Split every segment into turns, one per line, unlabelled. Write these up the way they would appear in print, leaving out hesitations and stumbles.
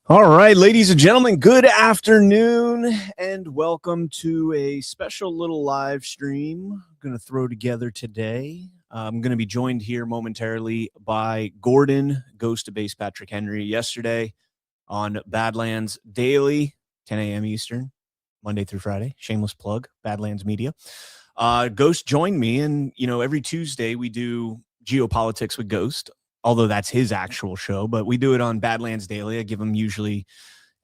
All right, ladies and gentlemen, good afternoon and welcome to a special little live stream I'm going to throw together today. I'm going to be joined here momentarily by Gordon, Ghost to Base Patrick Henry, yesterday on Badlands Daily, 10 a.m. Eastern, Monday through Friday. Shameless plug, Badlands Media. Ghost joined me, and every Tuesday we do geopolitics with Ghost, although that's his actual show, but we do it on Badlands Daily. I give him usually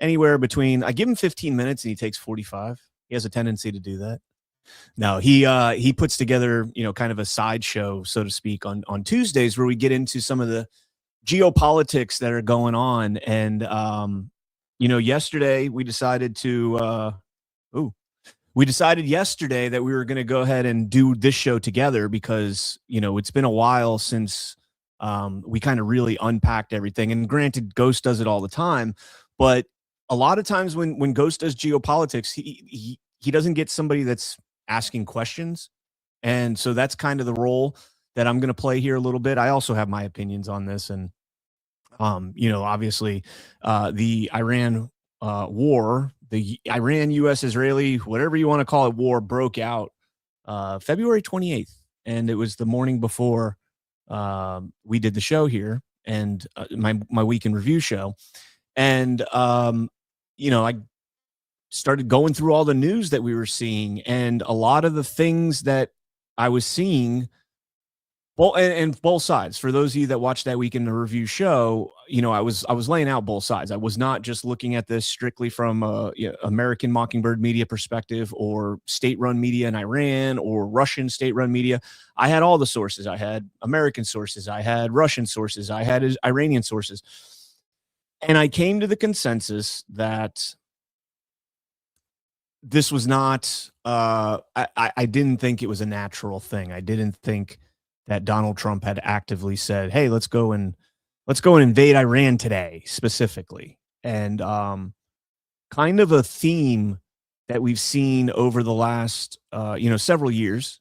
anywhere between, I give him 15 minutes and he takes 45. He has a tendency to do that. No, he puts together, kind of a sideshow, so to speak, on Tuesdays where we get into some of the geopolitics that are going on. And, yesterday we decided yesterday that we were going to go ahead and do this show together because, it's been a while since we kind of really unpacked everything. And granted, Ghost does it all the time, but a lot of times when Ghost does geopolitics, he doesn't get somebody that's asking questions. And so that's kind of the role that I'm going to play here a little bit. I also have my opinions on this. And, obviously the Iran war, the Iran, U.S., Israeli, whatever you want to call it, war broke out February 28th. And it was the morning before we did the show here and my weekend review show. And, I started going through all the news that we were seeing, and a lot of the things that I was seeing, and both sides. For those of you that watched that weekend review show, I was laying out both sides. I was not just looking at this strictly from American Mockingbird media perspective or state-run media in Iran or Russian state-run media. I had all the sources. I had American sources. I had Russian sources. I had Iranian sources. And I came to the consensus that this was not, I didn't think it was a natural thing. I didn't think that Donald Trump had actively said, hey, let's go and invade Iran today specifically. And kind of a theme that we've seen over the last, several years,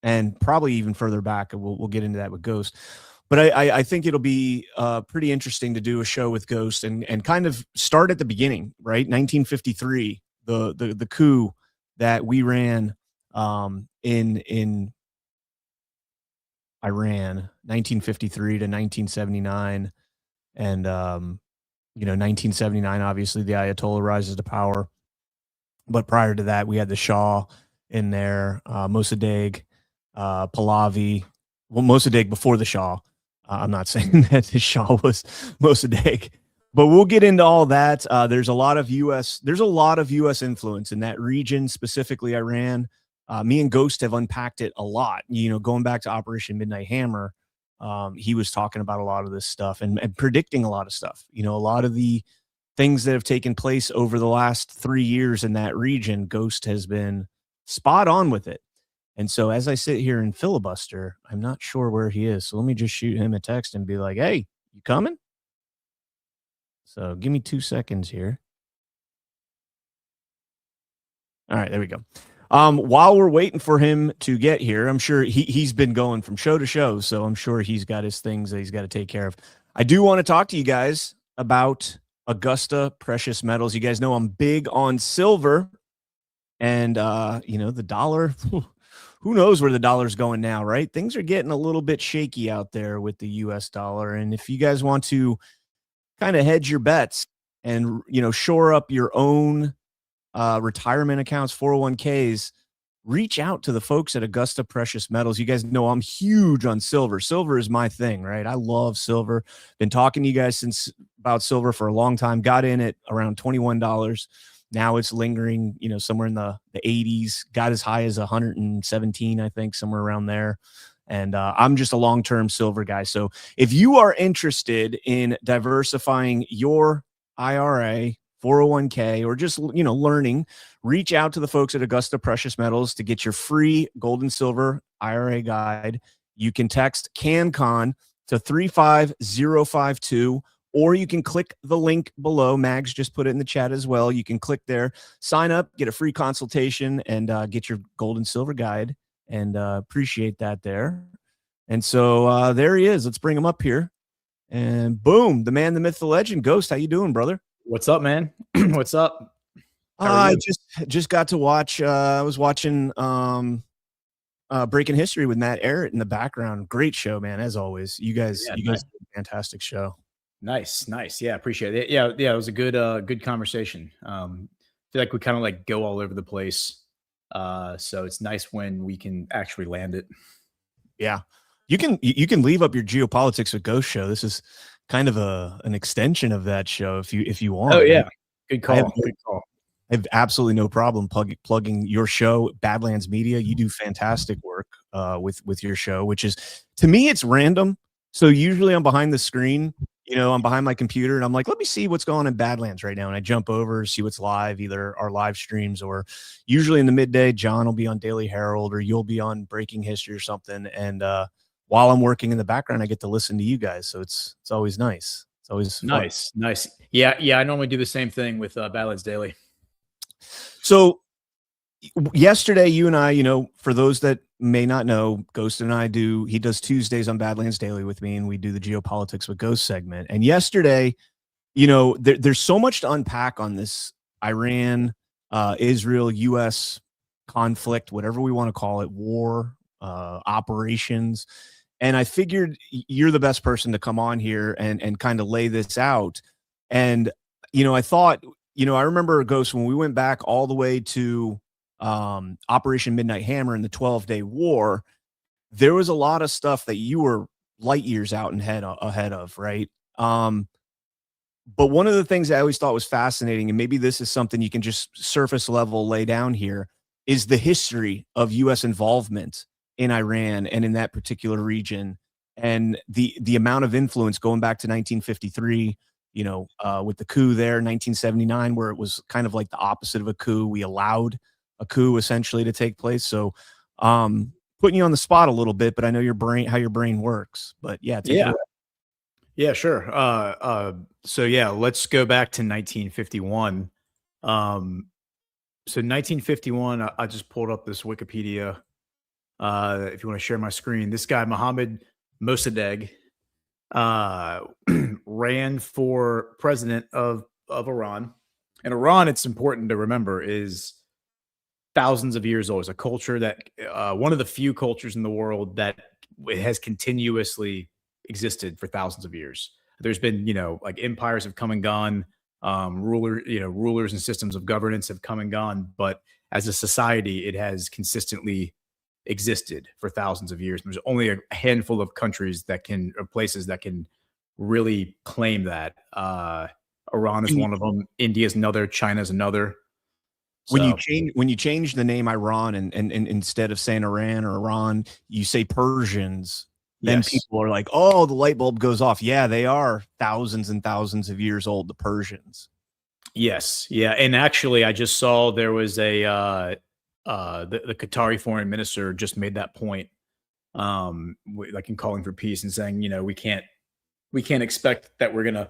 and probably even further back. We'll get into that with Ghost. But I think it'll be pretty interesting to do a show with Ghost and kind of start at the beginning, right? 1953, the coup that we ran in Iran, 1953 to 1979. And, 1979, obviously the Ayatollah rises to power. But prior to that, we had the Shah in there, Mossadegh, Pahlavi. Well, Mossadegh before the Shah. I'm not saying that the Shah was Mossadegh, but we'll get into all that. There's a lot of U.S. influence in that region, specifically Iran. Me and Ghost have unpacked it a lot. Going back to Operation Midnight Hammer, he was talking about a lot of this stuff and predicting a lot of stuff. A lot of the things that have taken place over the last 3 years in that region, Ghost has been spot on with it. And so as I sit here in filibuster, I'm not sure where he is. So let me just shoot him a text and be like, hey, you coming? So give me 2 seconds here. All right, there we go. While we're waiting for him to get here, I'm sure he's been going from show to show, so I'm sure he's got his things that he's got to take care of. I do want to talk to you guys about Augusta Precious Metals. You guys know I'm big on silver, and the dollar. Who knows where the dollar's going now, right? Things are getting a little bit shaky out there with the U.S. dollar, and if you guys want to kind of hedge your bets and shore up your own retirement accounts, 401ks, reach out to the folks at Augusta Precious Metals. You guys know I'm huge on silver. Silver is my thing, right? I love silver. Been talking to you guys about silver for a long time. Got in at around $21. Now it's lingering, somewhere in the 80s. Got as high as 117, I think, somewhere around there. And I'm just a long-term silver guy. So if you are interested in diversifying your IRA, 401k, or just, learning, reach out to the folks at Augusta Precious Metals to get your free gold and silver IRA guide. You can text CanCon to 35052, or you can click the link below. Mags just put it in the chat as well. You can click there, sign up, get a free consultation, and get your gold and silver guide, and appreciate that there. And so there he is. Let's bring him up here. And boom, the man, the myth, the legend. Ghost, how you doing, brother?
What's up, man? What's up? How are
I
you?
just got to watch. I was watching Breaking History with Matt Ehret in the background. Great show, man. As always,
Yeah,
you guys did a fantastic show.
nice. Yeah, appreciate it. Yeah, it was a good conversation. Feel like we kind of like go all over the place. So it's nice when we can actually land it.
Yeah, you can leave up your geopolitics with Ghost Show. This is kind of an extension of that show if you
Oh
want.
yeah, good
I have
call. Good call.
I have absolutely no problem plugging your show, Badlands Media. You do fantastic work with your show, which is, to me, it's random. So usually I'm behind the screen, I'm behind my computer, and I'm like, let me see what's going on in Badlands right now. And I jump over, see what's live, either our live streams or usually in the midday, John will be on Daily Herald or you'll be on Breaking History or something. And while I'm working in the background, I get to listen to you guys. So it's always nice. It's always fun.
Nice. Yeah. I normally do the same thing with Ballads Daily.
So yesterday, you and I, for those that may not know, Ghost and I he does Tuesdays on Badlands Daily with me, and we do the geopolitics with Ghost segment. And yesterday, there's so much to unpack on this Iran, Israel, US conflict, whatever we want to call it, war, operations. And I figured you're the best person to come on here and kind of lay this out. And, I thought, I remember, Ghost, when we went back all the way to Operation Midnight Hammer and the 12-day war, there was a lot of stuff that you were light years out and ahead of, right? But one of the things I always thought was fascinating, and maybe this is something you can just surface level lay down here, is the history of U.S. involvement in Iran and in that particular region, and the amount of influence going back to 1953, with the coup there, 1979, where it was kind of like the opposite of a coup. We allowed a coup essentially to take place. So, putting you on the spot a little bit, but I know how your brain works. But yeah, take it
Yeah.
away.
Yeah, sure. So yeah, let's go back to 1951. So 1951, I just pulled up this Wikipedia. If you want to share my screen, this guy Mohammed Mossadegh uh, ran for president of Iran. And Iran, it's important to remember, is thousands of years old. It's a culture that one of the few cultures in the world that has continuously existed for thousands of years. There's been, like empires have come and gone, rulers and systems of governance have come and gone, but as a society, it has consistently existed for thousands of years. There's only a handful of countries or places that can really claim that. Iran is
When you,
one of them. India is another. China is another. So
when you change the name Iran and instead of saying Iran or Iran, you say Persians, then
yes,
people are like, oh, the light bulb goes off. Yeah, they are thousands and thousands of years old, the Persians.
yes, yeah. And actually, I just saw there was the Qatari foreign minister just made that point, like in calling for peace and saying, we can't expect that we're gonna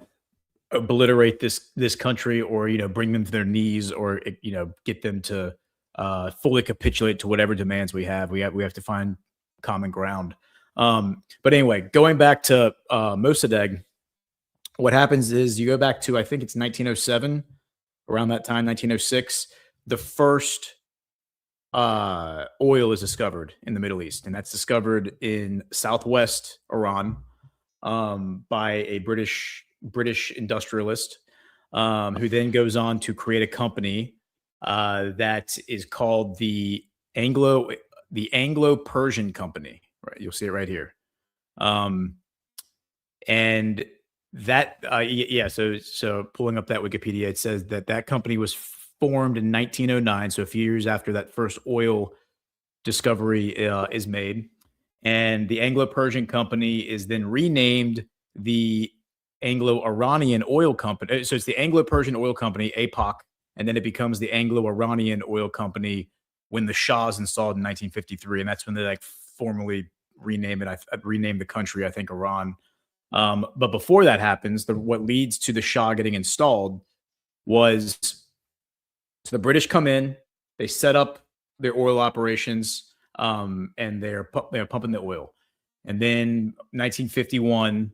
obliterate this country or bring them to their knees or get them to fully capitulate to whatever demands we have to find common ground. But anyway, going back to Mossadegh, what happens is you go back to, I think it's 1907, around that time, 1906, the first oil is discovered in the Middle East, and that's discovered in southwest Iran, by a British industrialist, who then goes on to create a company that is called the Anglo-Persian Company. Right, you'll see it right here, and that yeah. So pulling up that Wikipedia, it says that company was formed in 1909, so a few years after that first oil discovery is made. And the Anglo-Persian Company is then renamed the Anglo-Iranian Oil Company. So it's the Anglo-Persian Oil Company, APOC, and then it becomes the Anglo-Iranian Oil Company when the Shah is installed in 1953, and that's when they like formally rename it. I renamed the country, I think, Iran. But before that happens, what leads to the Shah getting installed was, so the British come in, they set up their oil operations, and they're pumping the oil. And then 1951,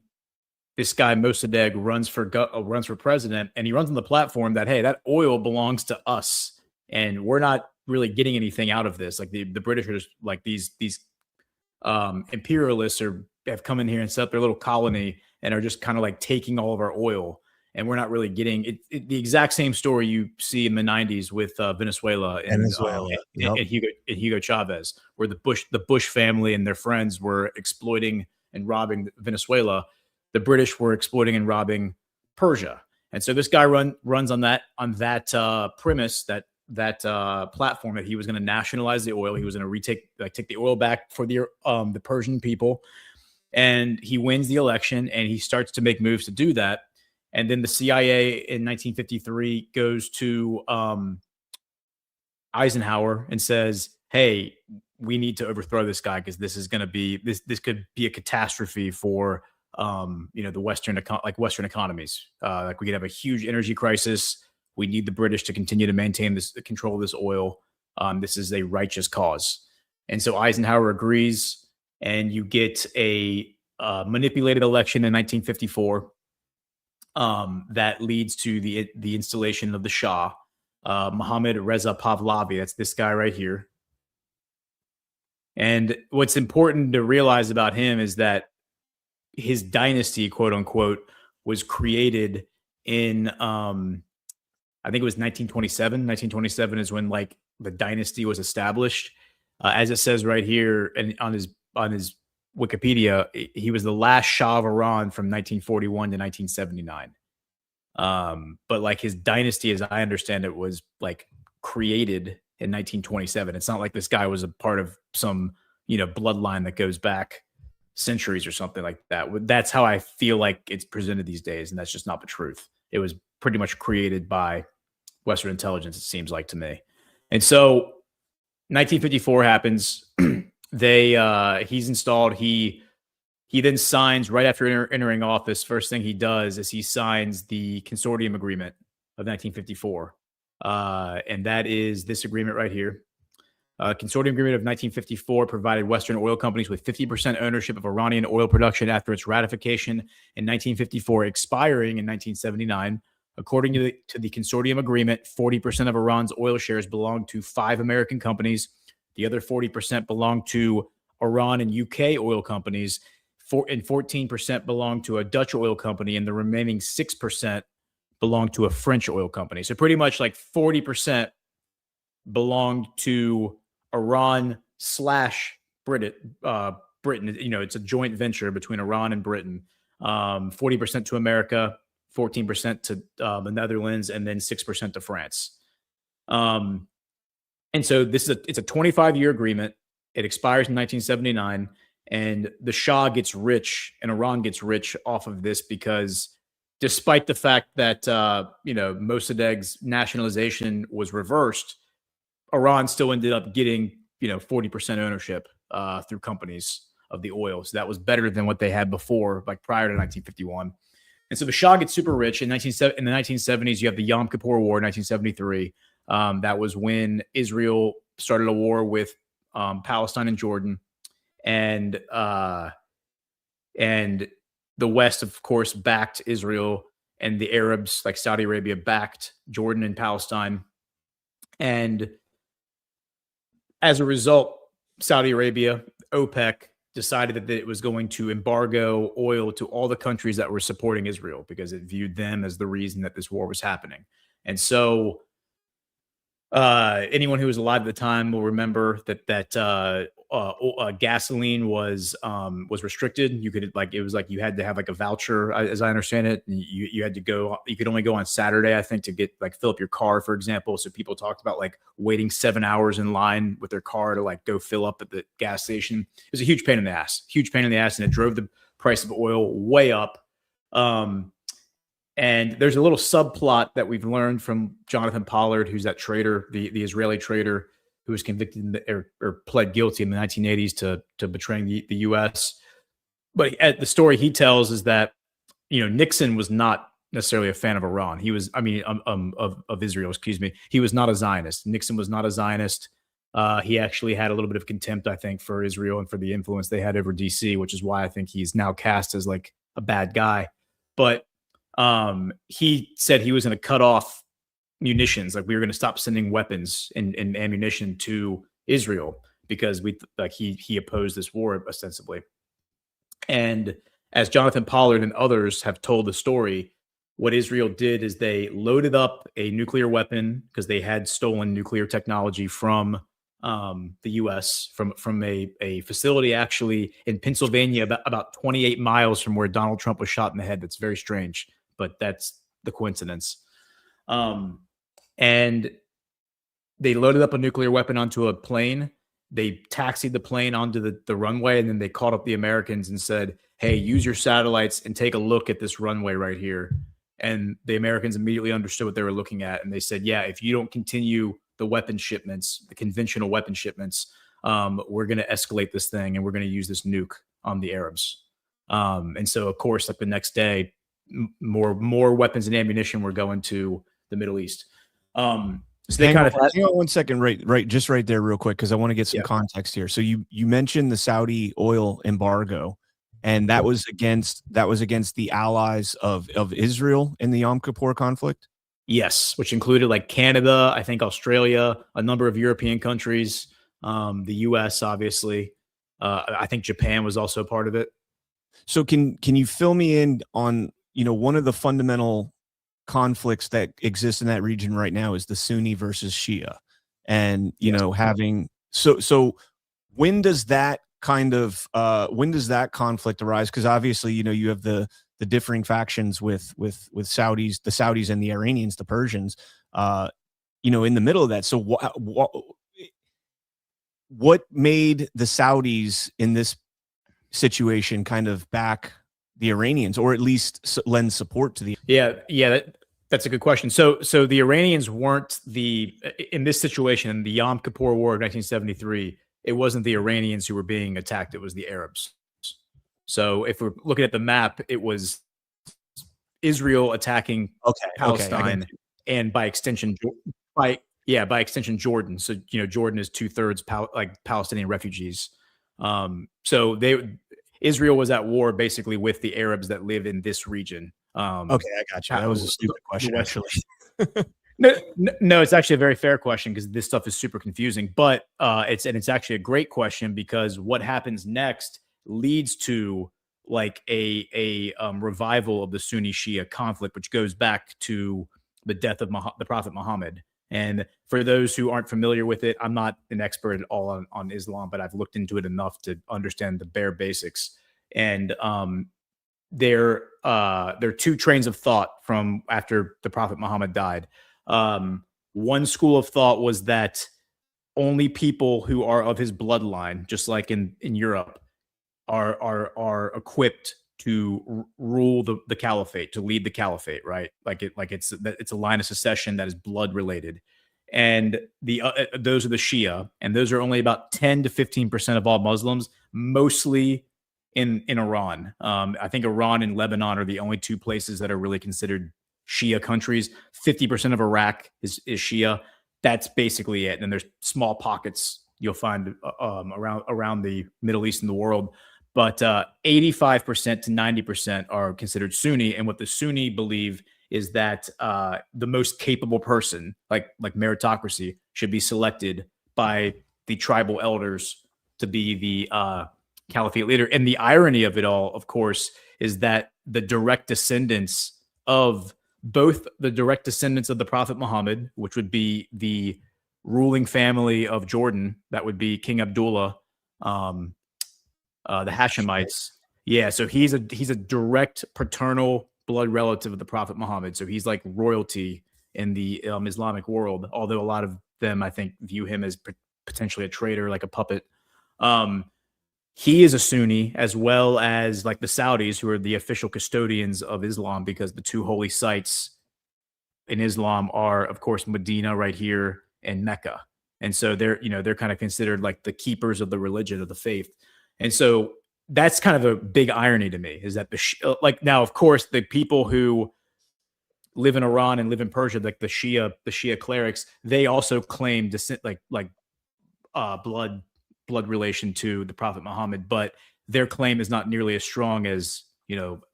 this guy Mossadegh runs for president, and he runs on the platform that, hey, that oil belongs to us, and we're not really getting anything out of this. Like the Britishers, like these imperialists have come in here and set up their little colony and are just kind of like taking all of our oil, and we're not really getting it. The exact same story you see in the 90s with Venezuela and Hugo Chavez, where the Bush family and their friends were exploiting and robbing Venezuela. The British were exploiting and robbing Persia. And so this guy runs on that premise, that platform, that he was going to nationalize the oil. He was going to take the oil back for the Persian people. And he wins the election, and he starts to make moves to do that. And then the CIA in 1953 goes to Eisenhower and says, hey, we need to overthrow this guy, because this is going to be this could be a catastrophe for the Western economies. Like we could have a huge energy crisis. We need the British to continue to maintain the control of this oil. This is a righteous cause. And so Eisenhower agrees, and you get a manipulated election in 1954 that leads to the installation of the Shah, Mohammad Reza Pahlavi. That's this guy right here. And what's important to realize about him is that his dynasty, quote unquote, was created in I think it was 1927. 1927 is when like the dynasty was established. As it says right here, and on his Wikipedia, he was the last Shah of Iran from 1941 to 1979. But like his dynasty, as I understand it, was like created in 1927. It's not like this guy was a part of some bloodline that goes back centuries or something like that. That's how I feel like it's presented these days, and that's just not the truth. It was pretty much created by Western intelligence, it seems like to me. And so 1954 happens. He's installed. He then signs right after entering office. First thing he does is he signs the consortium agreement of 1954. And that is this agreement right here. Consortium agreement of 1954 provided Western oil companies with 50% ownership of Iranian oil production after its ratification in 1954, expiring in 1979. According to the consortium agreement, 40% of Iran's oil shares belonged to 5 American companies. The other 40% belonged to Iran and UK oil companies, and 14% belonged to a Dutch oil company, and the remaining 6% belonged to a French oil company. So pretty much like 40% belonged to Iran / Britain. It's a joint venture between Iran and Britain. 40% to America, 14% to the Netherlands, and then 6% to France. And so it's a 25-year agreement. It expires in 1979, and the Shah gets rich and Iran gets rich off of this, because despite the fact that Mossadegh's nationalization was reversed, Iran still ended up getting 40% ownership through companies of the oil. So that was better than what they had before, like prior to 1951. And so the Shah gets super rich in the 1970s. You have the Yom Kippur War in 1973. That was when Israel started a war with Palestine and Jordan, and the West, of course, backed Israel, and the Arabs, like Saudi Arabia, backed Jordan and Palestine. And as a result, Saudi Arabia, OPEC, decided that it was going to embargo oil to all the countries that were supporting Israel, because it viewed them as the reason that this war was happening. And so anyone who was alive at the time will remember that gasoline was restricted. You could you had to have like a voucher, as I understand it. And you had to go. You could only go on Saturday, I think, to get fill up your car, for example. So people talked about waiting 7 hours in line with their car to go fill up at the gas station. It was a huge pain in the ass, and it drove the price of oil way up. And there's a little subplot that we've learned from Jonathan Pollard, who's that trader, the Israeli trader who was convicted or pled guilty in the 1980s to betraying the U.S. But the story he tells is that Nixon was not necessarily a fan of Iran. He was, of Israel. Excuse me. He was not a Zionist. Nixon was not a Zionist. He actually had a little bit of contempt, I think, for Israel and for the influence they had over D.C., which is why I think he's now cast as a bad guy. but he said he was going to cut off munitions, like we were going to stop sending weapons and ammunition to Israel because he opposed this war ostensibly. And as Jonathan Pollard and others have told the story, what Israel did is they loaded up a nuclear weapon because they had stolen nuclear technology from the U.S. from a facility actually in Pennsylvania, about 28 miles from where Donald Trump was shot in the head. That's very strange, but that's the coincidence. And they loaded up a nuclear weapon onto a plane. They taxied the plane onto the runway, and then they called up the Americans and said, hey, use your satellites and take a look at this runway right here. And the Americans immediately understood what they were looking at. And they said, yeah, if you don't continue the weapon shipments, the conventional weapon shipments, we're going to escalate this thing and we're going to use this nuke on the Arabs. And so, of course, like the next day, more weapons and ammunition were going to the Middle East. So they
hang on 1 second, right there real quick, because I want to get some context here. So you mentioned the Saudi oil embargo, and that was against the allies of Israel in the Yom Kippur conflict?
Yes, which included like Canada, I think Australia, a number of European countries, the US, obviously. I think Japan was also part of it.
So can you fill me in on, one of the fundamental conflicts that exist in that region right now is the Sunni versus Shia, and having so when does that conflict arise? Because obviously you have the differing factions with the Saudis and the Iranians, the Persians, in the middle of that. So what made the Saudis in this situation kind of back the Iranians, or at least lend support to the?
That's a good question. So the Iranians weren't in this situation, in the Yom Kippur War of 1973, it wasn't the Iranians who were being attacked, it was the Arabs. So if we're looking at the map, it was Israel attacking Palestine, and by extension, Jordan. So Jordan is 2/3 Palestinian refugees. So Israel was at war basically with the Arabs that live in this region.
I got you. That was a stupid question, actually.
No, it's actually a very fair question because this stuff is super confusing. But it's actually a great question, because what happens next leads to like a revival of the Sunni Shia conflict, which goes back to the death of the Prophet Muhammad. And for those who aren't familiar with it, I'm not an expert at all on Islam, but I've looked into it enough to understand the bare basics. And there are two trains of thought from after the Prophet Muhammad died. One school of thought was that only people who are of his bloodline, just like in Europe, are equipped to rule the caliphate, to lead the caliphate, right? It's a line of succession that is blood related. And those are the Shia, and those are only about 10 to 15% of all Muslims, mostly in Iran. I think Iran and Lebanon are the only two places that are really considered Shia countries. 50% of Iraq is Shia. That's basically it. And there's small pockets you'll find around the Middle East and the world. But 85% to 90% are considered Sunni. And what the Sunni believe is that the most capable person, like meritocracy, should be selected by the tribal elders to be the caliphate leader. And the irony of it all, of course, is that the direct descendants of the Prophet Muhammad, which would be the ruling family of Jordan, that would be King Abdullah, the Hashemites. Yeah, so he's a direct paternal blood relative of the Prophet Muhammad. So he's like royalty in the Islamic world, although a lot of them, I think, view him as potentially a traitor, like a puppet. He is a Sunni, as well as like the Saudis, who are the official custodians of Islam, because the two holy sites in Islam are, of course, Medina right here and Mecca. And so they're kind of considered like the keepers of the religion, of the faith. And so that's kind of a big irony to me, is that now, of course, the people who live in Iran and live in Persia, like the Shia clerics, they also claim descent, blood relation to the Prophet Muhammad, but their claim is not nearly as strong as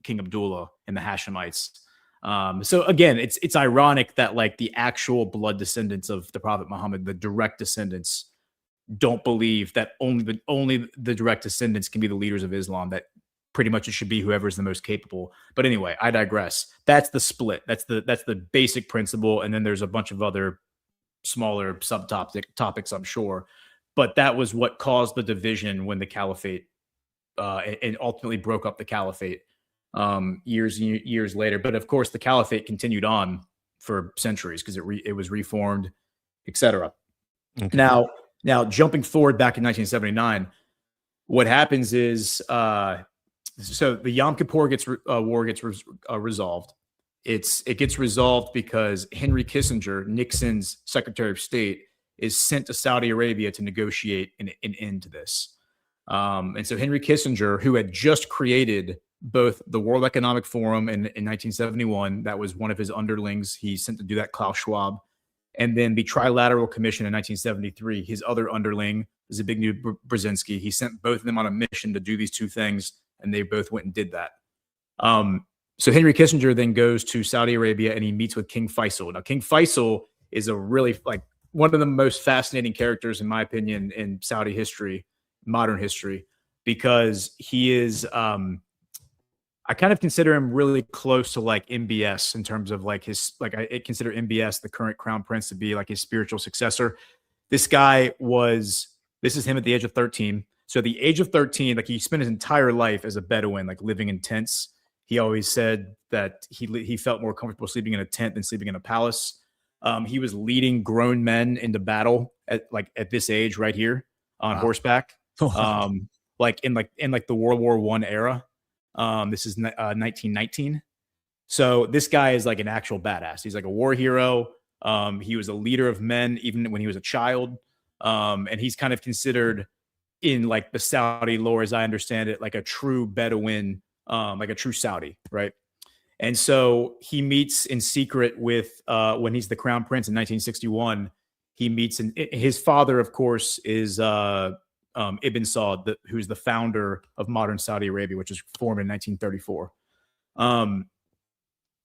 King Abdullah and the Hashemites. So again, it's ironic that like the actual blood descendants of the Prophet Muhammad, the direct descendants, don't believe that only the direct descendants can be the leaders of Islam, that pretty much it should be whoever is the most capable. But anyway, I digress. That's the split. That's the basic principle. And then there's a bunch of other smaller topics, I'm sure. But that was what caused the division when the caliphate and ultimately broke up the caliphate years later. But of course, the caliphate continued on for centuries because it was reformed, etc. Okay. Now, jumping forward back in 1979, what happens is so the Yom Kippur war gets resolved. It gets resolved because Henry Kissinger, Nixon's Secretary of State, is sent to Saudi Arabia to negotiate an end to this. And so Henry Kissinger, who had just created both the World Economic Forum in 1971, that was one of his underlings. He sent to do that, Klaus Schwab. And then the Trilateral Commission in 1973, his other underling, Zbigniew Brzezinski, he sent both of them on a mission to do these two things, and they both went and did that. So Henry Kissinger then goes to Saudi Arabia and he meets with King Faisal. Now, King Faisal is a really one of the most fascinating characters, in my opinion, in Saudi history, modern history, because he is, I kind of consider him really close to like MBS in terms of like I consider MBS, the current crown prince, to be like his spiritual successor. This is him at the age of 13. So at the age of 13, like he spent his entire life as a Bedouin, like living in tents. He always said that he felt more comfortable sleeping in a tent than sleeping in a palace. He was leading grown men into battle at this age right here on horseback. Like in the World War I era. This is 1919. So this guy is like an actual badass. He's like a war hero. He was a leader of men even when he was a child. And he's kind of considered in like the Saudi lore, as I understand it, like a true Bedouin, like a true Saudi, right? And so he meets in secret with, when he's the crown prince in 1961, he meets, and his father, of course, is Ibn Saud, who's the founder of modern Saudi Arabia, which was formed in 1934.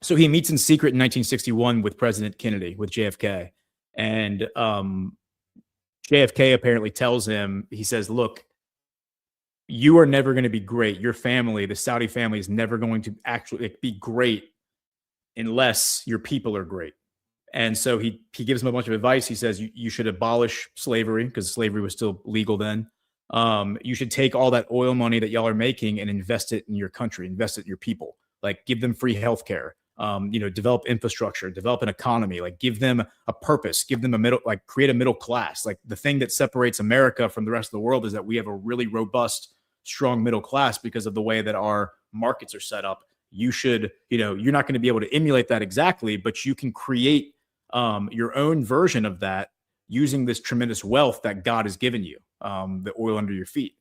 So he meets in secret in 1961 with President Kennedy, with JFK. And JFK apparently tells him, he says, look, you are never going to be great. Your family, the Saudi family, is never going to actually be great unless your people are great. And so he gives him a bunch of advice. He says, you should abolish slavery, because slavery was still legal then. You should take all that oil money that y'all are making and invest it in your country, invest it in your people, like give them free healthcare, develop infrastructure, develop an economy, like give them a purpose, give them create a middle class. Like the thing that separates America from the rest of the world is that we have a really robust, strong middle class because of the way that our markets are set up. You should, you're not going to be able to emulate that exactly, but you can create your own version of that using this tremendous wealth that God has given you, the oil under your feet.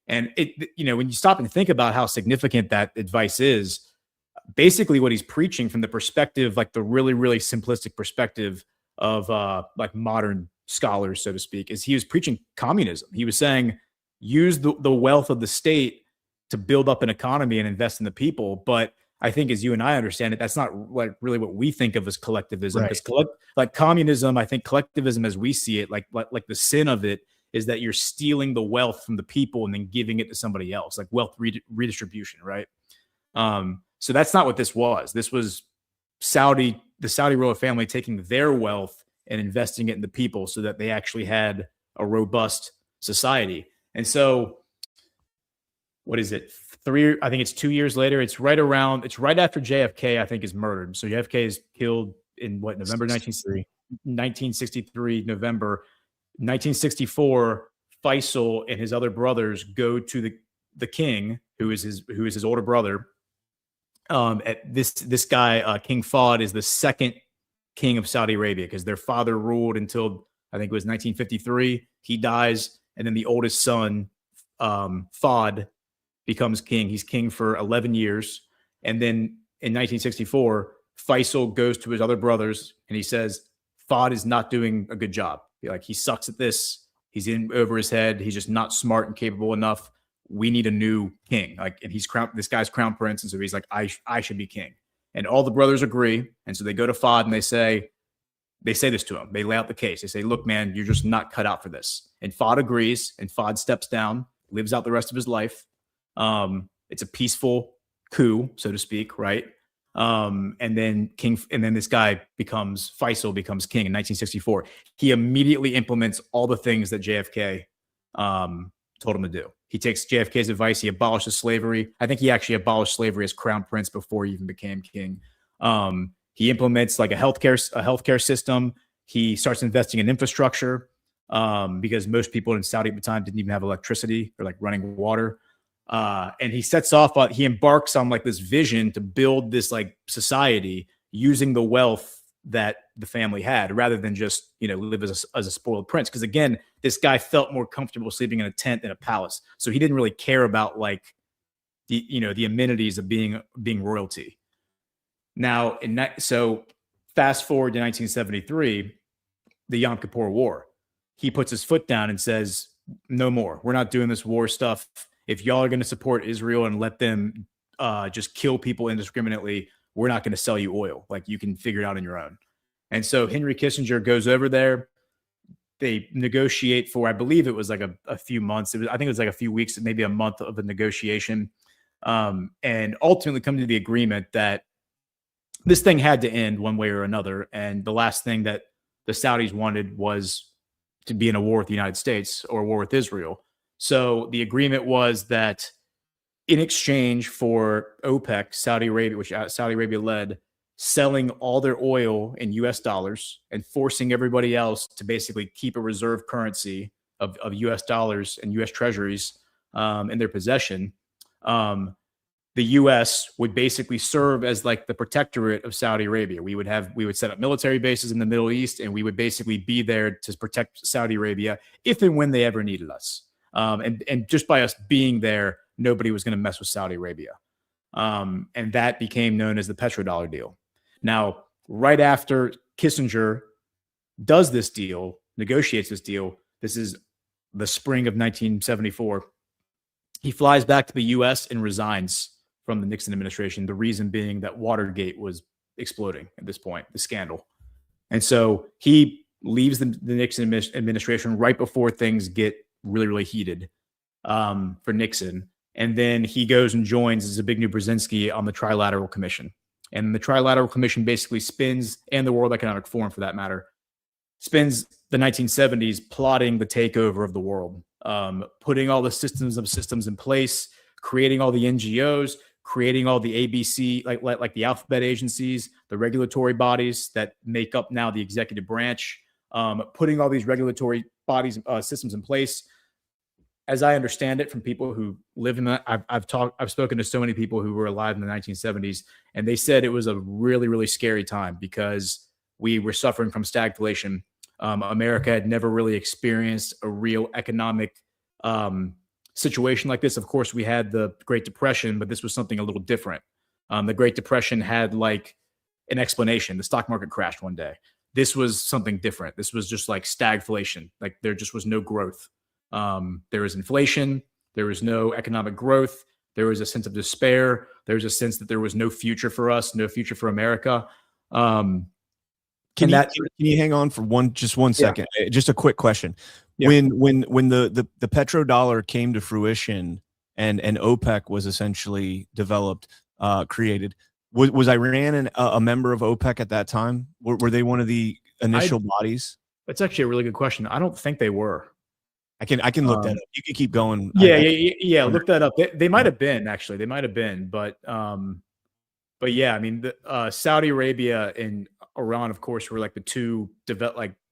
And when you stop and think about how significant that advice is, basically what he's preaching from the perspective, like the really, really simplistic perspective of like modern scholars, so to speak, is he was preaching communism. He was saying, use the wealth of the state to build up an economy and invest in the people. But I think, as you and I understand it, that's not like really what we think of as collectivism. Because like communism, I think collectivism, as we see it, like the sin of it is that you're stealing the wealth from the people and then giving it to somebody else, like wealth redistribution, right? So that's not what this was. This was the Saudi royal family taking their wealth and investing it in the people so that they actually had a robust society. And so, what is it? I think it's 2 years later. It's right after JFK, I think, is murdered. So JFK is killed in November 1963, November 1964. Faisal and his other brothers go to the king, who is his older brother. This guy, King Fahd, is the second king of Saudi Arabia because their father ruled until I think it was 1953. He dies, and then the oldest son, Fahd, becomes king. He's king for 11 years. And then in 1964, Faisal goes to his other brothers and he says, Fahd is not doing a good job. Like, he sucks at this. He's in over his head. He's just not smart and capable enough. we need a new king. Like, and this guy's crown prince. And so he's like, I should be king. And all the brothers agree. And so they go to Fod and they say this to him. They lay out the case. They say, look, man, you're just not cut out for this. And Fod agrees, and Fod steps down, lives out the rest of his life. It's a peaceful coup, so to speak, right? And then this guy Faisal becomes king in 1964. He immediately implements all the things that JFK told him to do. He takes JFK's advice. He abolishes slavery. I think he actually abolished slavery as crown prince before he even became king. He implements like a healthcare system. He starts investing in infrastructure because most people in Saudi at the time didn't even have electricity or like running water. And he embarks on like this vision to build this like society using the wealth that the family had rather than just, live as a spoiled prince. Because again, this guy felt more comfortable sleeping in a tent in a palace. So he didn't really care about like the amenities of being royalty. Now, so fast forward to 1973, the Yom Kippur War. He puts his foot down and says, no more. We're not doing this war stuff. If y'all are going to support Israel and let them just kill people indiscriminately, we're not going to sell you oil. Like, you can figure it out on your own. And so Henry Kissinger goes over there. They negotiate for, I believe it was like a few months. I think it was like a few weeks, maybe a month of a negotiation. And ultimately come to the agreement that this thing had to end one way or another. And the last thing that the Saudis wanted was to be in a war with the United States or a war with Israel. So the agreement was that in exchange for OPEC, Saudi Arabia, which Saudi Arabia led, selling all their oil in US dollars and forcing everybody else to basically keep a reserve currency of US dollars and US treasuries in their possession, the U.S. would basically serve as like the protectorate of Saudi Arabia. We would set up military bases in the Middle East, and we would basically be there to protect Saudi Arabia if and when they ever needed us. And just by us being there, nobody was going to mess with Saudi Arabia. And that became known as the petrodollar deal. Now, right after Kissinger does this deal, negotiates this deal, this is the spring of 1974, he flies back to the U.S. and resigns from the Nixon administration, the reason being that Watergate was exploding at this point, the scandal. And so he leaves the Nixon administration right before things get really, really heated for Nixon. And then he goes and joins Zbigniew Brzezinski on the Trilateral Commission. And the Trilateral Commission basically spins, and the World Economic Forum for that matter, spends the 1970s plotting the takeover of the world, putting all the systems in place, creating all the NGOs, creating all the ABC, like the alphabet agencies, the regulatory bodies that make up now the executive branch, putting all these regulatory bodies, systems in place. As I understand it from people who live in that, I've spoken to so many people who were alive in the 1970s, and they said it was a really, really scary time because we were suffering from stagflation. America had never really experienced a real economic situation like this. Of course, we had the Great Depression, but this was something a little different. The Great Depression had like an explanation. The stock market crashed one day. This was something different. This was just like stagflation. Like there just was no growth. There was inflation. There was no economic growth. There was a sense of despair. There was a sense that there was no future for us, no future for America.
Can you hang on for one second?
Yeah.
Just a quick question. Yeah. When the petrodollar came to fruition and OPEC was essentially developed, created, was Iran a member of OPEC at that time? Were they one of the initial bodies?
That's actually a really good question. I don't think they were.
I can look that up. You can keep going.
Yeah. Look that up. They might have been, actually. They might have been, but yeah, I mean, the Saudi Arabia and Iran, of course, were like the two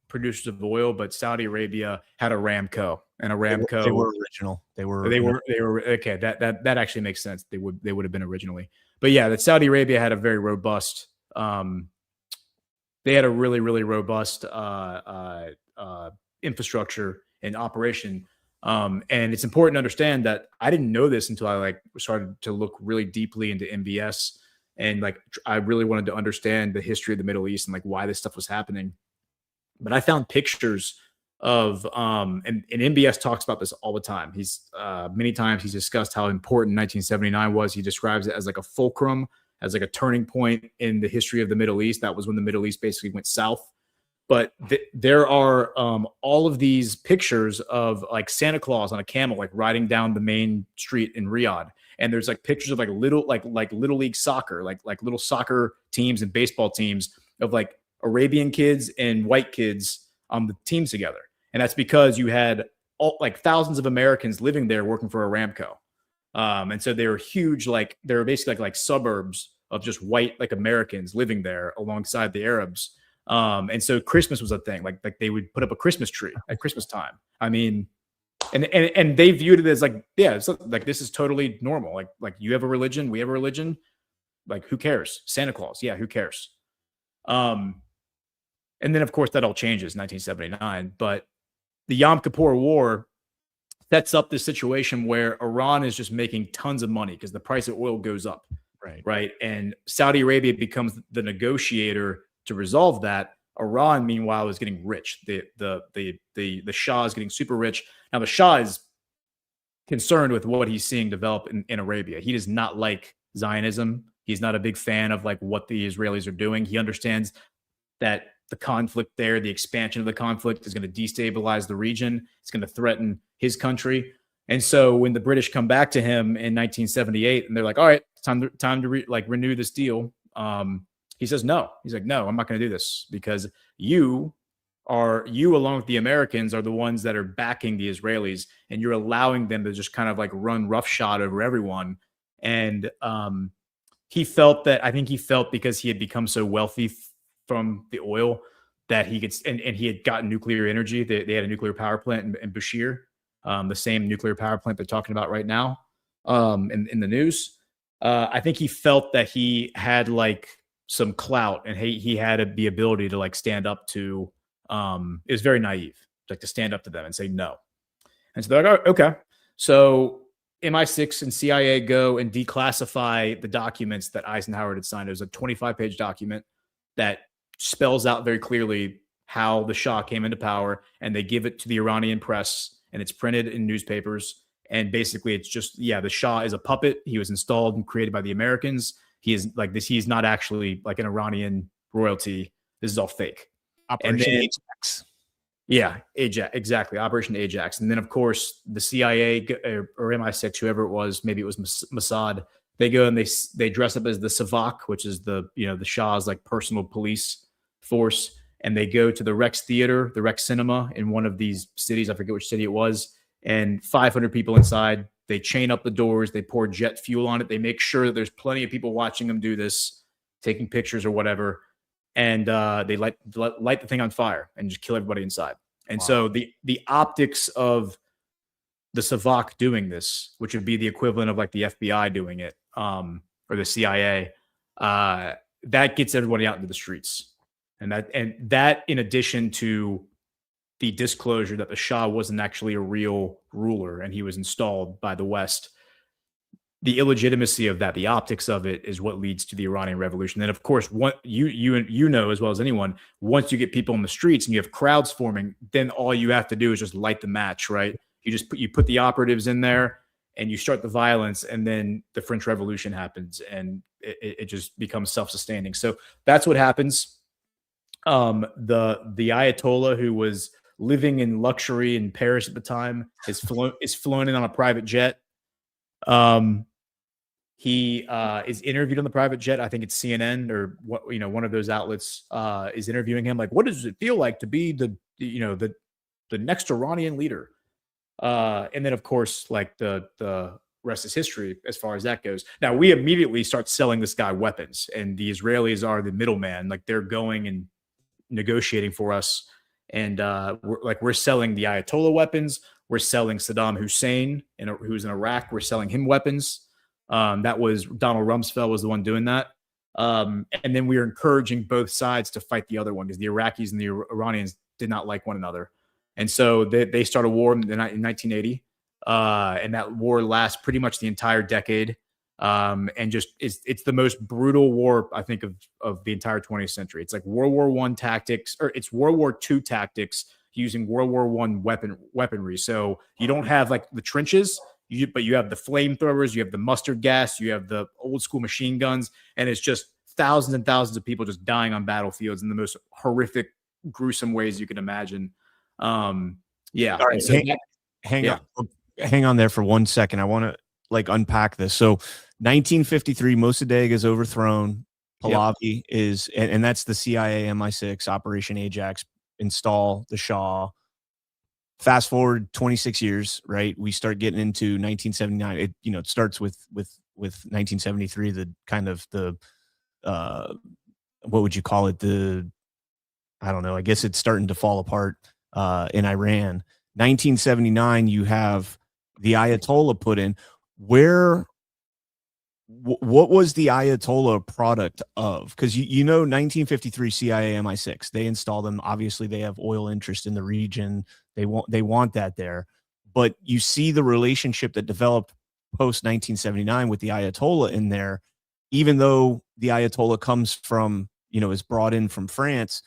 producers of oil, but Saudi Arabia had Aramco, and Aramco
they were original. They were
okay. That actually makes sense. They would have been originally, but yeah, that Saudi Arabia had a very robust. They had a really, really robust infrastructure and operation. And it's important to understand that I didn't know this until I started to look really deeply into MBS. And I really wanted to understand the history of the Middle East and why this stuff was happening. But I found pictures of and MBS talks about this all the time. He's many times he's discussed how important 1979 was. He describes it as like a fulcrum, as like a turning point in the history of the Middle East. That was when the Middle East basically went south. But there are all of these pictures of like Santa Claus on a camel, like riding down the main street in Riyadh. And there's like pictures of like little league soccer, like little soccer teams and baseball teams of like Arabian kids and white kids on the teams together. And that's because you had thousands of Americans living there working for Aramco. And so they were huge, like they were basically like suburbs of just white like Americans living there alongside the Arabs. And so Christmas was a thing. Like they would put up a Christmas tree at Christmas time. I mean, and they viewed it as like, yeah, it's like this is totally normal. Like you have a religion, we have a religion. Like who cares? Santa Claus, yeah, who cares? And then of course that all changes in 1979. But the Yom Kippur War sets up this situation where Iran is just making tons of money because the price of oil goes up, right? And Saudi Arabia becomes the negotiator to resolve that. Iran, meanwhile, is getting rich. The Shah is getting super rich. Now, the Shah is concerned with what he's seeing develop in Arabia. He does not like Zionism. He's not a big fan of like what the Israelis are doing. He understands that the conflict there, the expansion of the conflict is going to destabilize the region. It's going to threaten his country. And so when the British come back to him in 1978 and they're like, all right, it's time to renew this deal. He says, no. He's like, no, I'm not going to do this because you along with the Americans are the ones that are backing the Israelis and you're allowing them to just kind of like run roughshod over everyone. And he felt because he had become so wealthy from the oil that he could, and he had gotten nuclear energy. They had a nuclear power plant in Bashir, the same nuclear power plant they're talking about right now in the news. I think he felt that he had like some clout and he had the ability to like stand up to, it was very naive, like to stand up to them and say no. And so they're like, oh, okay. So MI6 and CIA go and declassify the documents that Eisenhower had signed. It was a 25-page document that spells out very clearly how the Shah came into power, and they give it to the Iranian press, and it's printed in newspapers. And basically, it's just, yeah, the Shah is a puppet. He was installed and created by the Americans. He is like this. He's not actually like an Iranian royalty. This is all fake.
Operation Ajax.
Yeah, Ajax, exactly. Operation Ajax. And then, of course, the CIA or MI6, whoever it was, maybe it was Mossad, they go and they dress up as the Savak, which is the Shah's like personal police force, and they go to the Rex Theater, the Rex Cinema in one of these cities. I forget which city it was, and 500 people inside. They chain up the doors. They pour jet fuel on it. They make sure that there's plenty of people watching them do this, taking pictures or whatever. And they light the thing on fire and just kill everybody inside. And so the optics of the Savak doing this, which would be the equivalent of like the FBI doing it, or the CIA, that gets everybody out into the streets. And that in addition to the disclosure that the Shah wasn't actually a real ruler and he was installed by the West, the illegitimacy of that, the optics of it, is what leads to the Iranian Revolution. And of course, what you know as well as anyone, once you get people in the streets and you have crowds forming, then all you have to do is just light the match, right? You put the operatives in there and you start the violence, and then the French Revolution happens, and it just becomes self-sustaining. So that's what happens. The Ayatollah, who was living in luxury in Paris at the time, is flown in on a private jet. He is interviewed on the private jet. I think it's CNN or one of those outlets is interviewing him. Like, what does it feel like to be the next Iranian leader? And then of course, like the rest is history as far as that goes. Now we immediately start selling this guy weapons, and the Israelis are the middleman. Like they're going and negotiating for us. And we're selling the Ayatollah weapons. We're selling Saddam Hussein, who's in Iraq. We're selling him weapons. That was Donald Rumsfeld was the one doing that. And then we are encouraging both sides to fight the other one, because the Iraqis and the Iranians did not like one another. And so they start a war in 1980. And that war lasts pretty much the entire decade. And just it's the most brutal war, I think, of the entire 20th century. It's like World War I tactics, or it's World War II tactics using World War I weaponry. So you don't have like the trenches, but you have the flamethrowers, you have the mustard gas, you have the old school machine guns, and it's just thousands and thousands of people just dying on battlefields in the most horrific, gruesome ways you can imagine. Yeah.
All right,
And so
hang on there for 1 second. I want to like unpack this. So 1953, Mossadegh is overthrown. Pahlavi is, and that's the CIA MI6 Operation Ajax, install the Shah. Fast forward 26 years, right? We start getting into 1979. It starts with 1973, the kind of the what would you call it? I don't know. I guess it's starting to fall apart in Iran. 1979, you have the Ayatollah put in. What was the Ayatollah product of? Because 1953 CIA MI6, they install them. Obviously, they have oil interest in the region. They want that there. But you see the relationship that developed post 1979 with the Ayatollah in there, even though the Ayatollah comes from, is brought in from France.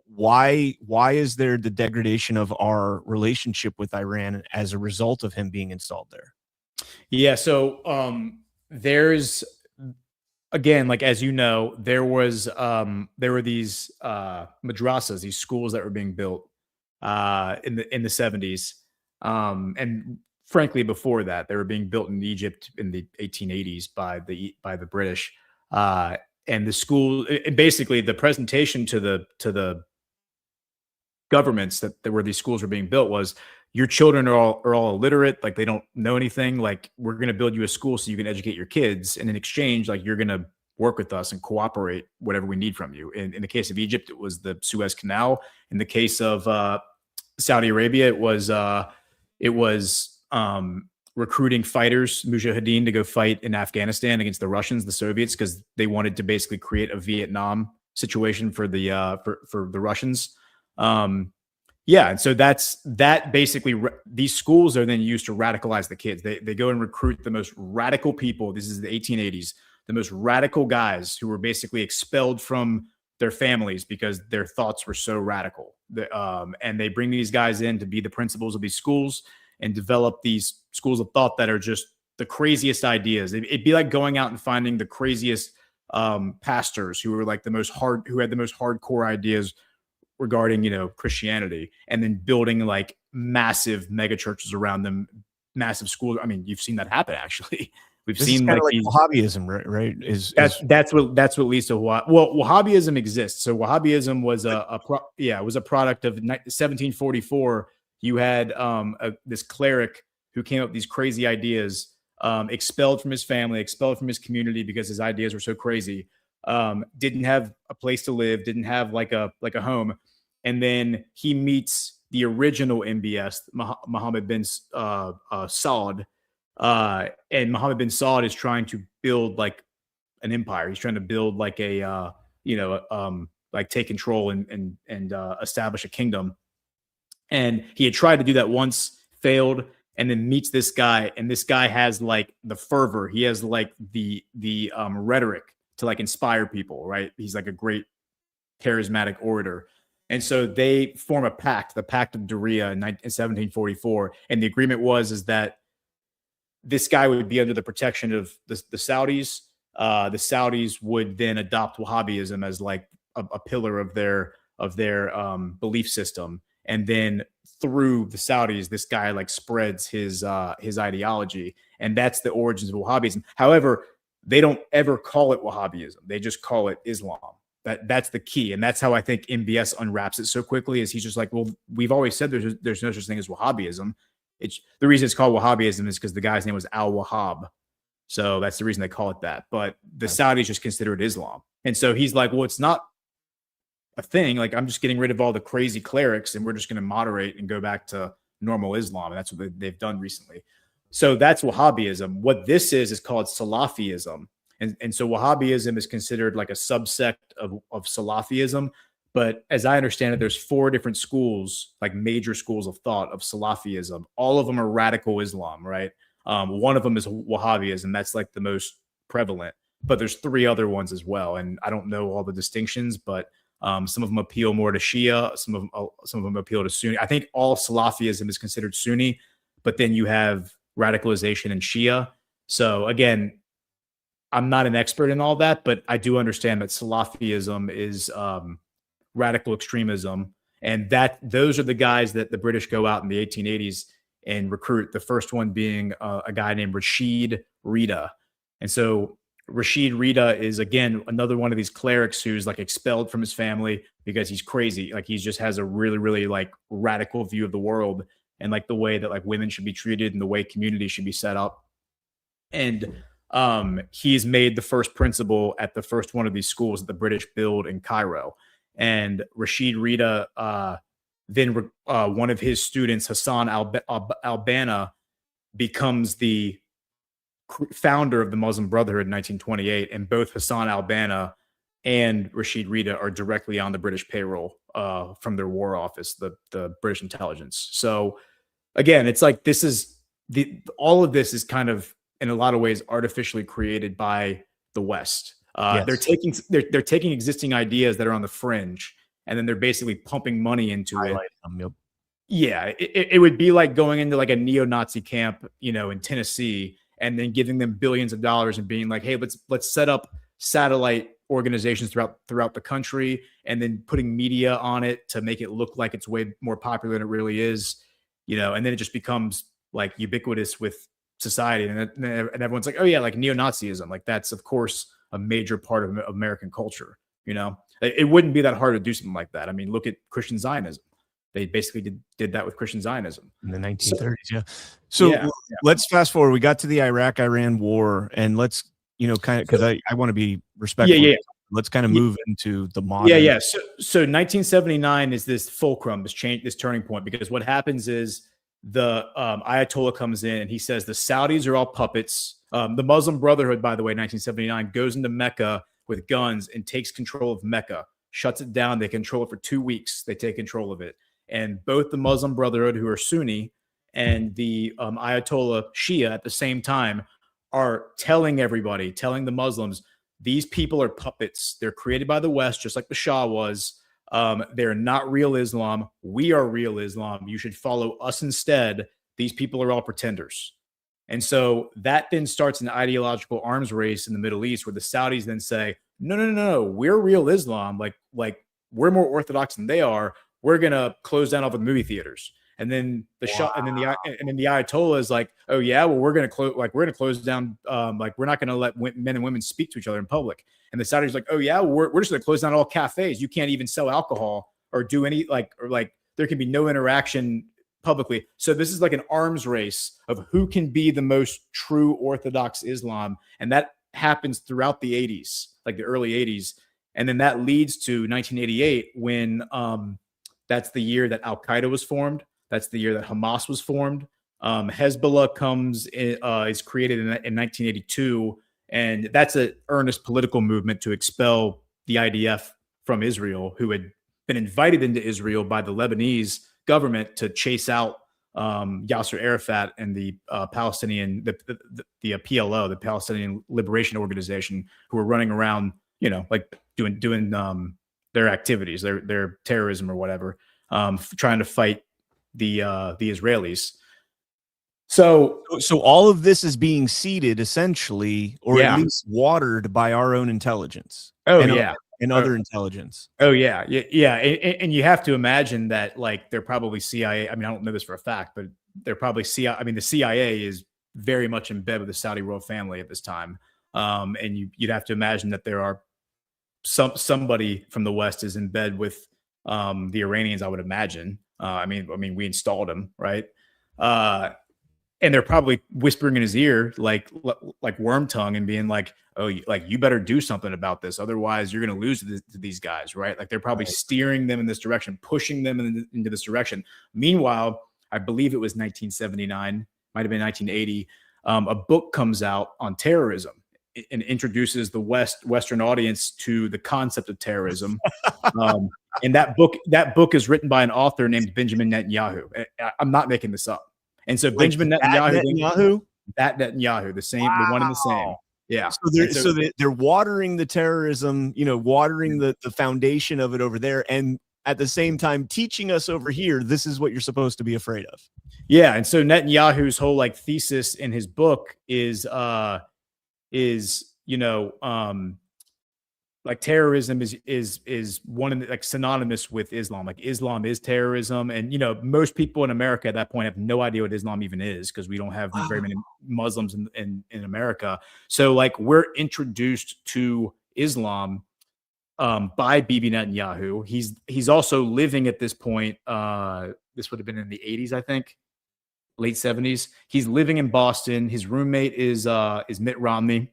Why is there the degradation of our relationship with Iran as a result of him being installed there?
Yeah. So there's, again, like, as you know, there were these madrasas, these schools that were being built in the 70s. And frankly, before that, they were being built in Egypt in the 1880s by the British. And the school, basically the presentation to the governments that where these schools were being built was, your children are all illiterate, like they don't know anything, like we're going to build you a school so you can educate your kids, and in exchange, like, you're going to work with us and cooperate whatever we need from you. In the case of Egypt, it was the Suez Canal. In the case of Saudi Arabia, it was recruiting fighters, mujahideen, to go fight in Afghanistan against the Russians, the Soviets, because they wanted to basically create a Vietnam situation for the Russians. And so that basically, these schools are then used to radicalize the kids. They go and recruit the most radical people. This is the 1880s, the most radical guys who were basically expelled from their families because their thoughts were so radical. And they bring these guys in to be the principals of these schools and develop these schools of thought that are just the craziest ideas. It'd be like going out and finding the craziest pastors who were like who had the most hardcore ideas regarding, Christianity, and then building like massive mega churches around them, massive schools. I mean, you've seen that happen, actually. We've seen like
Wahhabism, right?
That's what leads to Wahhabism exists. So Wahhabism was a product of 1744. You had this cleric who came up with these crazy ideas, expelled from his family, expelled from his community because his ideas were so crazy. Didn't have a place to live, didn't have like a home. And then he meets the original MBS, Mohammed bin Saud. And Mohammed bin Saud is trying to build like an empire. He's trying to build like like take control and establish a kingdom. And he had tried to do that once, failed, and then meets this guy. And this guy has like the fervor. He has like the rhetoric to like inspire people, right? He's like a great charismatic orator. And so they form a pact, the Pact of Diriyah in 1744. And the agreement is that this guy would be under the protection of the Saudis. The Saudis would then adopt Wahhabism as like a pillar of their belief system. And then through the Saudis, this guy like spreads his ideology. And that's the origins of Wahhabism. However, they don't ever call it Wahhabism. They just call it Islam. That's the key. And that's how I think MBS unwraps it so quickly, is he's just like, well, we've always said there's no such thing as Wahhabism. The reason it's called Wahhabism is because the guy's name was Al-Wahhab. So that's the reason they call it that. But the Saudis just consider it Islam. And so he's like, well, it's not a thing. Like, I'm just getting rid of all the crazy clerics and we're just going to moderate and go back to normal Islam. And that's what they've done recently. So that's Wahhabism. What this is called Salafism. And so Wahhabism is considered like a subsect of Salafism. But as I understand it, there's 4 different schools, like major schools of thought of Salafism. All of them are radical Islam, right? One of them is Wahhabism. That's like the most prevalent. But there's 3 other ones as well. And I don't know all the distinctions, but Some of them appeal more to Shia. Some of them appeal to Sunni. I think all Salafism is considered Sunni, but then you have radicalization in Shia. So again, I'm not an expert in all that, but I do understand that Salafism is radical extremism, and that those are the guys that the British go out in the 1880s and recruit. The first one being a guy named Rashid Rida. And so Rashid Rida is, again, another one of these clerics who's like expelled from his family because he's crazy. Like he just has a really, really like radical view of the world and like the way that like women should be treated and the way community should be set up. And he's made the first principal at the first one of these schools that the British build in Cairo. And Rashid Rida, then one of his students, Hassan al-Banna, becomes the founder of the Muslim Brotherhood in 1928. And both Hassan al-Banna and Rashid Rida are directly on the British payroll from their war office, the British intelligence. So again, it's like all of this is kind of in a lot of ways artificially created by the West. Yes. They're taking existing ideas that are on the fringe, and then they're basically pumping money into it.
Yep.
Yeah, it would be like going into like a neo-Nazi camp, in Tennessee, and then giving them billions of dollars and being like, "Hey, let's set up satellite organizations throughout the country, and then putting media on it to make it look like it's way more popular than it really is," and then it just becomes like ubiquitous with society, and everyone's like, "Oh yeah, like neo-Nazism, like that's of course a major part of American culture." It wouldn't be that hard to do something like that. I mean, look at Christian Zionism. They basically did that with Christian Zionism
in the 1930s. So let's fast forward. We got to the Iraq-Iran war, and let's kind of, because I want to be respectful. Let's kind of move into the modern.
So 1979 is this fulcrum, this turning point, because what happens is the Ayatollah comes in and he says the Saudis are all puppets. The Muslim Brotherhood, by the way, 1979 goes into Mecca with guns and takes control of Mecca, shuts it down. They control it for 2 weeks. They take control of it. And both the Muslim Brotherhood, who are Sunni, and the Ayatollah Shia at the same time are telling the Muslims, these people are puppets. They're created by the West, just like the Shah was. They're not real Islam. We are real Islam. You should follow us instead. These people are all pretenders. And so that then starts an ideological arms race in the Middle East, where the Saudis then say, no, we're real Islam. Like we're more orthodox than they are. We're gonna close down all the movie theaters. And then the Shah, and then the Ayatollah is like, oh yeah, well we're gonna close down. We're not gonna let men and women speak to each other in public. And the Saudis are like, oh yeah, we're just gonna close down all cafes. You can't even sell alcohol or do any there can be no interaction publicly. So this is like an arms race of who can be the most true Orthodox Islam. And that happens throughout the 80s, like the early 80s. And then that leads to 1988 when that's the year that Al-Qaeda was formed. That's the year that Hamas was formed. Hezbollah is created in 1982. And that's an earnest political movement to expel the IDF from Israel, who had been invited into Israel by the Lebanese government to chase out Yasser Arafat and the Palestinian, the PLO, the Palestinian Liberation Organization, who were running around, doing their activities, their terrorism or whatever, trying to fight the Israelis. So
all of this is being seeded essentially, or at least watered by our own intelligence. And other intelligence.
Oh yeah. And you have to imagine that they're probably CIA. I mean, I don't know this for a fact, but they're probably CIA. I mean, the CIA is very much in bed with the Saudi royal family at this time. And you'd have to imagine that there are somebody from the West is in bed with the Iranians, I would imagine. I mean, we installed them, right? And they're probably whispering in his ear like worm tongue and being like, oh, you better do something about this. Otherwise you're going to lose to these guys. Right. Like they're probably steering them in this direction, pushing them into this direction. Meanwhile, I believe it was 1979, might've been 1980. A book comes out on terrorism and introduces the Western audience to the concept of terrorism. And that book is written by an author named Benjamin Netanyahu. I'm not making this up. And so Benjamin Netanyahu, the one and the same. Yeah.
They're watering the terrorism, watering the foundation of it over there, and at the same time teaching us over here, this is what you're supposed to be afraid of.
Yeah, and so Netanyahu's whole like thesis in his book is like terrorism is one of the, like synonymous with Islam. Like Islam is terrorism, and most people in America at that point have no idea what Islam even is because we don't have very many Muslims in America. So like we're introduced to Islam by Bibi Netanyahu. He's also living at this point. This would have been in the 80s, I think, late 70s. He's living in Boston. His roommate is Mitt Romney.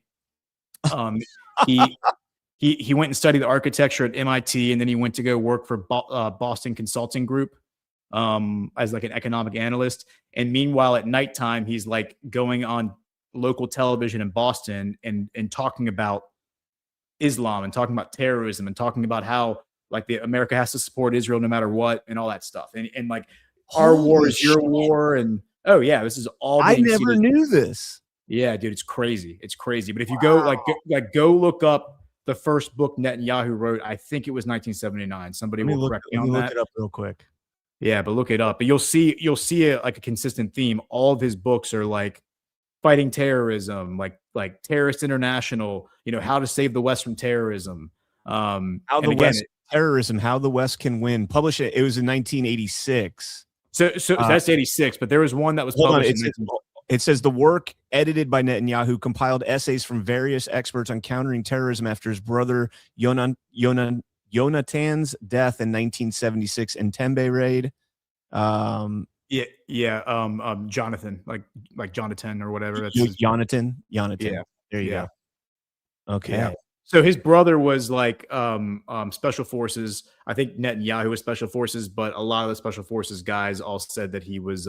He went and studied architecture at MIT, and then he went to go work for Boston Consulting Group as like an economic analyst. And meanwhile, at nighttime, he's like going on local television in Boston and talking about Islam and talking about terrorism and talking about how like America has to support Israel no matter what and all that stuff. And like our war is your war. And oh yeah, this is all.
I never knew this.
Yeah, dude, it's crazy. It's crazy. But if you go go look up the first book Netanyahu wrote, I think it was 1979. Somebody will correct me on that.
Look it up real quick.
Yeah, but look it up. But you'll see like a consistent theme. All of his books are like fighting terrorism, like Terrorist International. How to save the West from terrorism.
How the West can win. Published it. It was in 1986.
So that's 86. But there was one that was published.
It says the work edited by Netanyahu compiled essays from various experts on countering terrorism after his brother Yonatan's death in 1976 in Tembe raid.
Jonathan, like Jonathan or whatever.
That's Jonathan.
Yeah,
there you go. Okay.
Yeah. So his brother was like special forces. I think Netanyahu was special forces, but a lot of the special forces guys all said that he was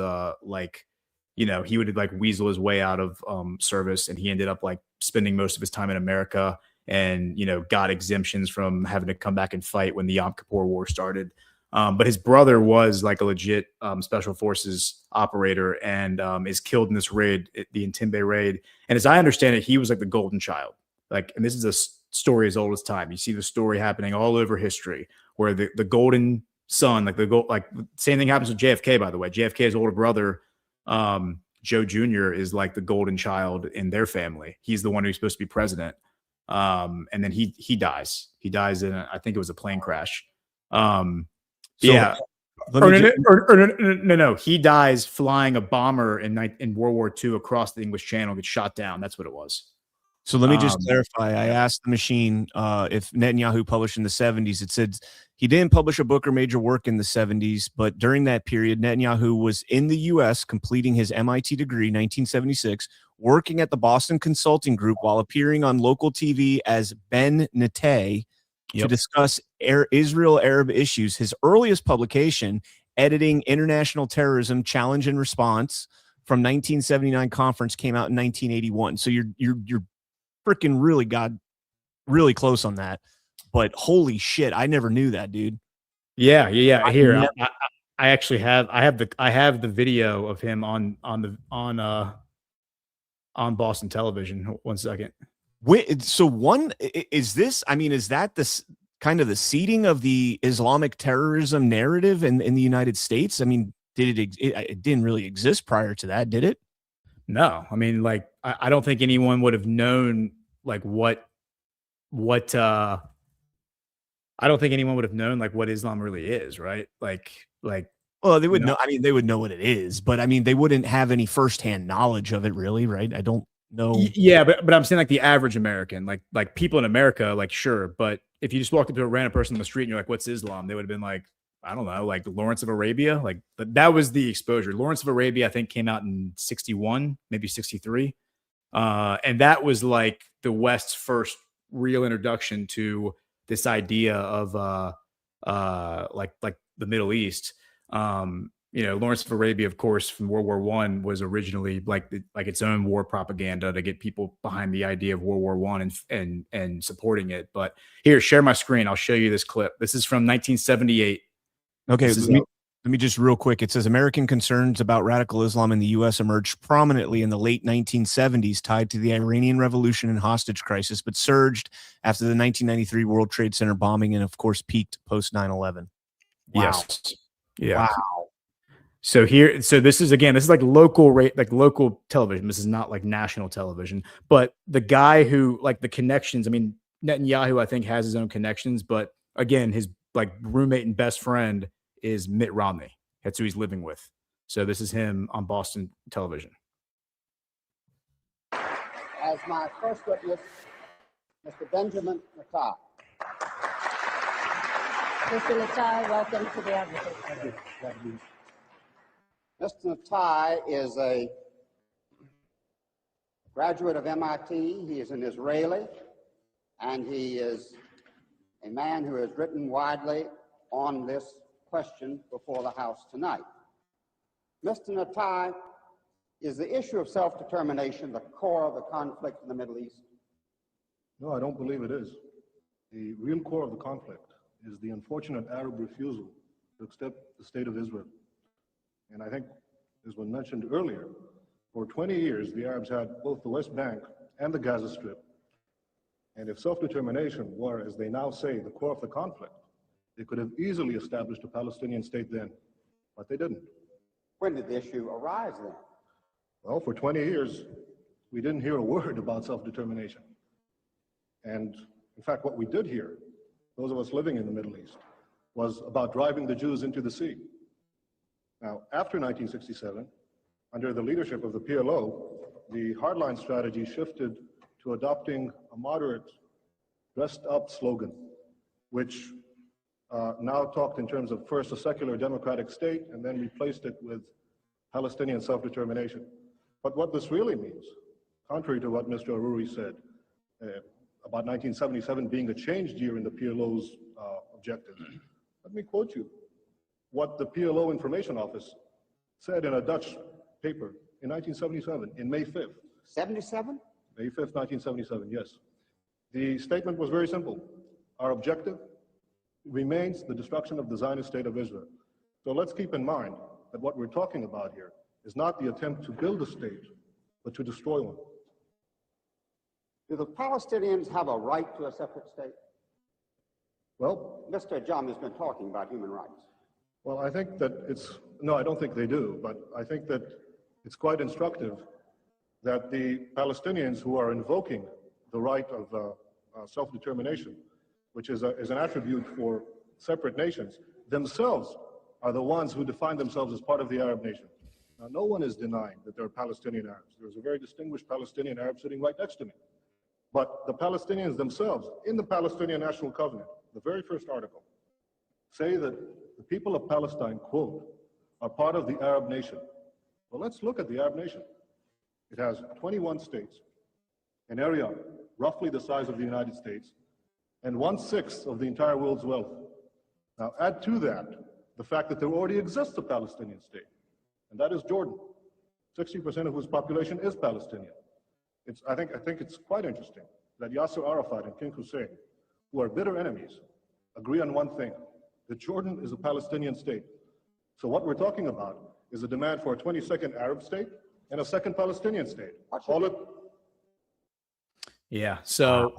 he would like weasel his way out of service, and he ended up like spending most of his time in America and, got exemptions from having to come back and fight when the Yom Kippur War started. But his brother was like a legit special forces operator and is killed in this raid, the Intimbe raid. And as I understand it, he was like the golden child. Like, and this is a story as old as time. You see the story happening all over history where the golden son, like same thing happens with JFK, by the way. JFK's older brother, Joe Jr. is like the golden child in their family. He's the one who's supposed to be president. And then he dies. He dies in I think it was a plane crash. No. He dies flying a bomber in World War II across the English Channel, gets shot down. That's what it was.
So let me just clarify. I asked the machine if Netanyahu published in the 70s. It said he didn't publish a book or major work in the 70s, but during that period, Netanyahu was in the U.S. completing his MIT degree, 1976, working at the Boston Consulting Group while appearing on local TV as Ben Nateh to discuss Israel-Arab issues. His earliest publication, Editing International Terrorism, Challenge and Response, from 1979 conference, came out in 1981. So you're freaking really close on that. But holy shit, I never knew that, dude.
Yeah. Here, I actually have the video of him on Boston television. 1 second. Is that this kind of the seeding of the Islamic terrorism narrative in the United States? I mean, it didn't really exist prior to that, did it? No, I mean, like, I don't think anyone would have known like what I don't think anyone would have known like what Islam really is, right?
Well, they would know. I mean, they would know what it is, but I mean, they wouldn't have any firsthand knowledge of it, really, right? I don't know.
Yeah, but I'm saying like the average American, like people in America, like sure, but if you just walked up to a random person on the street and you're like, "What's Islam?" They would have been like, I don't know, like Lawrence of Arabia. Like, but that was the exposure. Lawrence of Arabia, I think, came out in 61, maybe 63. And that was like the West's first real introduction to this idea of like the Middle East. Lawrence of Arabia, of course, from World War I was originally like its own war propaganda to get people behind the idea of World War I and supporting it. But here, share my screen. I'll show you this clip. This is from 1978.
Okay, Let me just real quick. It says American concerns about radical Islam in the U.S. emerged prominently in the late 1970s, tied to the Iranian Revolution and hostage crisis, but surged after the 1993 World Trade Center bombing and, of course, peaked post 9/11. Wow.
Yes. Yeah.
Wow.
So this is like local television. This is not like national television. But the guy who, like, the connections, I mean, Netanyahu, I think, has his own connections, but again, his like roommate and best friend is Mitt Romney. That's who he's living with. So this is him on Boston television.
As my first witness, Mr. Benjamin Natai.
Mr. Natai, welcome to the Advocate.
Thank you. Thank you. Mr. Natai is a graduate of MIT. He is an Israeli, and he is a man who has written widely on this question before the House tonight. Mr. Natai, is the issue of self-determination the core of the conflict in the Middle East?
No, I don't believe it is. The real core of the conflict is the unfortunate Arab refusal to accept the state of Israel. And I think, as was mentioned earlier, for 20 years, the Arabs had both the West Bank and the Gaza Strip. And if self-determination were, as they now say, the core of the conflict, they could have easily established a Palestinian state then, but they didn't.
When did the issue arise then?
Well, for 20 years, we didn't hear a word about self-determination. And in fact, what we did hear, those of us living in the Middle East, was about driving the Jews into the sea. Now, after 1967, under the leadership of the PLO, the hardline strategy shifted to adopting a moderate, dressed-up slogan, which now talked in terms of first a secular democratic state and then replaced it with Palestinian self-determination. But what this really means, contrary to what Mr. Aruri said, about 1977 being a changed year in the PLO's objectives, let me quote you what the PLO Information Office said in a Dutch paper in 1977, in May 5th.
77?
May 5th, 1977, yes. The statement was very simple. Our objective remains the destruction of the Zionist state of Israel. So let's keep in mind that what we're talking about here is not the attempt to build a state, but to destroy one.
Do the Palestinians have a right to a separate state?
Well,
Mr. Jam has been talking about human rights.
well, I think that no, I don't think they do, but I think that it's quite instructive that the Palestinians who are invoking the right of self-determination, which is an attribute for separate nations, themselves are the ones who define themselves as part of the Arab nation. Now, no one is denying that there are Palestinian Arabs. There's a very distinguished Palestinian Arab sitting right next to me. But the Palestinians themselves, in the Palestinian National Covenant, the very first article, say that the people of Palestine, quote, are part of the Arab nation. Well, let's look at the Arab nation. It has 21 states, an area roughly the size of the United States, and 1/6 of the entire world's wealth. Now, add to that the fact that there already exists a Palestinian state, and that is Jordan, 60% of whose population is Palestinian. I think it's quite interesting that Yasser Arafat and King Hussein, who are bitter enemies, agree on one thing, that Jordan is a Palestinian state. So what we're talking about is a demand for a 22nd Arab state and a second Palestinian state.
Yeah. So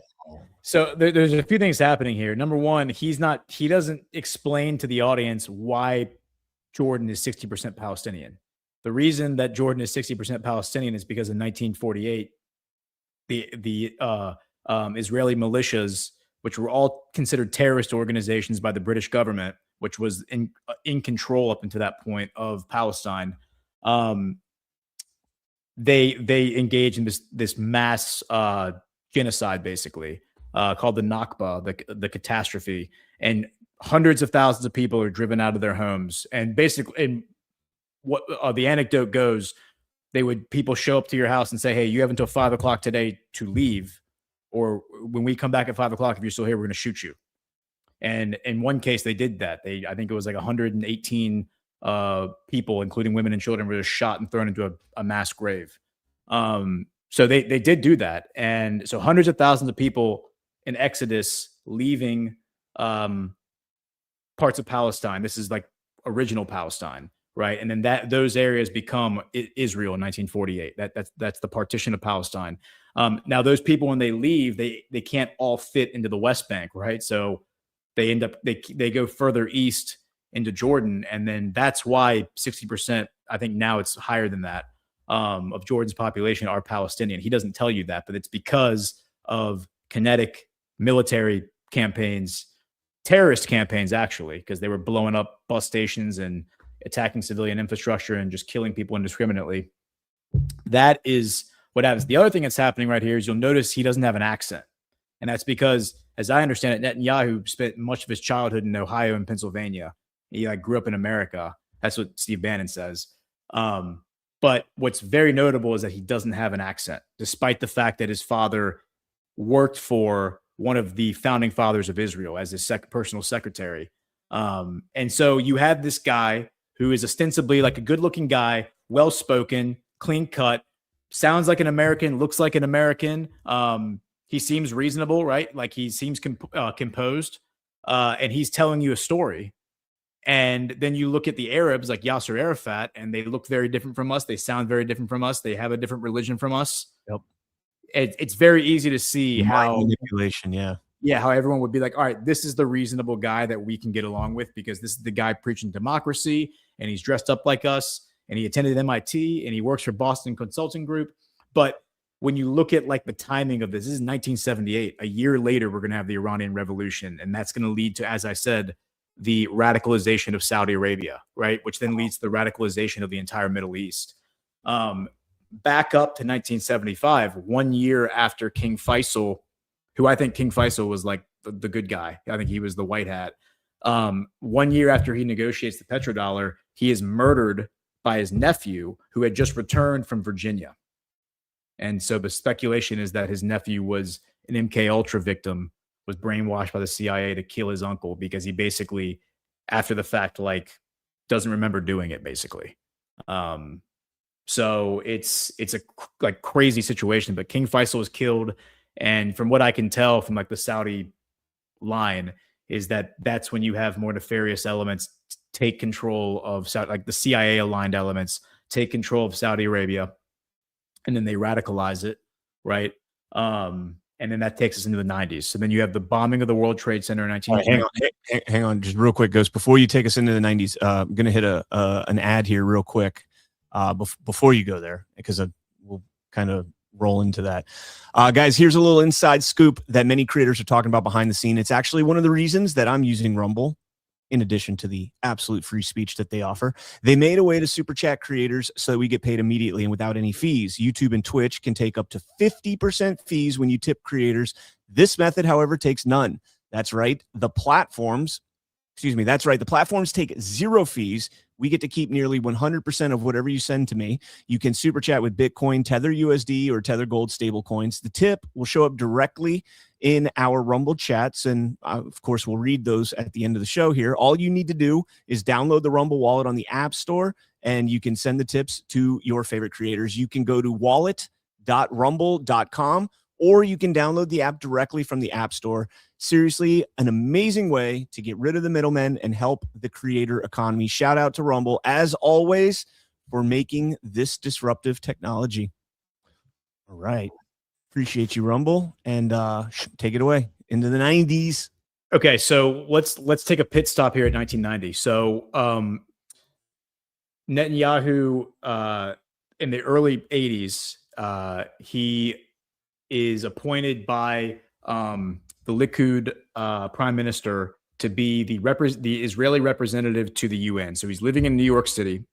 there's a few things happening here. Number one, he doesn't explain to the audience why Jordan is 60% Palestinian. The reason that Jordan is 60% Palestinian is because in 1948, the Israeli militias, which were all considered terrorist organizations by the British government, which was in control up until that point of Palestine, they engaged in this mass genocide, basically called the Nakba, the catastrophe, and hundreds of thousands of people are driven out of their homes. And basically, and what the anecdote goes, people show up to your house and say, "Hey, you have until 5 o'clock today to leave, or when we come back at 5 o'clock, if you're still here, we're going to shoot you." And in one case, they did that. I think it was like 118 people, including women and children, were just shot and thrown into a mass grave. So they did do that. And so hundreds of thousands of people in Exodus leaving parts of Palestine. This is like original Palestine, right? And then those areas become Israel in 1948. That's the partition of Palestine. Now those people, when they leave, they can't all fit into the West Bank, right? So they end up they go further east into Jordan, and then that's why 60%, I think now it's higher than that, of Jordan's population are Palestinian. He doesn't tell you that, but it's because of kinetic military campaigns, terrorist campaigns, actually, because they were blowing up bus stations and attacking civilian infrastructure and just killing people indiscriminately. That is what happens. The other thing that's happening right here is you'll notice he doesn't have an accent. And that's because, as I understand it, Netanyahu spent much of his childhood in Ohio and Pennsylvania. He grew up in America. That's what Steve Bannon says. But what's very notable is that he doesn't have an accent, despite the fact that his father worked for one of the founding fathers of Israel as his personal secretary. And so you have this guy who is ostensibly like a good-looking guy, well-spoken, clean-cut, sounds like an American, looks like an American. He seems reasonable, right? Like he seems composed, and he's telling you a story. And then you look at the Arabs like Yasser Arafat, and they look very different from us. They sound very different from us. They have a different religion from us.
Yep.
It's very easy to see how
manipulation,
how everyone would be like, all right, this is the reasonable guy that we can get along with because this is the guy preaching democracy, and he's dressed up like us, and he attended MIT, and he works for Boston Consulting Group. But when you look at like the timing of this is 1978. A year later, we're going to have the Iranian Revolution, and that's going to lead to, as I said, the radicalization of Saudi Arabia, right? Which then leads to the radicalization of the entire Middle East. Back up to 1975, 1 year after King Faisal, who I think King Faisal was like the good guy. I think he was the white hat. 1 year after he negotiates the petrodollar, he is murdered by his nephew, who had just returned from Virginia. And so the speculation is that his nephew was an MK Ultra victim, was brainwashed by the CIA to kill his uncle because he basically, after the fact, like doesn't remember doing it, basically. So it's a like crazy situation. But King Faisal was killed, and from what I can tell from like the Saudi line, is that that's when you have more nefarious elements take control of like the CIA aligned elements take control of Saudi Arabia, and then they radicalize it, right? And then that takes us into the 90s. So then you have the bombing of the World Trade Center in 1990.
Hang on, just real quick, Ghost. Before you take us into the 90s, I'm going to hit an ad here real quick before you go there, because we'll kind of roll into that. Guys, here's a little inside scoop that many creators are talking about behind the scene. It's actually one of the reasons that I'm using Rumble, in addition to the absolute free speech that they offer. They made a way to super chat creators so that we get paid immediately and without any fees. YouTube and Twitch can take up to 50% fees when you tip creators. This method, however, takes none. That's right. The platforms take zero fees. We get to keep nearly 100% of whatever you send to me. You can super chat with Bitcoin, Tether USD, or Tether Gold stable coins. The tip will show up directly in our Rumble chats, and of course, we'll read those at the end of the show here. All you need to do is download the Rumble wallet on the App Store, and you can send the tips to your favorite creators. You can go to wallet.rumble.com, or you can download the app directly from the App Store. Seriously, an amazing way to get rid of the middlemen and help the creator economy. Shout out to Rumble, as always, for making this disruptive technology. All right. Appreciate you, Rumble, and take it away into the 90s.
Okay, so let's take a pit stop here at 1990. So Netanyahu in the early 80s, he is appointed by the Likud prime minister to be the Israeli representative to the UN. So he's living in New York City,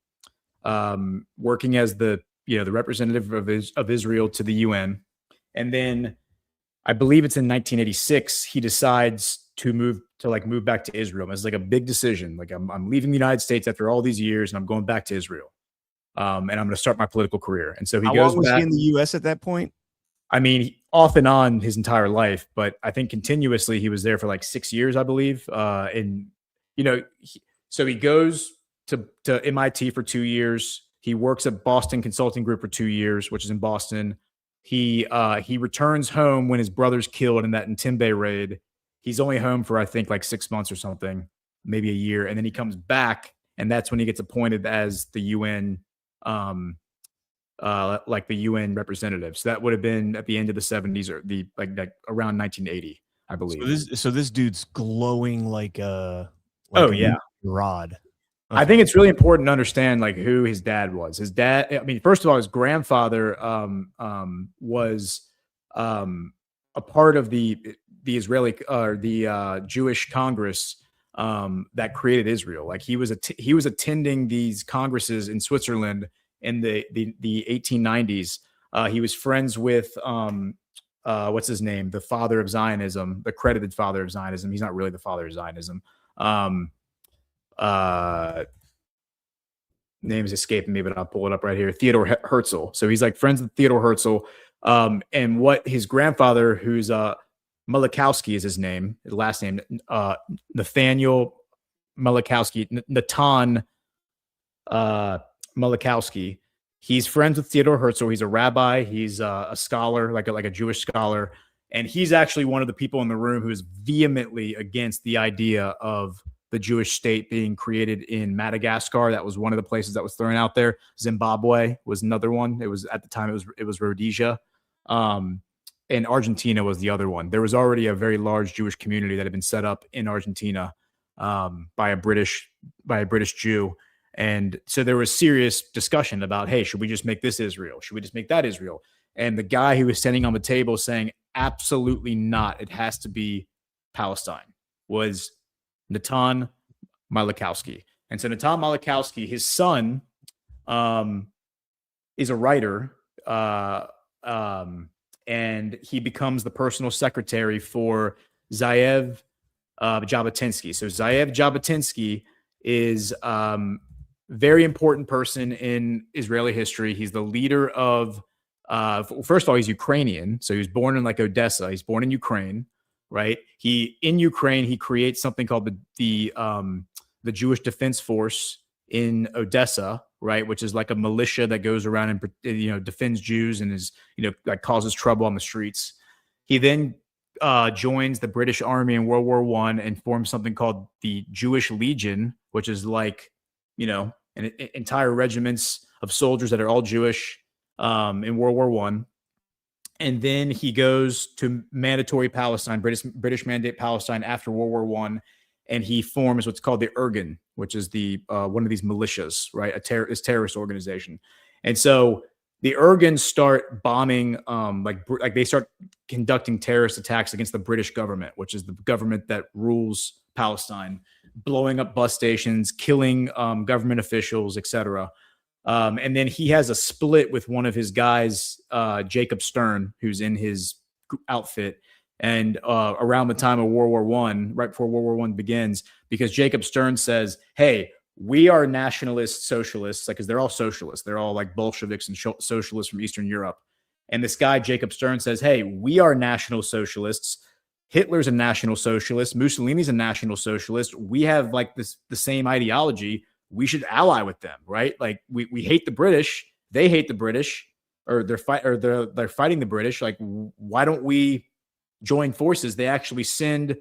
working as the representative of Israel to the UN. And then I believe it's in 1986, he decides to move back to Israel. It's like a big decision. Like I'm leaving the United States after all these years, and I'm going back to Israel. And I'm going to start my political career. And so he goes back. How long was
he in the U.S. at that point?
I mean, off and on his entire life, but I think continuously he was there for like 6 years, I believe. So he goes to MIT for 2 years. He works at Boston Consulting Group for 2 years, which is in Boston. He returns home when his brother's killed in that Intimbe raid. He's only home for, I think, like 6 months or something, maybe a year. And then he comes back and that's when he gets appointed as the UN, like the UN representative. So that would have been at the end of the 70s or the like around 1980, I believe.
So this dude's glowing like a
yeah,
rod.
Okay. I think it's really important to understand like who his dad was. His dad, I mean, first of all, his grandfather was a part of the Israeli or the Jewish Congress that created Israel. Like he was attending these congresses in Switzerland in the 1890s. He was friends with what's his name, the father of Zionism, the credited father of Zionism. He's not really the father of Zionism. Name is escaping me, but I'll pull it up right here. Theodor Herzl. So he's like friends with Theodor Herzl. And what his grandfather, who's Malachowski is his name, his last name, Nathaniel Malachowski, Natan Malachowski. He's friends with Theodor Herzl. He's a rabbi. He's a scholar, like a Jewish scholar. And he's actually one of the people in the room who is vehemently against the idea of the Jewish state being created in Madagascar. That was one of the places that was thrown out there. Zimbabwe was another one. It was at the time it was Rhodesia. And Argentina was the other one. There was already a very large Jewish community that had been set up in Argentina by a British Jew. And so there was serious discussion about, hey, should we just make this Israel? Should we just make that Israel? And the guy who was standing on the table saying, absolutely not, it has to be Palestine, was Natan Malachowski. And so Natan Malachowski, his son, is a writer, and he becomes the personal secretary for Zeev Jabotinsky. So Zeev Jabotinsky is very important person in Israeli history. He's the leader of, first of all, he's Ukrainian. So he was born in like Odessa. He's born in Ukraine, right? In Ukraine, he creates something called the Jewish Defense Force in Odessa, right? Which is like a militia that goes around and, defends Jews and is, like causes trouble on the streets. He then joins the British Army in World War I and forms something called the Jewish Legion, which is like, an entire regiments of soldiers that are all Jewish in World War I. And then he goes to mandatory Palestine, British Mandate Palestine after World War I, and he forms what's called the Irgun, which is the one of these militias, right? This terrorist organization. And so the Irgun start bombing, like they start conducting terrorist attacks against the British government, which is the government that rules Palestine, blowing up bus stations, killing government officials, etc. And then he has a split with one of his guys, Jacob Stern, who's in his outfit. And around the time of World War I, right before World War I begins, because Jacob Stern says, hey, we are nationalist socialists, because they're all socialists. They're all like Bolsheviks and socialists from Eastern Europe. And this guy, Jacob Stern, says, hey, we are national socialists. Hitler's a national socialist. Mussolini's a national socialist. We have like the same ideology. We should ally with them, right? Like we hate the British. They hate the British, or they're fighting the British. Like, why don't we join forces? They actually send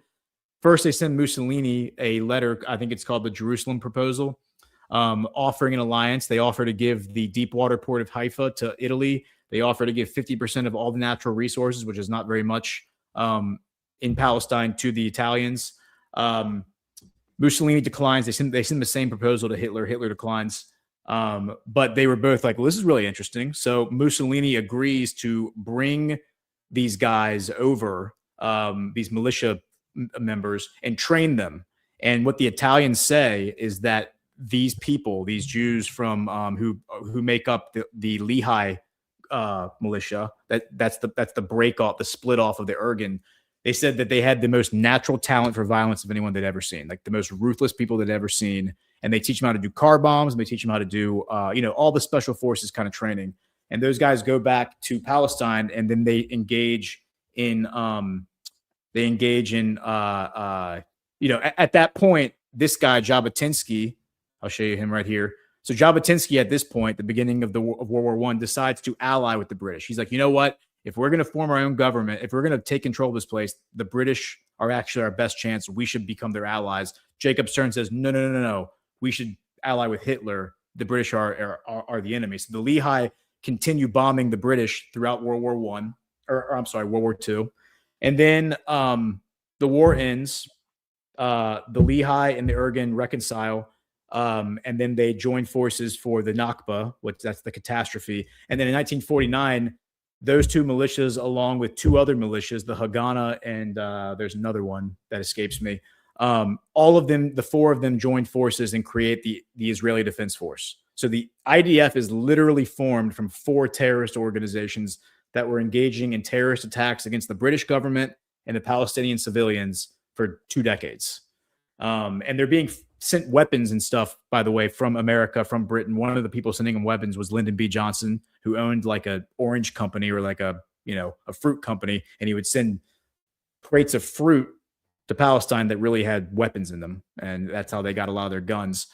Mussolini a letter. I think it's called the Jerusalem Proposal, offering an alliance. They offer to give the deep water port of Haifa to Italy. They offer to give 50% of all the natural resources, which is not very much, in Palestine, to the Italians. Mussolini declines. They send the same proposal to Hitler. Hitler declines. But they were both like, well, this is really interesting. So Mussolini agrees to bring these guys over, these militia members, and train them. And what the Italians say is that these people, these Jews from who make up the Lehigh militia, that's the break off, the split off of the Irgun. They said that they had the most natural talent for violence of anyone they'd ever seen, like the most ruthless people they'd ever seen. And they teach them how to do car bombs, and they teach them how to do, all the special forces kind of training. And those guys go back to Palestine, and then they engage in, at that point, this guy, Jabotinsky, I'll show you him right here. So Jabotinsky, at this point, the beginning of World War I, decides to ally with the British. He's like, you know what? If we're going to form our own government, if we're going to take control of this place, the British are actually our best chance. We should become their allies. Jacob Stern says, no. We should ally with Hitler, the British are the enemy. So the Lehigh continue bombing the British throughout World War One, or I'm sorry, World War II, and then the war ends. The Lehigh and the Irgun reconcile, and then they join forces for the Nakba, which that's the catastrophe. And then in 1949, those two militias, along with two other militias, the Haganah and there's another one that escapes me. All of them, the four of them, join forces and create the Israeli Defense Force. So the IDF is literally formed from four terrorist organizations that were engaging in terrorist attacks against the British government and the Palestinian civilians for 2 decades. And they're being sent weapons and stuff, by the way, from America, from Britain. One of the people sending them weapons was Lyndon B. Johnson, who owned like a orange company or like a fruit company. And he would send crates of fruit to Palestine that really had weapons in them. And that's how they got a lot of their guns.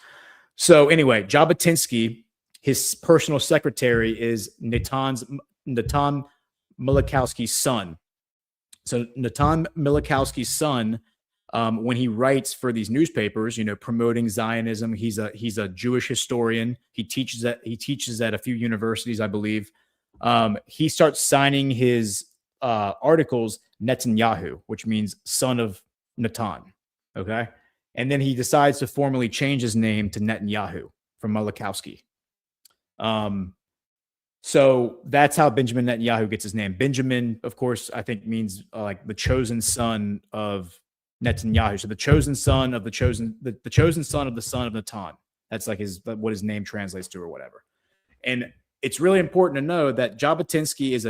So anyway, Jabotinsky, his personal secretary is Natan Milikowski's son. So Natan Milikowski's son, when he writes for these newspapers, promoting Zionism, he's a Jewish historian. He teaches at a few universities, I believe. He starts signing his articles Netanyahu, which means son of Natan. Okay, and then he decides to formally change his name to Netanyahu from Milikowski. So that's how Benjamin Netanyahu gets his name. Benjamin, of course, I think means like the chosen son of Netanyahu. So the chosen son of the chosen son of the son of Natan. That's like what his name translates to or whatever. And it's really important to know that Jabotinsky is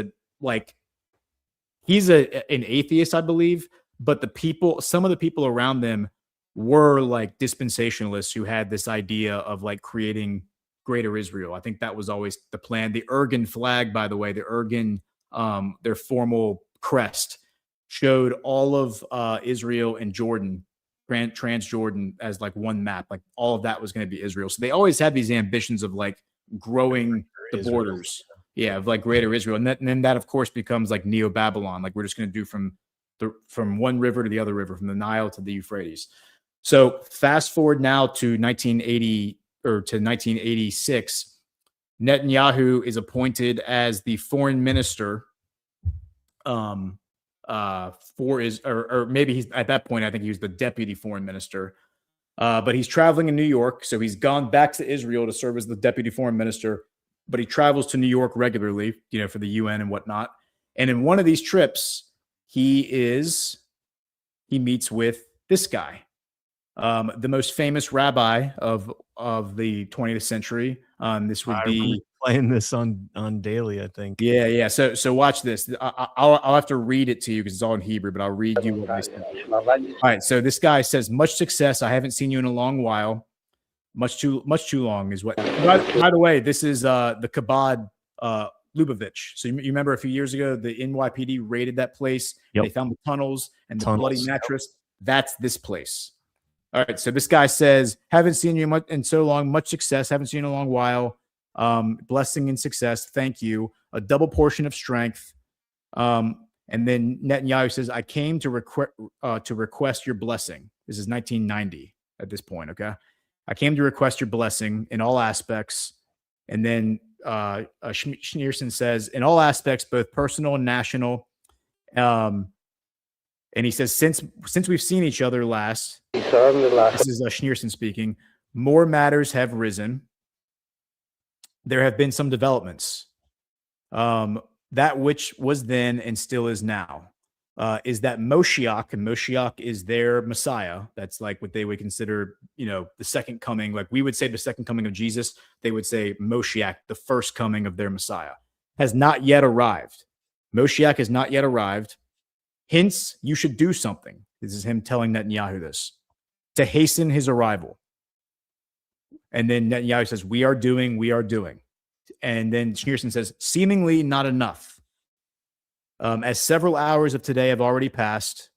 he's an atheist, I believe, but some of the people around them were like dispensationalists who had this idea of like creating Greater Israel. I think that was always the plan. The Irgun flag, by the way, the Irgun, their formal crest, showed all of Israel and Jordan, Transjordan, as like one map. Like all of that was going to be Israel. So they always had these ambitions of like growing the borders, of like Greater Israel, and then that of course becomes like Neo-Babylon. Like we're just going to do from one river to the other river, from the Nile to the Euphrates. So fast forward now to 1980 or to 1986, Netanyahu is appointed as the foreign minister or maybe he's at that point, I think he was the deputy foreign minister, but he's traveling in New York. So he's gone back to Israel to serve as the deputy foreign minister, but he travels to New York regularly, for the UN and whatnot. And in one of these trips, he meets with this guy, the most famous rabbi of the 20th century. This would be
playing this on Daily, I think.
Yeah. So watch this. I'll have to read it to you because it's all in Hebrew, but I'll read you what I said. All right. So this guy says, "Much success. I haven't seen you in a long while. Much too long is what." By the way, this is the Chabad Lubavitch. So you remember a few years ago, the NYPD raided that place.
Yep.
They found the tunnels and the bloody mattress. That's this place. All right. So this guy says, "Haven't seen you in so long. Much success. Haven't seen you in a long while. Blessing and success. Thank you. A double portion of strength." And then Netanyahu says, "I came to request your blessing." This is 1990 at this point. Okay. "I came to request your blessing in all aspects." And then Schneerson says, "In all aspects, both personal and national." And he says, since we've seen each other last, this is Schneerson speaking, "more matters have risen. There have been some developments. That which was then and still is now, is that Moshiach," and Moshiach is their Messiah. That's like what they would consider, the second coming. Like we would say the second coming of Jesus, they would say Moshiach, the first coming of their Messiah, has not yet arrived. Moshiach has not yet arrived. Hence, you should do something. This is him telling Netanyahu this, to hasten his arrival. And then Netanyahu says, we are doing. And then Schneerson says, seemingly not enough. As several hours of today have already passed,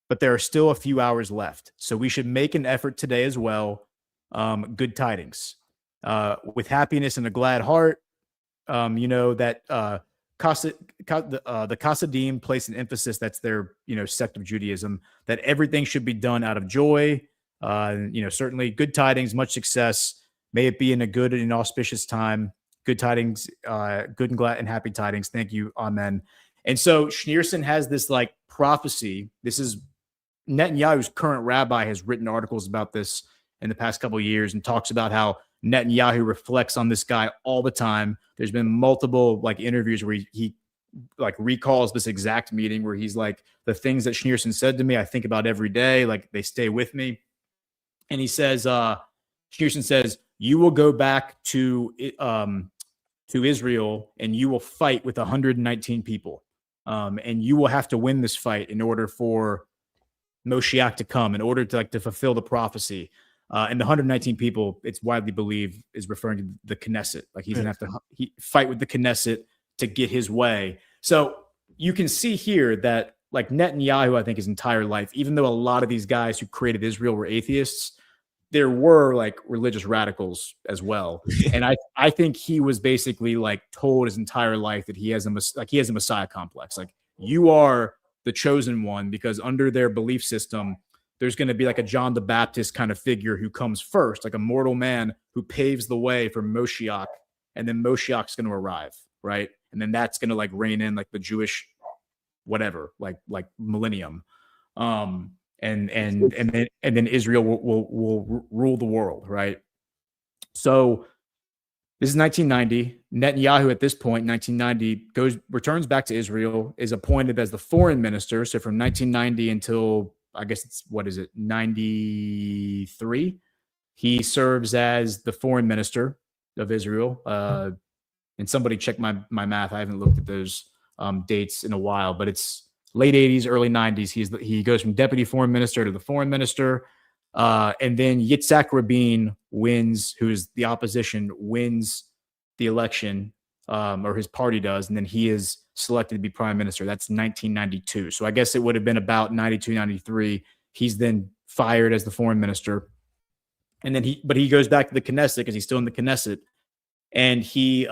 but there are still a few hours left. So we should make an effort today as well. Good tidings. With happiness and a glad heart, that the Chassidim place an emphasis, that's their, sect of Judaism, that everything should be done out of joy, Certainly good tidings, much success. May it be in a good and auspicious time. Good tidings, good and glad and happy tidings. Thank you. Amen. And so Schneerson has this like prophecy. This is Netanyahu's current rabbi has written articles about this in the past couple of years and talks about how Netanyahu reflects on this guy all the time. There's been multiple like interviews where he like recalls this exact meeting where he's like, the things that Schneerson said to me, I think about every day. Like they stay with me. And he says, Schneerson says, you will go back to Israel and you will fight with 119 people. And you will have to win this fight in order for Moshiach to come, in order to fulfill the prophecy. And the 119 people, it's widely believed, is referring to the Knesset. Like he's going to have to fight with the Knesset to get his way. So you can see here that like Netanyahu, I think his entire life, even though a lot of these guys who created Israel were atheists, there were like religious radicals as well. And I think he was basically like told his entire life that he has a Messiah complex. Like you are the chosen one, because under their belief system, there's going to be like a John the Baptist kind of figure who comes first, like a mortal man who paves the way for Moshiach, and then Moshiach's going to arrive, right? And then that's going to like reign in like the Jewish whatever, like millennium. And then Israel will rule the world, right? So this is 1990. Netanyahu at this point, 1990, returns back to Israel, is appointed as the foreign minister. So from 1990 until, I guess it's, 93, he serves as the foreign minister of Israel. And somebody check my math. I haven't looked at those dates in a while, but it's late 80s, early 90s. He goes from deputy foreign minister to the foreign minister. And then Yitzhak Rabin wins, who is the opposition, wins the election, or his party does. And then he is selected to be prime minister. That's 1992. So I guess it would have been about 92, 93. He's then fired as the foreign minister. And then he goes back to the Knesset because he's still in the Knesset. And he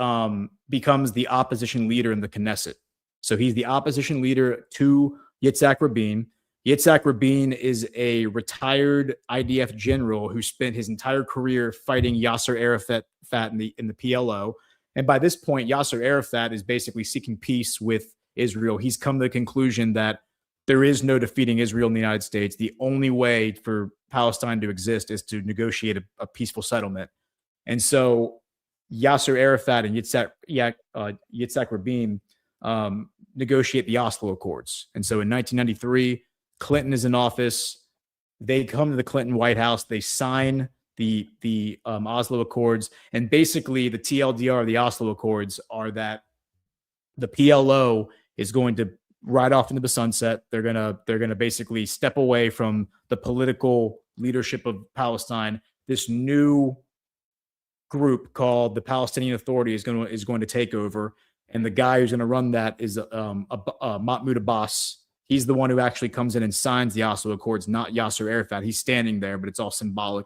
becomes the opposition leader in the Knesset. So he's the opposition leader to Yitzhak Rabin. Yitzhak Rabin is a retired IDF general who spent his entire career fighting Yasser Arafat in the PLO. And by this point, Yasser Arafat is basically seeking peace with Israel. He's come to the conclusion that there is no defeating Israel in the United States. The only way for Palestine to exist is to negotiate a peaceful settlement. And so Yasser Arafat and Yitzhak Rabin negotiate the Oslo Accords. And so in 1993, Clinton is in office. They come to the Clinton White House. They sign the Oslo Accords. And basically the TLDR of the Oslo Accords are that the PLO is going to ride off into the sunset. They're gonna basically step away from the political leadership of Palestine. This new group called the Palestinian Authority is going to take over, and the guy who's going to run that is Mahmoud Abbas. He's the one who actually comes in and signs the Oslo Accords, not Yasser Arafat. He's standing there, but it's all symbolic.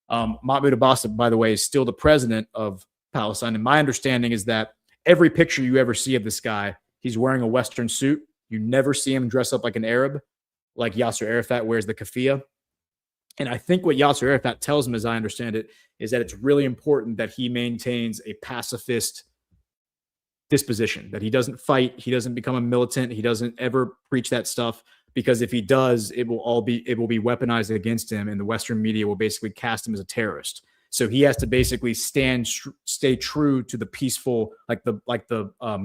Mahmoud Abbas, by the way, is still the president of Palestine, and my understanding is that every picture you ever see of this guy, he's wearing a Western suit. You never see him dress up like an Arab, like Yasser Arafat wears the keffiyeh. And I think what Yasser Arafat tells him, as I understand it, is that it's really important that he maintains a pacifist disposition, that he doesn't fight, he doesn't become a militant, he doesn't ever preach that stuff, because if he does, it will be weaponized against him, and the Western media will basically cast him as a terrorist. So he has to basically stay true to the peaceful, like the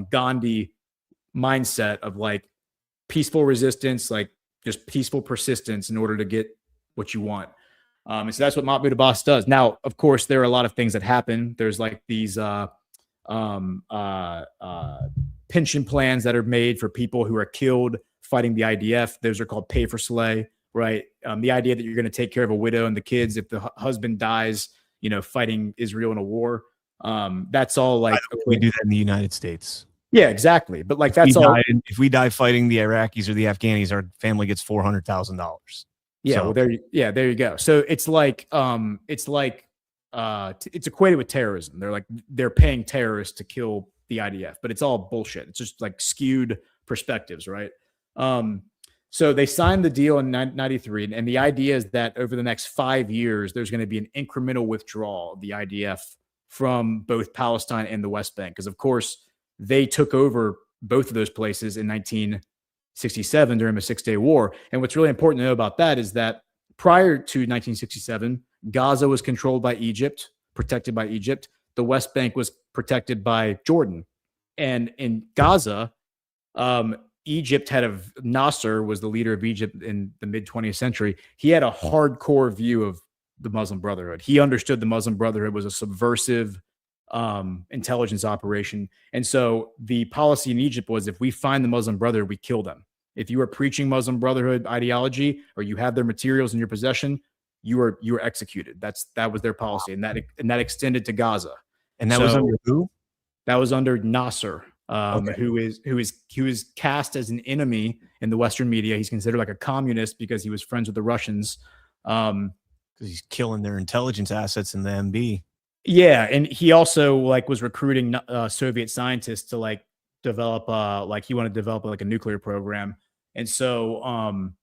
Gandhi mindset of like peaceful resistance, like just peaceful persistence in order to get what you want. And so that's what Mahmoud Abbas does. Now, of course, there are a lot of things that happen. There's like these pension plans that are made for people who are killed fighting the IDF. Those are called pay for slay, right? The idea that you're going to take care of a widow and the kids if the husband dies, fighting Israel in a war. That's all like
we do that in the United States.
Yeah, exactly. But like that's all.
If we die fighting the Iraqis or the Afghanis, our family gets $400,000.
Yeah,
So-
well, there you go. So it's like it's equated with terrorism. They're paying terrorists to kill the IDF, but it's all bullshit. It's just like skewed perspectives, right? So they signed the deal in 93, and the idea is that over the next 5 years, there's going to be an incremental withdrawal of the IDF from both Palestine and the West Bank. Because, of course, they took over both of those places in 1967 during the Six-Day War. And what's really important to know about that is that prior to 1967, Gaza was controlled by Egypt, protected by Egypt. The West Bank was protected by Jordan. And in Gaza, Egypt had Nasser was the leader of Egypt in the mid 20th century. He had a hardcore view of the Muslim Brotherhood. He understood the Muslim Brotherhood was a subversive intelligence operation. And so the policy in Egypt was, if we find the Muslim Brotherhood, we kill them. If you are preaching Muslim Brotherhood ideology or you have their materials in your possession, you are executed. That was their policy, and that extended to Gaza.
And that was under who?
That was under Nasser. Who is cast as an enemy in the Western media. He's considered like a communist because he was friends with the Russians. Because
he's killing their intelligence assets in the MB.
Yeah, and he also was recruiting Soviet scientists to develop he wanted to develop like a nuclear program. And so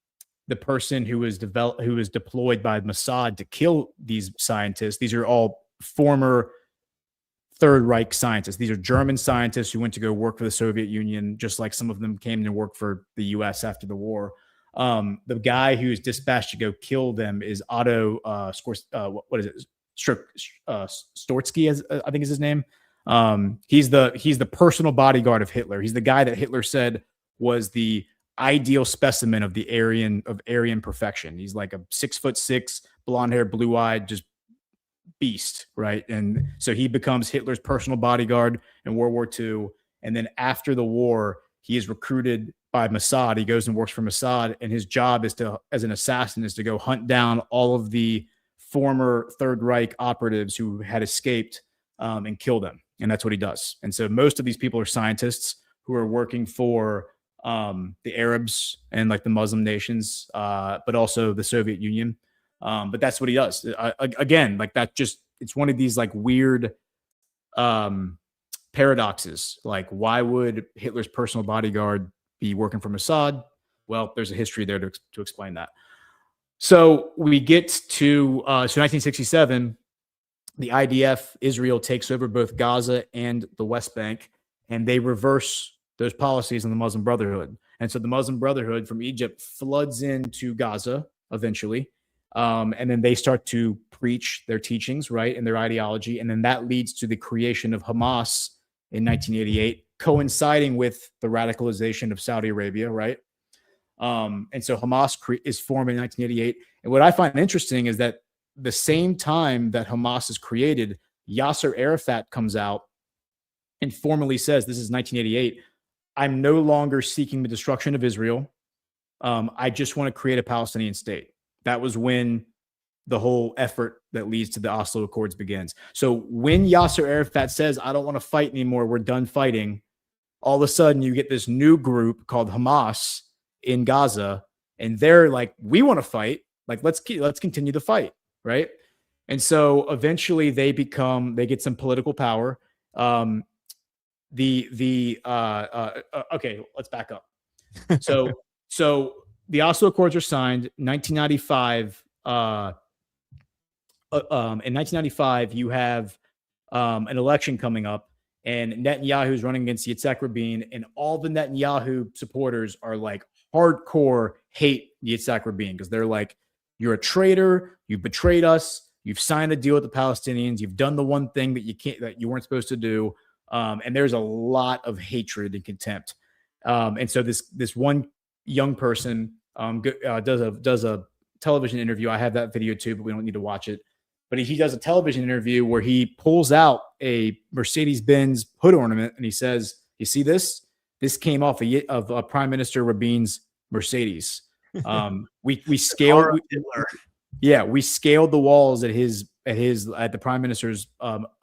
the person who was deployed by Mossad to kill these scientists, these are all former Third Reich scientists. These are German scientists who went to go work for the Soviet Union, just like some of them came to work for the U.S. after the war. The guy who's dispatched to go kill them is Otto Storsky, I think is his name. He's the personal bodyguard of Hitler. He's the guy that Hitler said was the ideal specimen of Aryan perfection. He's like a 6'6", blonde hair, blue eyed, just beast, right? And so he becomes Hitler's personal bodyguard in World War II. And then after the war, he is recruited by Mossad. He goes and works for Mossad, and his job as an assassin is to go hunt down all of the former Third Reich operatives who had escaped and kill them. And that's what he does. And so most of these people are scientists who are working for the Arabs and the Muslim nations, but also the Soviet Union. But that's what he does. Again, it's one of these weird paradoxes. Why would Hitler's personal bodyguard be working for Mossad? Well, there's a history there to explain that. So we get to 1967, the IDF, Israel, takes over both Gaza and the West Bank, and they reverse those policies on the Muslim Brotherhood. And so the Muslim Brotherhood from Egypt floods into Gaza eventually. And then they start to preach their teachings, right, and their ideology. And then that leads to the creation of Hamas in 1988, coinciding with the radicalization of Saudi Arabia, right? And so Hamas is formed in 1988. And what I find interesting is that the same time that Hamas is created, Yasser Arafat comes out and formally says, this is 1988, I'm no longer seeking the destruction of Israel. I just want to create a Palestinian state. That was when the whole effort that leads to the Oslo Accords begins. So when Yasser Arafat says, I don't want to fight anymore, we're done fighting, all of a sudden you get this new group called Hamas in Gaza, and they're like, we want to fight. Let's continue the fight, right? And so eventually they get some political power. Okay, let's back up. So the Oslo Accords are signed in 1995. In 1995, you have an election coming up, and Netanyahu is running against Yitzhak Rabin, and all the Netanyahu supporters are hardcore hate Yitzhak Rabin because they're like, you're a traitor, you've betrayed us, you've signed a deal with the Palestinians, you've done the one thing that you weren't supposed to do, and there's a lot of hatred and contempt. And so this one young person does a television interview. I have that video too, but we don't need to watch it. But he does a television interview where he pulls out a Mercedes-Benz hood ornament and he says, "You see this? This came off of Prime Minister Rabin's Mercedes. We scaled, we scaled the walls at the Prime Minister's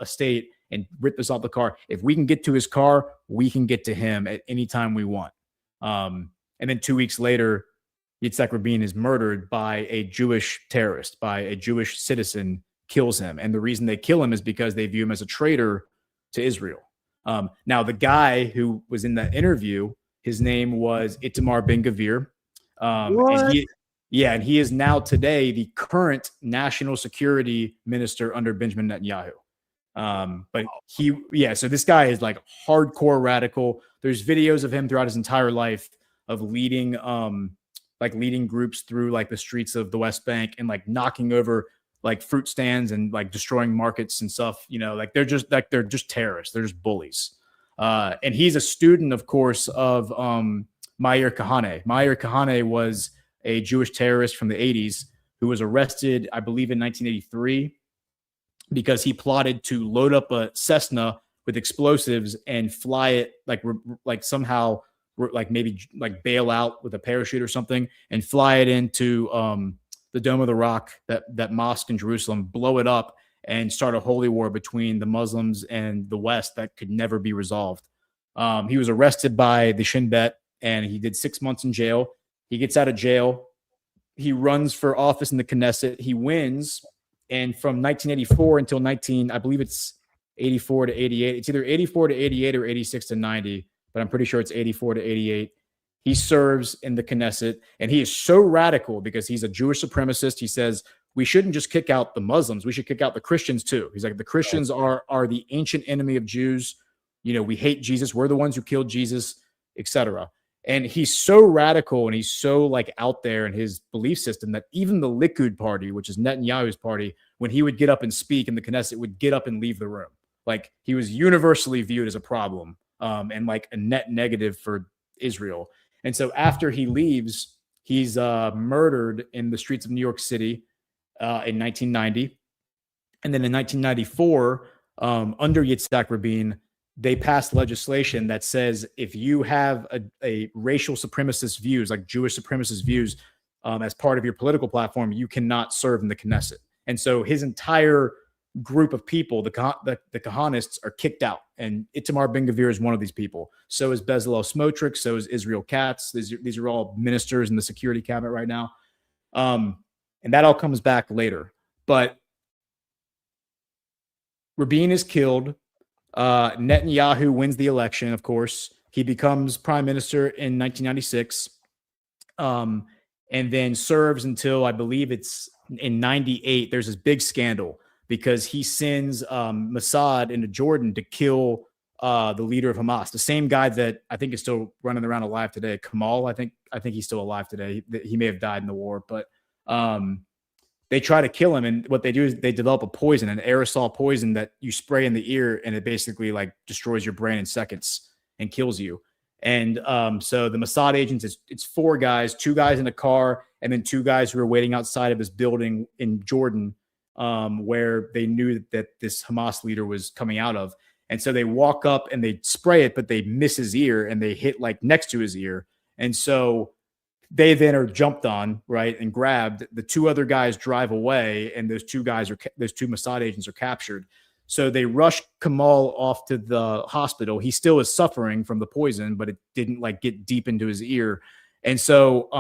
estate and ripped this off the car. If we can get to his car, we can get to him at any time we want." And then 2 weeks later, Yitzhak Rabin is murdered by a Jewish terrorist, by a Jewish citizen, kills him. And the reason they kill him is because they view him as a traitor to Israel. Now, the guy who was in that interview, his name was Itamar Ben-Gvir. And he is now today the current national security minister under Benjamin Netanyahu. So this guy is like hardcore radical. There's videos of him throughout his entire life of leading groups through like the streets of the West Bank and like knocking over like fruit stands and like destroying markets and stuff. Like they're just terrorists. They're just bullies. And he's a student, of course, of Meir Kahane. Meir Kahane was a Jewish terrorist from the 80s who was arrested, I believe, in 1983 because he plotted to load up a Cessna with explosives and fly it somehow maybe bail out with a parachute or something and fly it into the Dome of the Rock, that mosque in Jerusalem, blow it up and start a holy war between the Muslims and the West that could never be resolved. He was arrested by the Shin Bet and he did 6 months in jail. He gets out of jail. He runs for office in the Knesset. He wins. And from 1984 until I believe it's 84 to 88. It's either 84 to 88 or 86 to 90, but I'm pretty sure it's 84 to 88. He serves in the Knesset, and he is so radical because he's a Jewish supremacist. He says, we shouldn't just kick out the Muslims. We should kick out the Christians too. He's like, the Christians are the ancient enemy of Jews. We hate Jesus. We're the ones who killed Jesus, etc. And he's so radical and he's so like out there in his belief system that even the Likud party, which is Netanyahu's party, when he would get up and speak in the Knesset, would get up and leave the room. Like he was universally viewed as a problem and like a net negative for Israel. And so after he leaves, he's murdered in the streets of New York City in 1990. And then in 1994, under Yitzhak Rabin, they passed legislation that says if you have a racial supremacist views, like Jewish supremacist views, as part of your political platform, you cannot serve in the Knesset. And so his entire group of people, the Kahanists, are kicked out. And Itamar Ben-Gvir is one of these people. So is Bezalel Smotrich. So is Israel Katz. These are all ministers in the security cabinet right now. And that all comes back later. But Rabin is killed. Netanyahu wins the election, of course. He becomes prime minister in 1996 and then serves until I believe it's in 98. There's this big scandal because he sends Mossad into Jordan to kill the leader of Hamas, the same guy that I think is still running around alive today, Kamal. I think he's still alive today. He may have died in the war, but they try to kill him, and what they do is they develop a poison, an aerosol poison that you spray in the ear, and it basically like destroys your brain in seconds and kills you. And so the Mossad agents, it's 4 guys, 2 guys in a car, and then 2 guys who are waiting outside of his building in Jordan, where they knew that this Hamas leader was coming out of. And so they walk up and they spray it, but they miss his ear and they hit like next to his ear. And so they then are jumped on, right, and grabbed. The 2 other guys drive away, and those 2 Mossad agents are captured. So they rush Kamal off to the hospital. He still is suffering from the poison, but it didn't like get deep into his ear. And so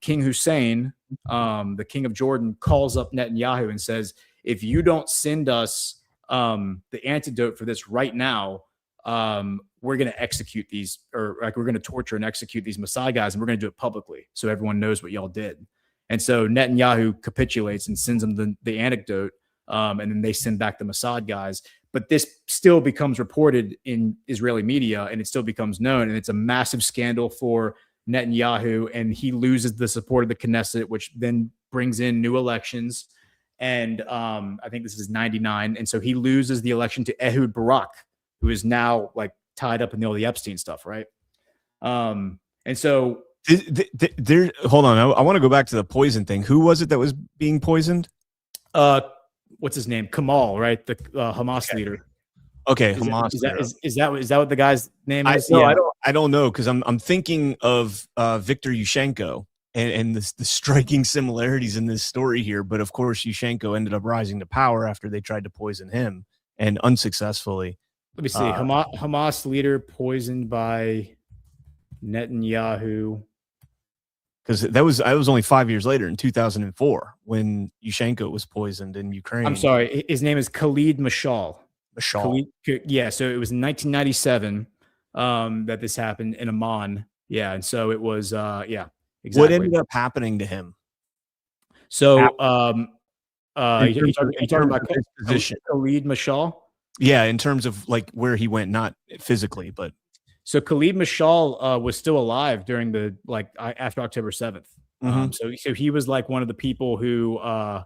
King Hussein, the king of Jordan, calls up Netanyahu and says, if you don't send us the antidote for this right now, we're going to execute these, or like we're going to torture and execute these Mossad guys, and we're going to do it publicly so everyone knows what y'all did. And so Netanyahu capitulates and sends them the antidote, and then they send back the Mossad guys. But this still becomes reported in Israeli media, and it still becomes known, and it's a massive scandal for Netanyahu, and he loses the support of the Knesset, which then brings in new elections. And I think this is 99, and so he loses the election to Ehud Barak, who is now like tied up in all the Epstein stuff, right? And so
there. Hold on, I want to go back to the poison thing. Who was it that was being poisoned?
What's his name? Kamal, right? The Hamas leader.
Okay,
Hamas.
Hamas.
Is that what the guy's name is?
No, I don't know, because I'm thinking of Viktor Yushchenko and the striking similarities in this story here. But of course, Yushchenko ended up rising to power after they tried to poison him, and unsuccessfully.
Let me see. Hamas leader poisoned by Netanyahu.
Because that was only 5 years later, in 2004, when Yushchenko was poisoned in Ukraine.
I'm sorry, his name is Khalid Mashal. Yeah, so it was in 1997 that this happened in Amman. Yeah, and so it was
What ended up happening to him?
So,
In
you
terms
talking about
of his position?
Khalid Mashal?
Yeah, in terms of like where he went, not physically, but
So Khalid Mashal was still alive during the after October 7th.
Mhm.
So he was like one of the people who I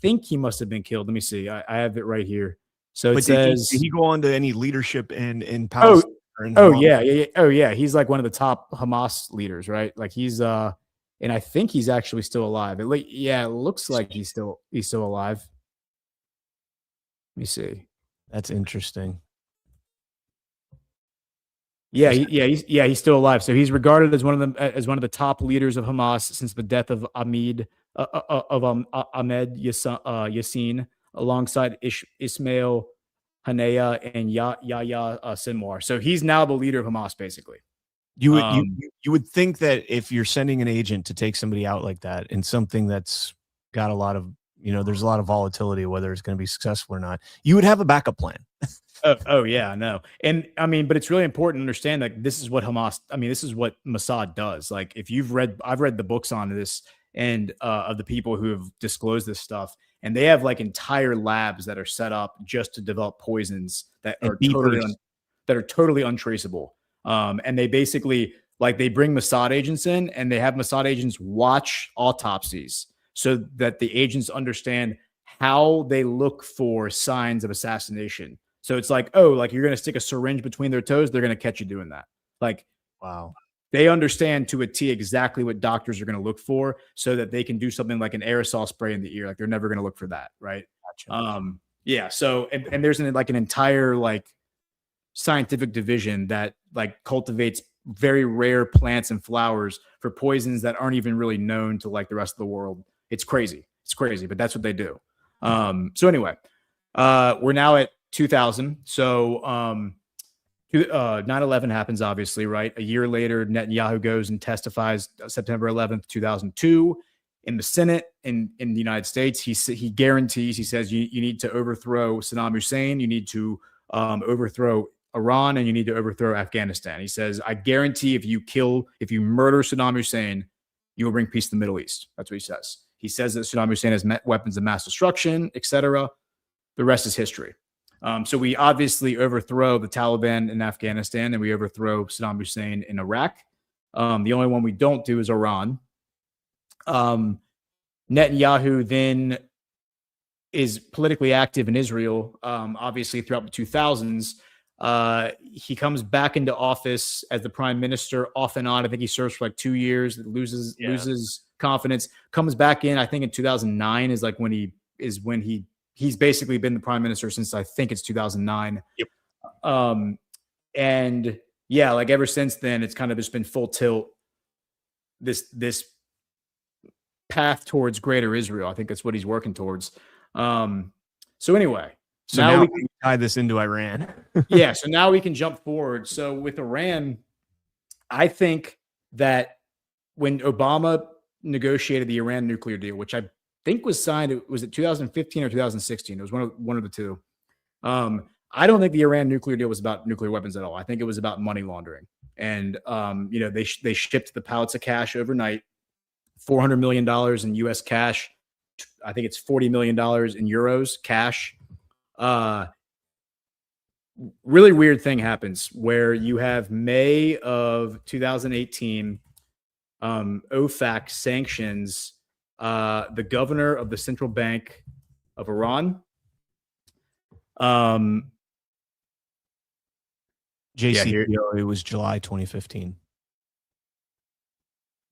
think he must have been killed. Let me see. I have it right here. So it
but
says
did he go on to any leadership in
oh
Palestine? or in
oh
Hamas?
yeah. Oh yeah. He's like one of the top Hamas leaders, right? Like he's and I think he's actually still alive. It looks like he's still alive. Let me see.
That's interesting.
Yeah, he's still alive. So he's regarded as one of the top leaders of Hamas since the death of Ahmed Yassin, alongside Ismail Haniyeh and Yahya Sinwar. So he's now the leader of Hamas, basically.
You would think that if you're sending an agent to take somebody out like that in something that's got a lot of, there's a lot of volatility, whether it's going to be successful or not, you would have a backup plan.
Oh yeah, no. And I mean, but it's really important to understand that this is what this is what Mossad does. Like if I've read the books on this and of the people who have disclosed this stuff, and they have like entire labs that are set up just to develop poisons that are totally untraceable. And they basically they bring Mossad agents in and they have Mossad agents watch autopsies so that the agents understand how they look for signs of assassination. So it's like, you're going to stick a syringe between their toes. They're going to catch you doing that. Like,
wow.
They understand to a T exactly what doctors are going to look for so that they can do something like an aerosol spray in the ear. Like they're never going to look for that. Right.
Gotcha.
Yeah. So, and there's an entire scientific division that cultivates very rare plants and flowers for poisons that aren't even really known to the rest of the world. It's crazy. But that's what they do. So anyway, we're now at 2000. So 9/11 happens, obviously, right? A year later, Netanyahu goes and testifies September 11th, 2002 in the Senate in the United States. He guarantees, he says, you need to overthrow Saddam Hussein, you need to overthrow Iran, and you need to overthrow Afghanistan. He says, I guarantee if you murder Saddam Hussein, you will bring peace to the Middle East. That's what he says. He says that Saddam Hussein has weapons of mass destruction, etc. The rest is history. So we obviously overthrow the Taliban in Afghanistan and we overthrow Saddam Hussein in Iraq. The only one we don't do is Iran. Netanyahu then is politically active in Israel, obviously throughout the 2000s. He comes back into office as the prime minister off and on. I think he serves for 2 years, loses confidence, comes back in. I think in 2009 is when he's basically been the prime minister since I think it's 2009.
Yep.
And yeah, ever since then, it's kind of just been full tilt. This path towards greater Israel. I think that's what he's working towards. So anyway,
so now we can tie this into Iran.
Yeah. So now we can jump forward. So with Iran, I think that when Obama negotiated the Iran nuclear deal, which I think was signed, was it 2015 or 2016? It was one of the two. I don't think the Iran nuclear deal was about nuclear weapons at all. I think it was about money laundering. And they shipped the pallets of cash overnight, $400 million in U.S. cash. I think it's $40 million in euros cash. Really weird thing happens where you have May of 2018, OFAC sanctions the governor of the central bank of Iran.
JCPO, it was July 2015.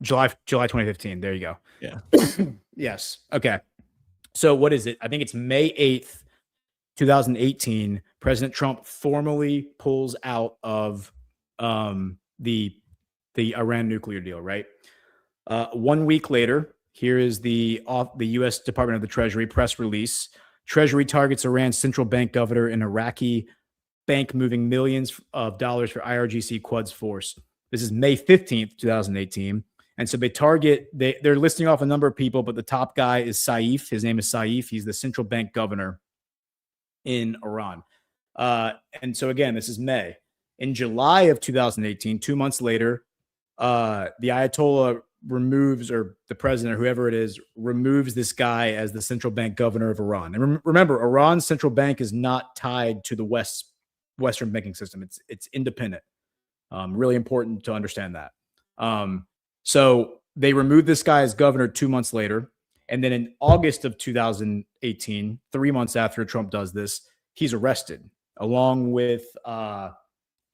July 2015. There you go.
Yeah.
Yes. Okay. So what is it? I think it's May 8th, 2018. President Trump formally pulls out of the Iran nuclear deal, right? 1 week later, here is the U.S. Department of the Treasury press release. Treasury targets Iran's central bank governor and Iraqi bank moving millions of dollars for IRGC Quds force. This is May 15th, 2018. And so they're listing off a number of people, but the top guy is Saif. His name is Saif. He's the central bank governor in Iran. And so again, this is May. In July of 2018, 2 months later, the Ayatollah removes, or the president, or whoever it is, removes this guy as the central bank governor of Iran. And remember, Iran's central bank is not tied to the Western banking system. It's independent. Really important to understand that. So they removed this guy as governor 2 months later. And then in August of 2018, 3 months after Trump does this, he's arrested along with the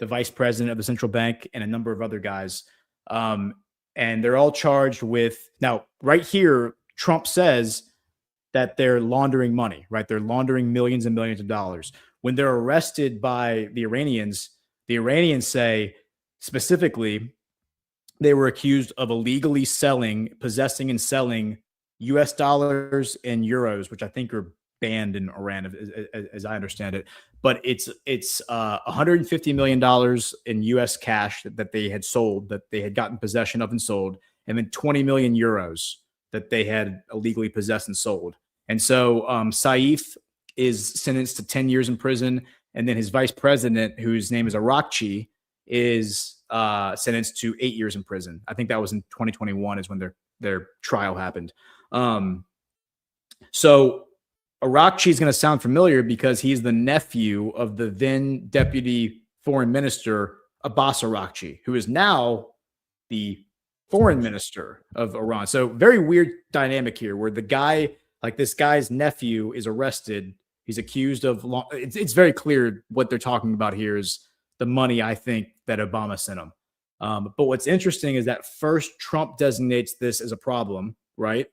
vice president of the central bank and a number of other guys. And they're all charged with, now, right here, Trump says that they're laundering money, right? They're laundering millions and millions of dollars. When they're arrested by the Iranians say specifically they were accused of illegally possessing and selling US dollars and euros, which I think are banned in Iran, as I understand it. But it's $150 million in US cash that they had sold, that they had gotten possession of and sold, and then 20 million euros that they had illegally possessed and sold. And so Saif is sentenced to 10 years in prison. And then his vice president, whose name is Arakchi, is sentenced to 8 years in prison. I think that was in 2021 is when their trial happened. So Arakchi is going to sound familiar because he's the nephew of the then deputy foreign minister, Abbas Arakchi, who is now the foreign minister of Iran. So very weird dynamic here where the guy, like this guy's nephew, is arrested. He's accused of, it's very clear what they're talking about here is the money, I think, that Obama sent him. But what's interesting is that first Trump designates this as a problem, right?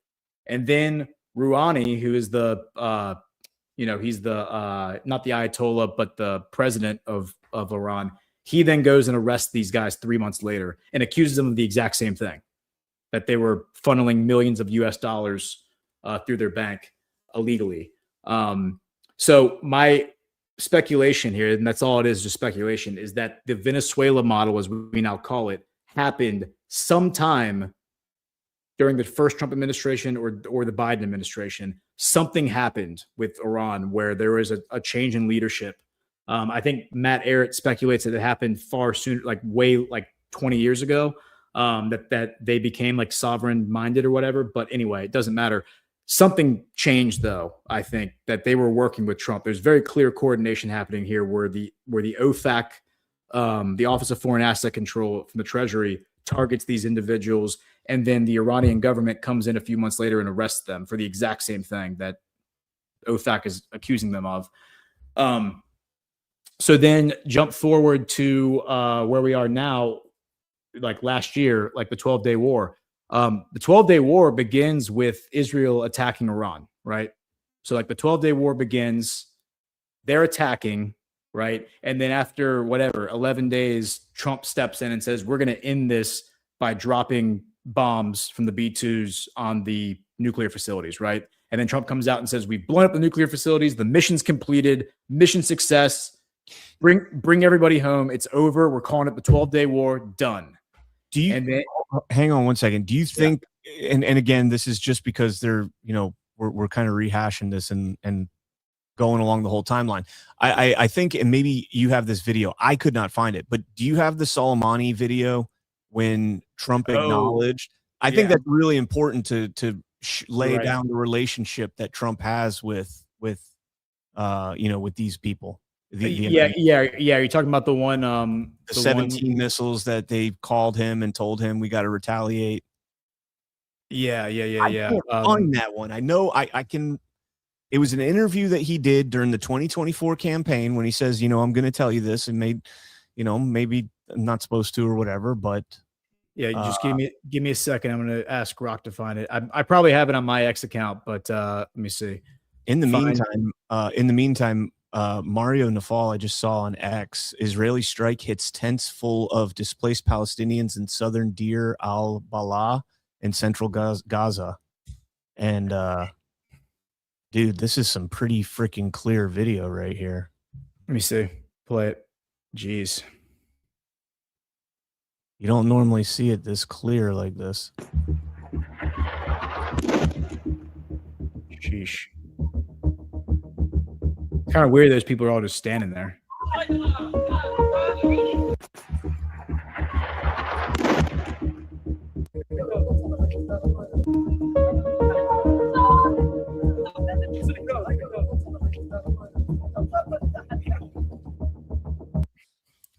And then Rouhani, who is the, he's the, not the Ayatollah, but the president of Iran, he then goes and arrests these guys 3 months later and accuses them of the exact same thing, that they were funneling millions of US dollars through their bank illegally. So my speculation here, and that's all it is, just speculation, is that the Venezuela model, as we now call it, happened sometime during the first Trump administration or the Biden administration. Something happened with Iran where there was a change in leadership. I think Matt Ehret speculates that it happened far sooner, like 20 years ago, that they became like sovereign minded or whatever. But anyway, it doesn't matter. Something changed, though, I think, that they were working with Trump. There's very clear coordination happening here where the OFAC, the Office of Foreign Asset Control from the Treasury, targets these individuals. And then the Iranian government comes in a few months later and arrests them for the exact same thing that OFAC is accusing them of. So then jump forward to where we are now, like last year, like the 12-day war. The 12-day war begins with Israel attacking Iran, right? So like the 12-day war begins, they're attacking, right? And then after 11 days, Trump steps in and says, we're going to end this by dropping bombs from the B-2s on the nuclear facilities, right? And then Trump comes out and says, we've blown up the nuclear facilities. The mission's completed, mission success. Bring everybody home. It's over. We're calling it the 12-day war. Done.
Hang on one second. Do you think, and again, this is just because they're, we're kind of rehashing this and going along the whole timeline. I think, and maybe you have this video. I could not find it, but do you have the Soleimani video when Trump acknowledged? I think that's really important to lay down the relationship that Trump has with these people.
You're talking about the one,
the 17 missiles that they called him and told him we got to retaliate.
Yeah.
On that one, I know I can. It was an interview that he did during the 2024 campaign when he says, I'm going to tell you this, and maybe I'm not supposed to or whatever, but
just give me a second. I'm going to ask Rock to find it. I probably have it on my X account, but let me see.
In the meantime, Mario Nafal, I just saw on X, Israeli strike hits tents full of displaced Palestinians in southern Deir al-Balah in central Gaza. And dude, this is some pretty freaking clear video right here.
Let me see. Play it. Jeez.
You don't normally see it this clear like this.
Sheesh. Kind of weird those people are all just standing there.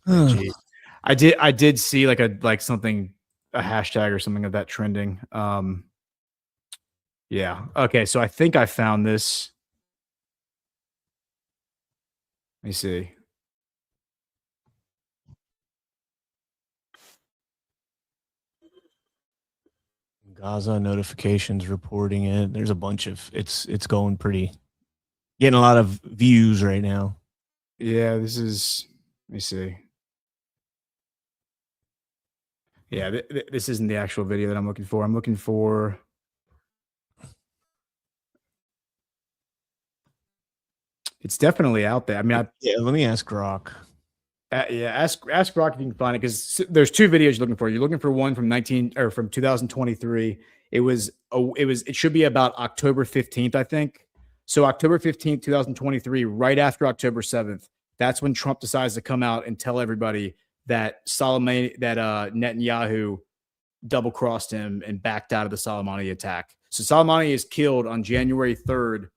Gee. I did see like a hashtag or something of that trending. Yeah. Okay. So I think I found this. Let me see.
Gaza notifications reporting it. There's a bunch of it's going pretty, getting a lot of views right now.
Yeah, this is. Let me see. Yeah, this isn't the actual video that I'm looking for. I'm looking for. It's definitely out there. I mean,
Yeah, let me ask Grok.
Yeah, ask Brock if you can find it, because there's two videos you're looking for. You're looking for one from 2023. It should be about October 15th, I think. So October 15th, 2023, right after October 7th, that's when Trump decides to come out and tell everybody that Netanyahu double crossed him and backed out of the Soleimani attack. So Soleimani is killed on January 3rd,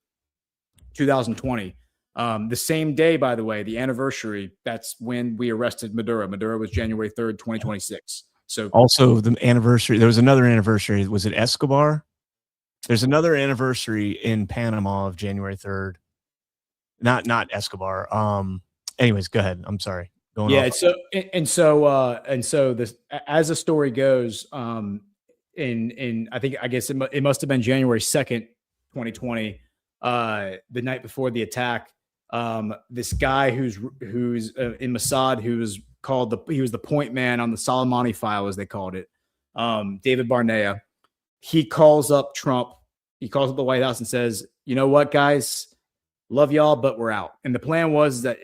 2020. The same day, by the way, the anniversary, that's when we arrested Maduro. Maduro was January 3rd, 2026. So
also the anniversary, there was another anniversary. Was it Escobar? There's another anniversary in Panama of January 3rd. Not Escobar. Anyways, go ahead. I'm sorry.
Yeah. So this, as the story goes, I guess it must have been January 2nd, 2020, the night before the attack. This guy who's in Mossad, he was the point man on the Soleimani file, as they called it. David Barnea. He calls up Trump. He calls up the White House and says, "You know what, guys, love y'all, but we're out." And the plan was that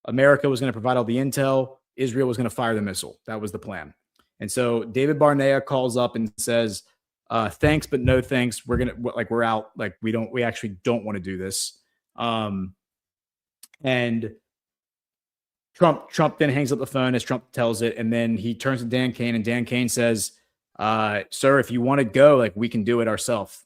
America was going to provide all the intel. Israel was going to fire the missile. That was the plan. And so David Barnea calls up and says, "Thanks, but no thanks. We're out. Like, we actually don't want to do this." And Trump then hangs up the phone as Trump tells it. And then he turns to Dan Cain, and Dan Cain says, "Sir, if you want to go, like, we can do it ourselves."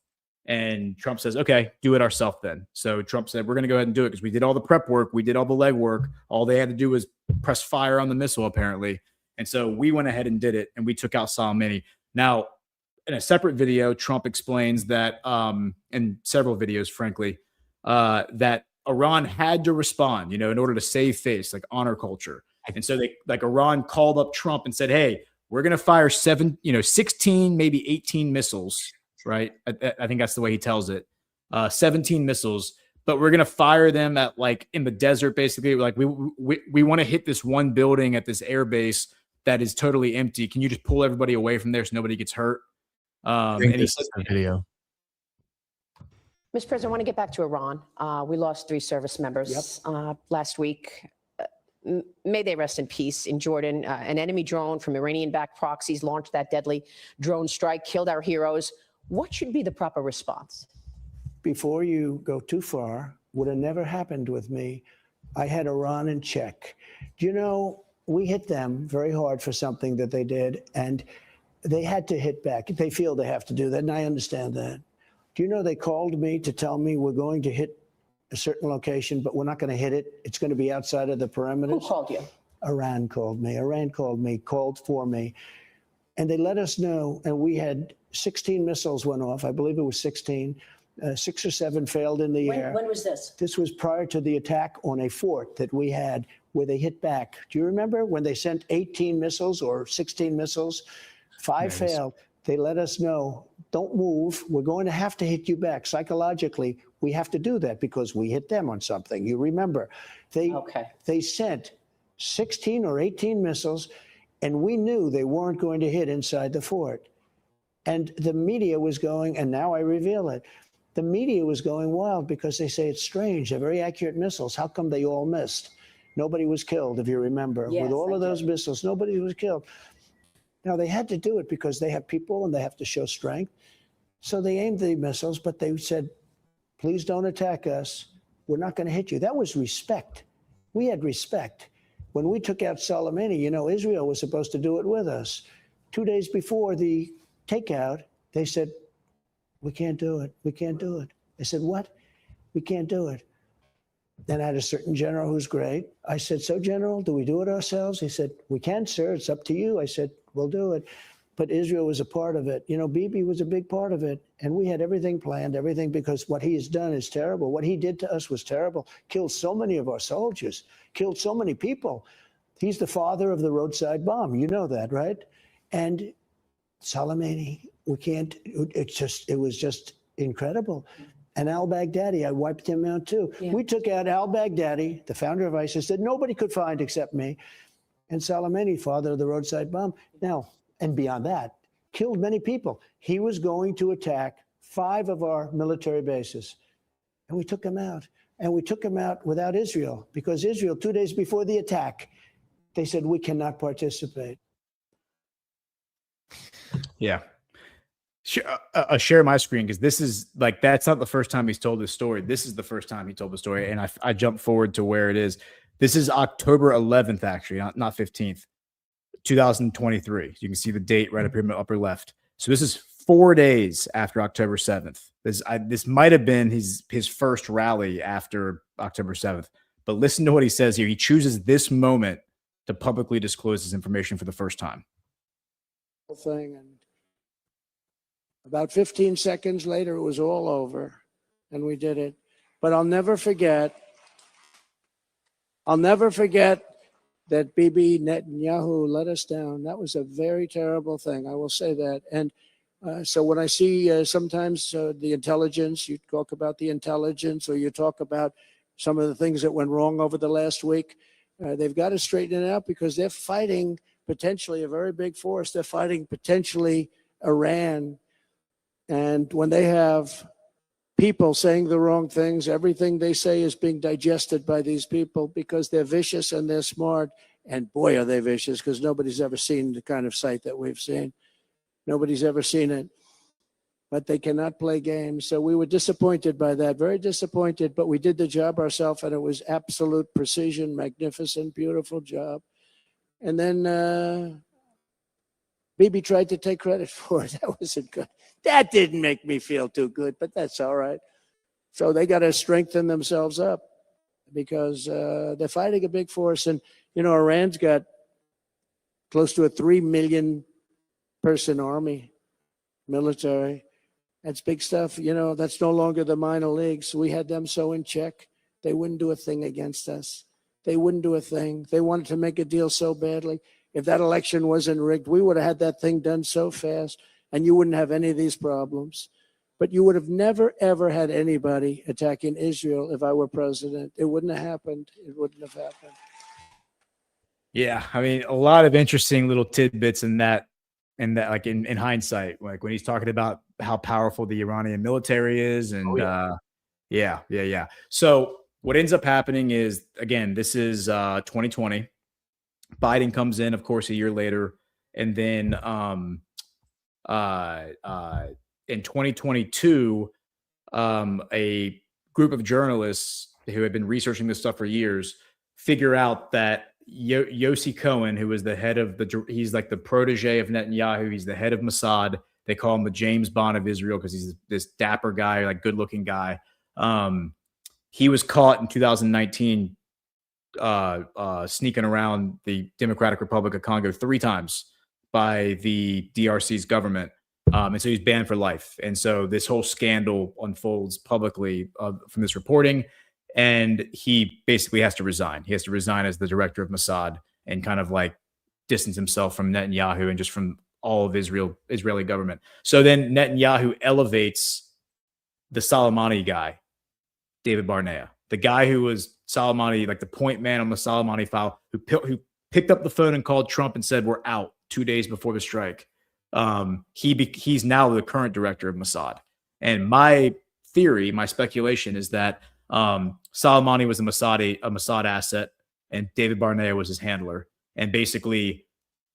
And Trump says, "Okay, do it ourselves then." So Trump said, "We're going to go ahead and do it, because we did all the prep work. We did all the leg work. All they had to do was press fire on the missile, apparently." And so we went ahead and did it, and we took out Soleimani. Now, in a separate video, Trump explains that, in several videos, frankly, that Iran had to respond, in order to save face, like honor culture. And so Iran called up Trump and said, "Hey, we're going to fire 16, maybe 18 missiles." Right. I think that's the way he tells it. 17 missiles, but we're going to fire them at, like, in the desert, basically. Like, we want to hit this one building at this air base that is totally empty. Can you just pull everybody away from there so nobody gets hurt?
And he said the video.
Mr. President, I want to get back to Iran. We lost 3 service members last week. May they rest in peace. In Jordan, an enemy drone from Iranian-backed proxies launched that deadly drone strike, killed our heroes. What should be the proper response?
Before you go too far, would have never happened with me. I had Iran in check. We hit them very hard for something that they did, and they had to hit back. They feel they have to do that, and I understand that. Do you know they called me to tell me we're going to hit a certain location, but we're not going to hit it. It's going to be outside of the perimeter.
Who called you?
Iran called me, called for me. And they let us know, and we had 16 missiles went off. I believe it was 16. 6 or 7 failed in the air.
When was this?
This was prior to the attack on a fort that we had where they hit back. Do you remember when they sent 18 missiles or 16 missiles? 5 failed. They let us know, don't move. We're going to have to hit you back. Psychologically, we have to do that because we hit them on something. You remember. They sent 16 or 18 missiles, and we knew they weren't going to hit inside the fort. And the media was going, and now I reveal it, the media was going wild because they say it's strange. They're very accurate missiles. How come they all missed? Nobody was killed, if you remember.
Yes,
with all of those missiles, nobody was killed. Now, they had to do it because they have people and they have to show strength. So they aimed the missiles, but they said, please don't attack us. We're not going to hit you. That was respect. We had respect. When we took out Soleimani, Israel was supposed to do it with us. 2 days before the takeout, they said, we can't do it. We can't do it. I said, what? We can't do it. Then I had a certain general who's great. I said, so General, do we do it ourselves? He said, we can, sir. It's up to you. I said, we'll do it. But Israel was a part of it. Bibi was a big part of it. And we had everything planned, everything, because what he has done is terrible. What he did to us was terrible. Killed so many of our soldiers, killed so many people. He's the father of the roadside bomb. You know that, right? And Soleimani, it was just incredible. And al-Baghdadi, I wiped him out too. Yeah. We took out al-Baghdadi, the founder of ISIS, that nobody could find except me, and Soleimani, father of the roadside bomb. Now, and beyond that, killed many people. He was going to attack 5 of our military bases, and we took him out. And we took him out without Israel, because Israel, 2 days before the attack, they said, we cannot participate.
Yeah. Share my screen, because this is like, that's not the first time he's told this story. This is the first time he told the story. And I jumped forward to where it is. This is October 11th, actually, not 15th, 2023. You can see the date right up here in the upper left. So this is 4 days after October 7th. This might have been his first rally after October 7th. But listen to what he says here. He chooses this moment to publicly disclose his information for the first time.
Thing, and about 15 seconds later, it was all over, and we did it. But I'll never forget that Bibi Netanyahu let us down. That was a very terrible thing. I will say that. And so when I see sometimes the intelligence, you talk about the intelligence, or you talk about some of the things that went wrong over the last week, they've got to straighten it out, because they're fighting potentially a very big force. They're fighting potentially Iran. And when they have people saying the wrong things, everything they say is being digested by these people, because they're vicious and they're smart. And boy, are they vicious, because nobody's ever seen the kind of sight that we've seen. Nobody's ever seen it. But they cannot play games. So we were disappointed by that, very disappointed. But we did the job ourselves, and it was absolute precision, magnificent, beautiful job. And then Bibi tried to take credit for it. That wasn't good. That didn't make me feel too good, but that's all right. So they got to strengthen themselves up, because they're fighting a big force. And, Iran's got close to a 3 million person army, military. That's big stuff. That's no longer the minor leagues. We had them so in check, they wouldn't do a thing against us. They wouldn't do a thing. They wanted to make a deal so badly. If that election wasn't rigged, we would have had that thing done so fast, and you wouldn't have any of these problems. But you would have never, ever had anybody attacking Israel if I were president. It wouldn't have happened. It wouldn't have happened.
Yeah, I mean, a lot of interesting little tidbits in that, like in hindsight, like when he's talking about how powerful the Iranian military is, and yeah. So what ends up happening is, again, this is 2020. Biden comes in, of course, a year later, and then in 2022, a group of journalists who had been researching this stuff for years figure out that Yossi Cohen, who was the head of he's like the protege of Netanyahu. He's the head of Mossad. They call him the James Bond of Israel, because he's this dapper guy, like good looking guy. He was caught in 2019 sneaking around the Democratic Republic of Congo 3 times by the DRC's government. And so he's banned for life. And so this whole scandal unfolds publicly from this reporting. And he basically has to resign. He has to resign as the director of Mossad and kind of like distance himself from Netanyahu and just from all of Israeli government. So then Netanyahu elevates the Soleimani guy, David Barnea, the guy who was Soleimani, like the point man on the Soleimani file, who picked up the phone and called Trump and said, we're out 2 days before the strike. He's now the current director of Mossad. And my theory, my speculation is that Soleimani was a Mossad asset, and David Barnea was his handler. And basically,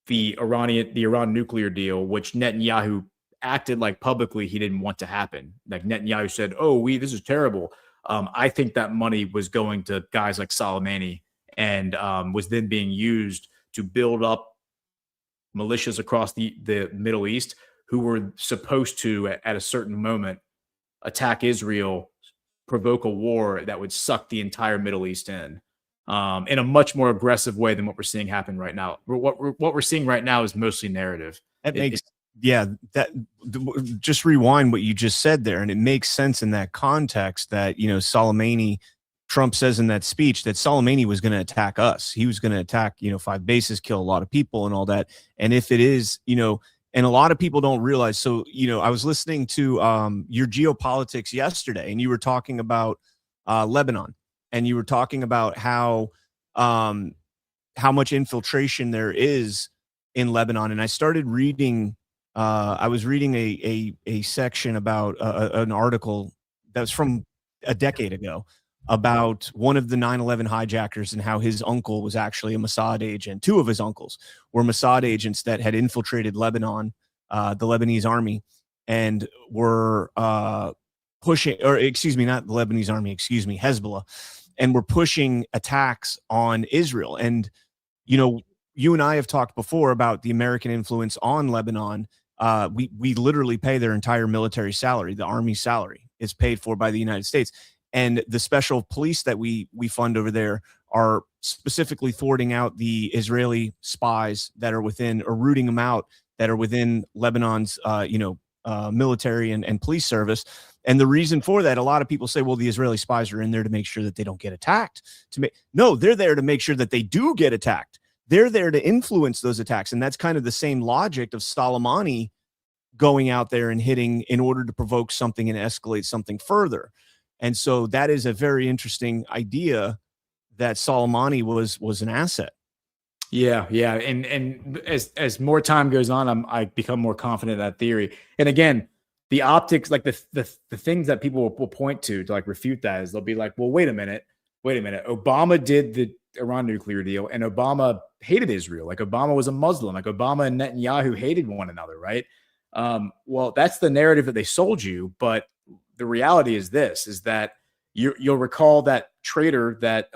the Iran nuclear deal, which Netanyahu acted like publicly he didn't want to happen. Like Netanyahu said, this is terrible. I think that money was going to guys like Soleimani, and was then being used to build up militias across the Middle East who were supposed to, at a certain moment, attack Israel provoke a war that would suck the entire Middle East in a much more aggressive way than what we're seeing happen right now. What we're seeing right now is mostly narrative.
Just rewind what you just said there, and it makes sense in that context that, you know, Trump says in that speech that Soleimani was going to attack us. He was going to attack, you know, 5 bases, kill a lot of people and all that. And if it is, you know, and a lot of people don't realize. So, you know, I was listening to your geopolitics yesterday, and you were talking about Lebanon, and you were talking about how much infiltration there is in Lebanon. And I started reading. I was reading a section about an article that was from a decade ago about one of the 9/11 hijackers and how his uncle was actually a Mossad agent. 2 of his uncles were Mossad agents that had infiltrated Lebanon, the Lebanese army, and were pushing, or excuse me, not the Lebanese army, excuse me, Hezbollah, and were pushing attacks on Israel. And, you know, you and I have talked before about the American influence on Lebanon. We literally pay their entire military salary. The army salary is paid for by the United States. And the special police that we fund over there are specifically thwarting out the Israeli spies that are within, or rooting them out, that are within Lebanon's, military and police service. And the reason for that, a lot of people say, well, the Israeli spies are in there to make sure that they don't get attacked. No, they're there to make sure that they do get attacked. They're there to influence those attacks. And that's kind of the same logic of Soleimani going out there and hitting in order to provoke something and escalate something further. And so that is a very interesting idea that Soleimani was an asset.
Yeah. And as more time goes on, I become more confident in that theory. And again, the optics, like the things that people will point to like refute that, is they'll be like, well, wait a minute. Obama did the Iran nuclear deal, and Obama hated Israel. Like, Obama was a Muslim. Like, Obama and Netanyahu hated one another, right? Well, that's the narrative that they sold you. But the reality is this, is that you'll recall that traitor that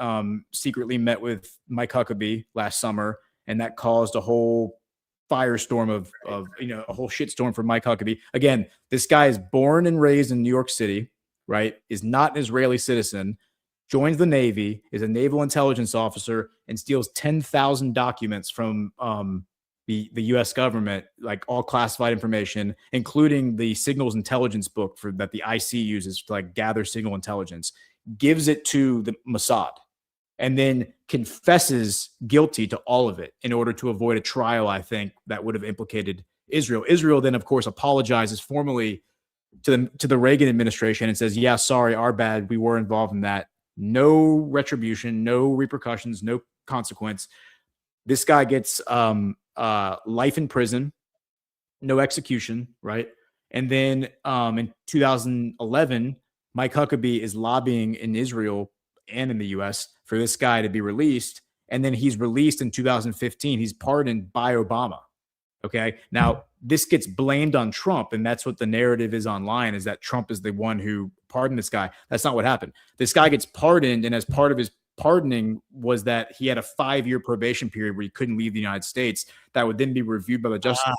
secretly met with Mike Huckabee last summer, and that caused a whole firestorm of a whole shitstorm for Mike Huckabee. Again, this guy is born and raised in New York City, right? Is not an Israeli citizen, joins the Navy, is a naval intelligence officer, and steals 10,000 documents from the U.S. government, like all classified information, including the signals intelligence book that the IC uses to like gather signal intelligence, gives it to the Mossad, and then confesses guilty to all of it in order to avoid a trial, I think, that would have implicated Israel. Israel then, of course, apologizes formally to the Reagan administration and says, yeah, sorry, our bad. We were involved in that. No retribution, no repercussions, no consequence. This guy gets life in prison, no execution, right? And then in 2011, Mike Huckabee is lobbying in Israel and in the U.S. for this guy to be released. And then he's released in 2015. He's pardoned by Obama. Okay. Now, this gets blamed on Trump, and that's what the narrative is online, is that Trump is the one who pardoned this guy. That's not what happened. This guy gets pardoned, and as part of his pardoning was that he had a 5-year probation period where he couldn't leave the United States. That would then be reviewed by the Justice.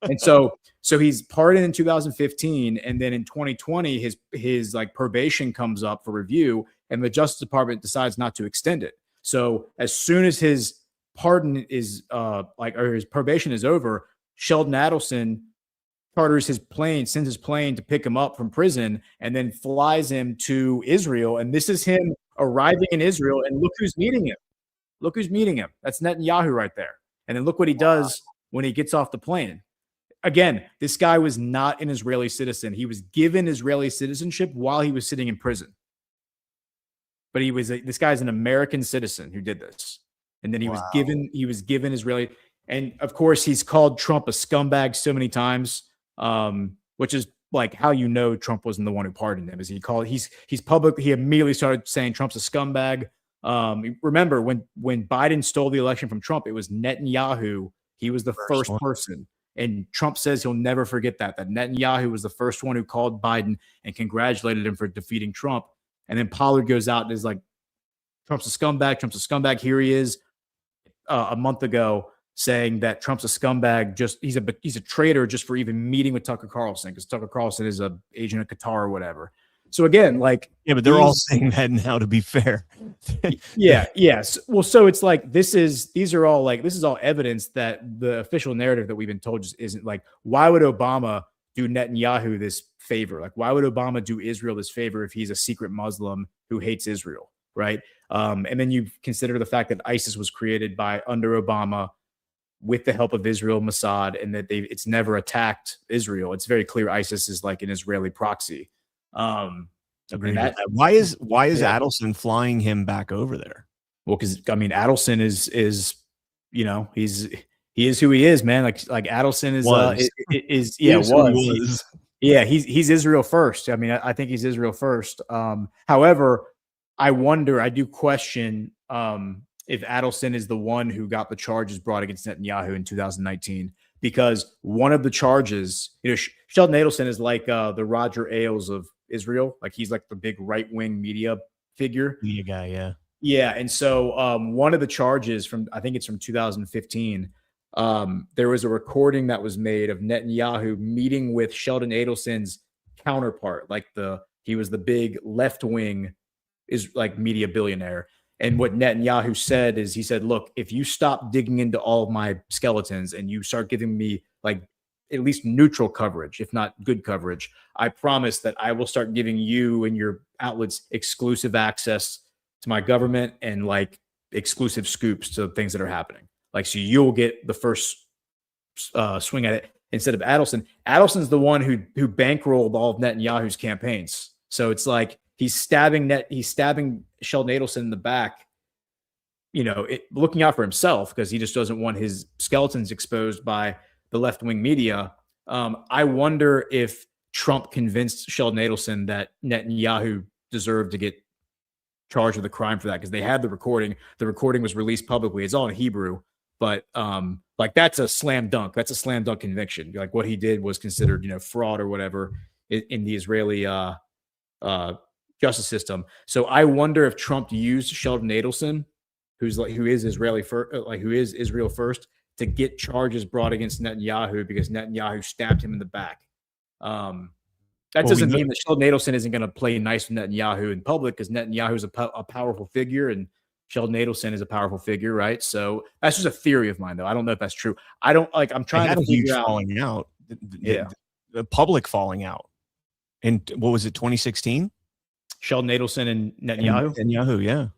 And so he's pardoned in 2015, and then in 2020, his like probation comes up for review, and the Justice Department decides not to extend it. So as soon as his pardon is or his probation is over, Sheldon Adelson charters his plane, sends his plane to pick him up from prison, and then flies him to Israel. And this is him arriving in Israel, and look who's meeting him. Look who's meeting him. That's Netanyahu right there. And then look what he does when he gets off the plane. Again, this guy was not an Israeli citizen. He was given Israeli citizenship while he was sitting in prison. But this guy's an American citizen who did this. And then he was given Israeli. And of course, he's called Trump a scumbag so many times, which is like how you know Trump wasn't the one who pardoned him. Is he's public. He immediately started saying Trump's a scumbag. Remember when Biden stole the election from Trump, it was Netanyahu. He was the first person. And Trump says he'll never forget that Netanyahu was the first one who called Biden and congratulated him for defeating Trump. And then Pollard goes out and is like, Trump's a scumbag. Trump's a scumbag. Here he is a month ago saying that Trump's a scumbag. He's a traitor just for even meeting with Tucker Carlson, because Tucker Carlson is a agent of Qatar or whatever. So again, like,
Yeah, but they're all saying that now, to be fair.
yeah, yes. Well, so it's like this is all evidence that the official narrative that we've been told just isn't. Like, why would Obama do Netanyahu this favor? Like, why would Obama do Israel this favor if he's a secret Muslim who hates Israel, right? And then you consider the fact that ISIS was created under Obama with the help of Israel, Mossad, and that it's never attacked Israel. It's very clear ISIS is like an Israeli proxy.
Agreed with that. Why is Adelson flying him back over there?
Well, because I mean, Adelson is you know, he is who he is, man. Like Adelson was. Yeah, he's Israel first. I mean, I think he's Israel first. However, I do question if Adelson is the one who got the charges brought against Netanyahu in 2019, because one of the charges, Sheldon Adelson is like the Roger Ailes of Israel. Like, he's like the big right-wing media figure.
Media guy, yeah.
Yeah, and so one of the charges I think it's from 2015, there was a recording that was made of Netanyahu meeting with Sheldon Adelson's counterpart. Like, he was the big left-wing media billionaire. And what Netanyahu said is, he said, look, if you stop digging into all of my skeletons and you start giving me like at least neutral coverage, if not good coverage, I promise that I will start giving you and your outlets exclusive access to my government and like exclusive scoops to things that are happening. Like, so you'll get the first swing at it instead of Adelson. Adelson's the one who bankrolled all of Netanyahu's campaigns. So it's like, he's stabbing Sheldon Adelson in the back, looking out for himself, because he just doesn't want his skeletons exposed by the left-wing media. I wonder if Trump convinced Sheldon Adelson that Netanyahu deserved to get charged with a crime for that, because they had the recording. The recording was released publicly. It's all in Hebrew, but that's a slam dunk. That's a slam dunk conviction. Like, what he did was considered, fraud or whatever in the Israeli justice system. So I wonder if Trump used Sheldon Adelson, who is Israel first, to get charges brought against Netanyahu, because Netanyahu stabbed him in the back. That doesn't mean that Sheldon Adelson isn't going to play nice with Netanyahu in public, because Netanyahu is a powerful figure and Sheldon Adelson is a powerful figure, right? So that's just a theory of mine, though. I don't know if that's true. I'm trying to figure out.
Falling out. The public falling out. And what was it, 2016?
Sheldon Adelson and Netanyahu?
Netanyahu, yeah.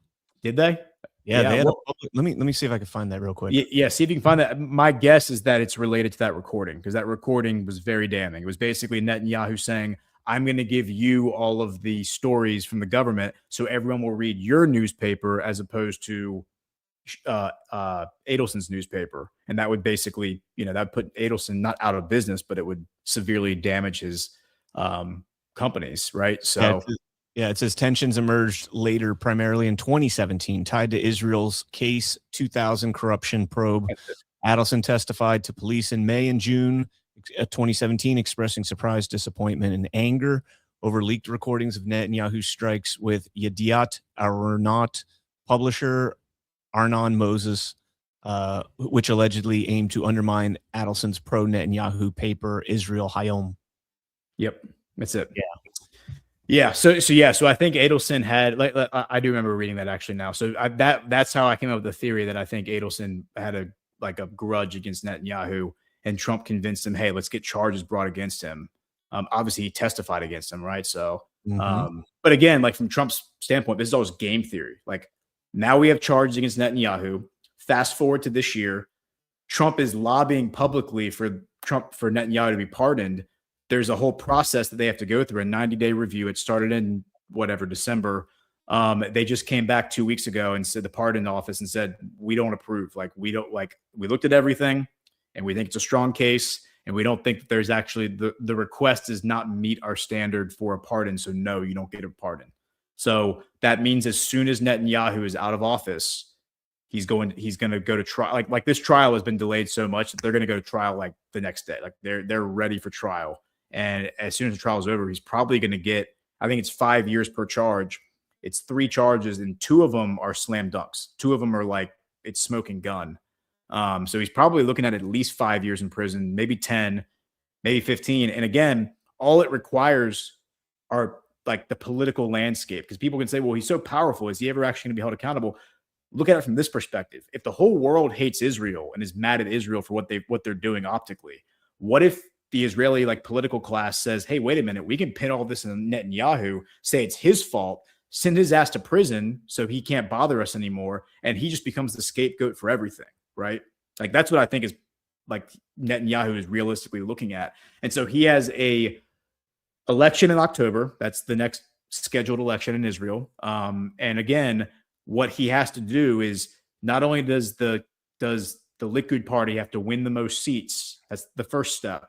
Did they?
Yeah, they had a public. Let me see if I can find that real quick.
Yeah, see if you can find that. My guess is that it's related to that recording, because that recording was very damning. It was basically Netanyahu saying, I'm going to give you all of the stories from the government so everyone will read your newspaper as opposed to Adelson's newspaper. And that would basically, that would put Adelson not out of business, but it would severely damage his companies, right? So
yeah, it says tensions emerged later, primarily in 2017, tied to Israel's Case 2000 corruption probe. Adelson testified to police in May and June 2017, expressing surprise, disappointment, and anger over leaked recordings of Netanyahu's strikes with Yediat Aharonot publisher Arnon Moses, which allegedly aimed to undermine Adelson's pro-Netanyahu paper, Israel Hayom.
Yep, that's it.
Yeah.
Yeah. So I think Adelson had, I do remember reading that actually now. So that's how I came up with the theory that I think Adelson had a grudge against Netanyahu, and Trump convinced him, hey, let's get charges brought against him. Obviously he testified against him, right? So, but again, like, from Trump's standpoint, this is always game theory. Like, now we have charges against Netanyahu. Fast forward to this year, Trump is lobbying publicly for Netanyahu to be pardoned. There's a whole process that they have to go through, a 90-day review. It started in December. They just came back 2 weeks ago and said, the pardon office, and said, we don't approve. Like, we looked at everything and we think it's a strong case, and we don't think that there's actually the request does not meet our standard for a pardon. So no, you don't get a pardon. So that means as soon as Netanyahu is out of office, he's going to go to trial. Like this trial has been delayed so much that they're going to go to trial like the next day. Like, they're ready for trial. And as soon as the trial is over, he's probably going to get, I think it's 5 years per charge. It's 3 charges, and 2 of them are slam dunks. 2 of them are like, it's smoking gun. So he's probably looking at least 5 years in prison, maybe 10, maybe 15. And again, all it requires are like the political landscape, because people can say, well, he's so powerful. Is he ever actually going to be held accountable? Look at it from this perspective. If the whole world hates Israel and is mad at Israel for what they're doing optically, what if the Israeli like political class says, hey, wait a minute, we can pin all this on Netanyahu, say it's his fault, send his ass to prison so he can't bother us anymore, and he just becomes the scapegoat for everything, right? Like that's what I think is like Netanyahu is realistically looking at. And so he has a election in October. That's the next scheduled election in Israel. And again, what he has to do is not only does the Likud party have to win the most seats. That's the first step.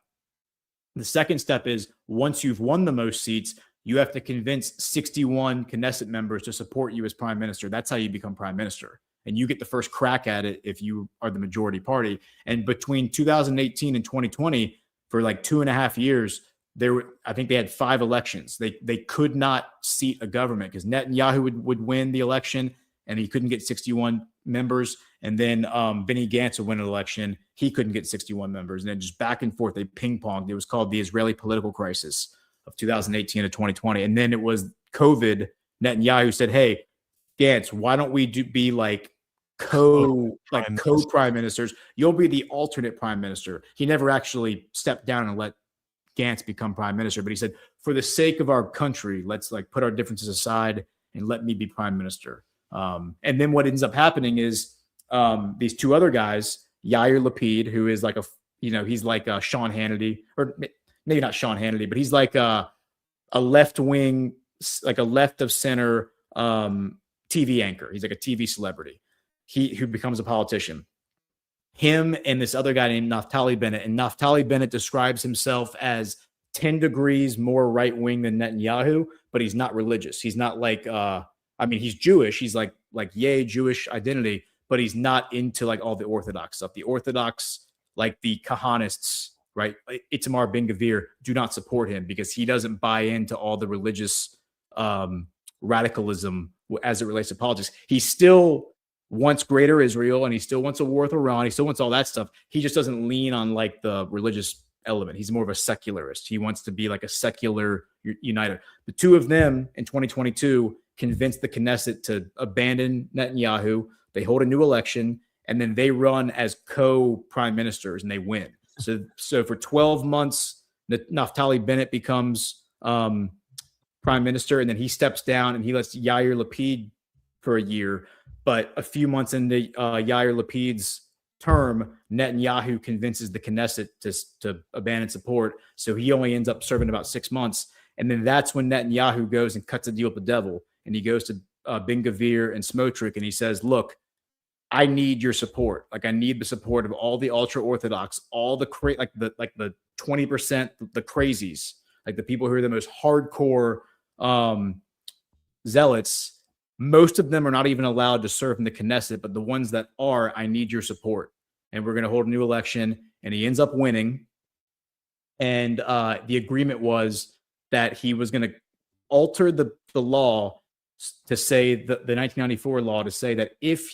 The second step is once you've won the most seats, you have to convince 61 Knesset members to support you as prime minister. That's how you become prime minister. And you get the first crack at it if you are the majority party. And between 2018 and 2020, for like 2.5 years, I think they had 5 elections. They could not seat a government because Netanyahu would win the election and he couldn't get 61 members. And then Benny Gantz would win an election. He couldn't get 61 members. And then just back and forth, they ping-ponged. It was called the Israeli political crisis of 2018 to 2020. And then it was COVID. Netanyahu said, hey, Gantz, why don't we be like co-prime ministers? You'll be the alternate prime minister. He never actually stepped down and let Gantz become prime minister, but he said, for the sake of our country, let's like put our differences aside and let me be prime minister. And then what ends up happening is these 2 other guys, Yair Lapid, who is like he's like Sean Hannity, or maybe not Sean Hannity, but he's like a left-wing, like a left of center TV anchor. He's like a TV celebrity. Who becomes a politician. Him and this other guy named Naftali Bennett. And Naftali Bennett describes himself as 10 degrees more right-wing than Netanyahu, but he's not religious. He's not like, he's Jewish. He's like yay, Jewish identity, but he's not into like all the Orthodox stuff. The Orthodox, like the Kahanists, right? Itamar Ben-Gvir do not support him because he doesn't buy into all the religious radicalism as it relates to politics. He still wants greater Israel and he still wants a war with Iran. He still wants all that stuff. He just doesn't lean on like the religious element. He's more of a secularist. He wants to be like a secular uniter. The 2 of them in 2022 convinced the Knesset to abandon Netanyahu. They hold a new election and then they run as co-prime ministers and they win. So for 12 months, Naftali Bennett becomes prime minister, and then he steps down and he lets Yair Lapid for a year. But a few months into Yair Lapid's term, Netanyahu convinces the Knesset to abandon support. So he only ends up serving about 6 months. And then that's when Netanyahu goes and cuts a deal with the devil. And he goes to Ben-Gvir and Smotrich and he says, look, I need your support. Like I need the support of all the ultra-Orthodox, all the the 20%, the crazies, like the people who are the most hardcore zealots. Most of them are not even allowed to serve in the Knesset, but the ones that are, I need your support. And we're going to hold a new election. And he ends up winning. And the agreement was that he was going to alter the law to say the 1994 law to say that if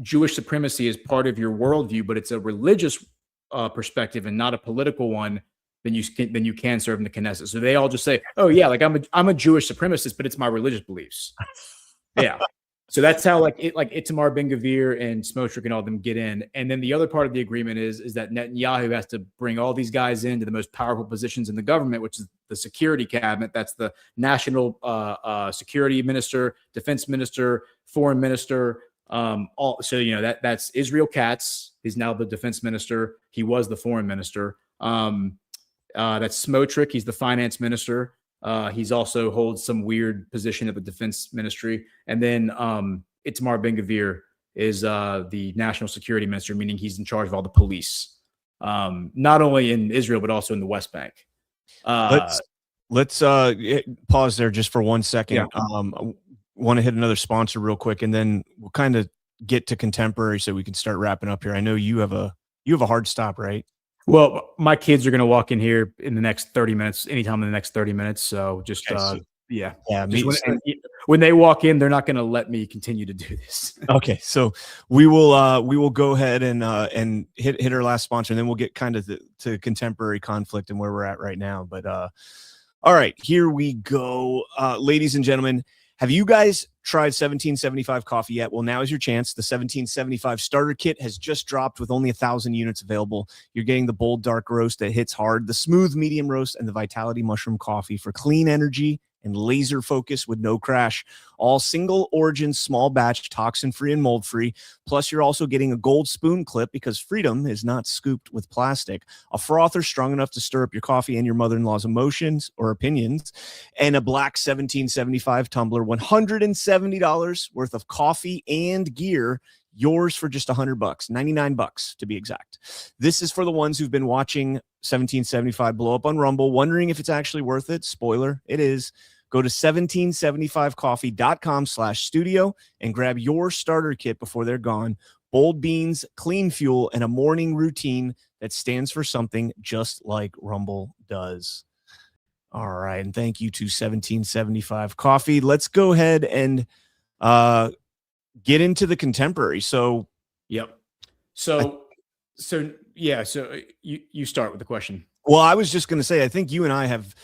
Jewish supremacy is part of your worldview, but it's a religious perspective and not a political one, then you can serve in the Knesset. So they all just say, oh yeah, like I'm a Jewish supremacist, but it's my religious beliefs. Yeah. So that's how like Itamar Ben-Gvir and Smotrich and all of them get in. And then the other part of the agreement is that Netanyahu has to bring all these guys into the most powerful positions in the government, which is the security cabinet. That's the national security minister, defense minister, foreign minister. That's Israel Katz. He's now the defense minister. He was the foreign minister. That's Smotrich. He's the finance minister. He's also holds some weird position at the defense ministry. And then Itamar Ben-Gvir is the national security minister, meaning he's in charge of all the police, not only in Israel, but also in the West Bank.
Let's pause there just for 1 second.
Yeah.
I want to hit another sponsor real quick, and then we'll kind of get to contemporary so we can start wrapping up here. I know you have a hard stop, right?
Well, my kids are going to walk in here in the next 30 minutes, anytime in the next 30 minutes. So just, when they walk in, they're not going to let me continue to do this.
Okay, so we will go ahead and hit our last sponsor, and then we'll get kind of to contemporary conflict and where we're at right now. But all right, here we go, ladies and gentlemen. Have you guys tried 1775 coffee yet? Well, now is your chance. The 1775 starter kit has just dropped with only 1,000 units available. You're getting the bold dark roast that hits hard, the smooth medium roast, and the vitality mushroom coffee for clean energy and laser focus with no crash. All single origin, small batch, toxin free and mold free. Plus, you're also getting a gold spoon clip because freedom is not scooped with plastic, a frother strong enough to stir up your coffee and your mother-in-law's emotions or opinions, and a black 1775 tumbler, $170 worth of coffee and gear. Yours for just $100, $99 to be exact. This is for the ones who've been watching 1775 blow up on Rumble, wondering if it's actually worth it. Spoiler, it is. Go to 1775coffee.com/studio and grab your starter kit before they're gone. Bold beans, clean fuel, and a morning routine that stands for something just like Rumble does. All right, and thank you to 1775 Coffee. Let's go ahead and get into the contemporary. So,
yep. So you start with the question.
Well, I was just going to say, I think you and I have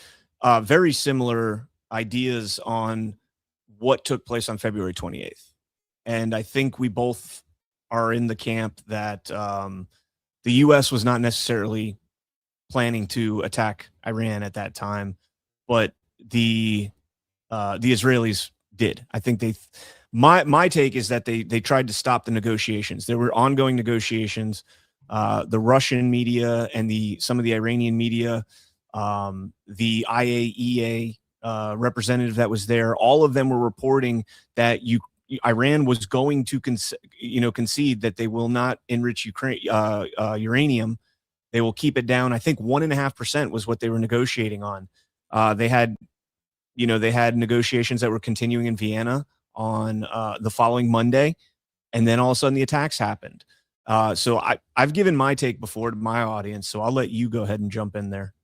very similar ideas on what took place on February 28th. And I think we both are in the camp that the U.S. was not necessarily planning to attack Iran at that time, but the Israelis did. I think my take is that they tried to stop the negotiations. There were ongoing negotiations. The Russian media and some of the Iranian media, the IAEA representative that was there, all of them were reporting that Iran was going to concede that they will not enrich uranium. They will keep it down. I think 1.5% was what they were negotiating on. They had negotiations that were continuing in Vienna on the following Monday, and then all of a sudden the attacks happened. So I've given my take before to my audience, so I'll let you go ahead and jump in there.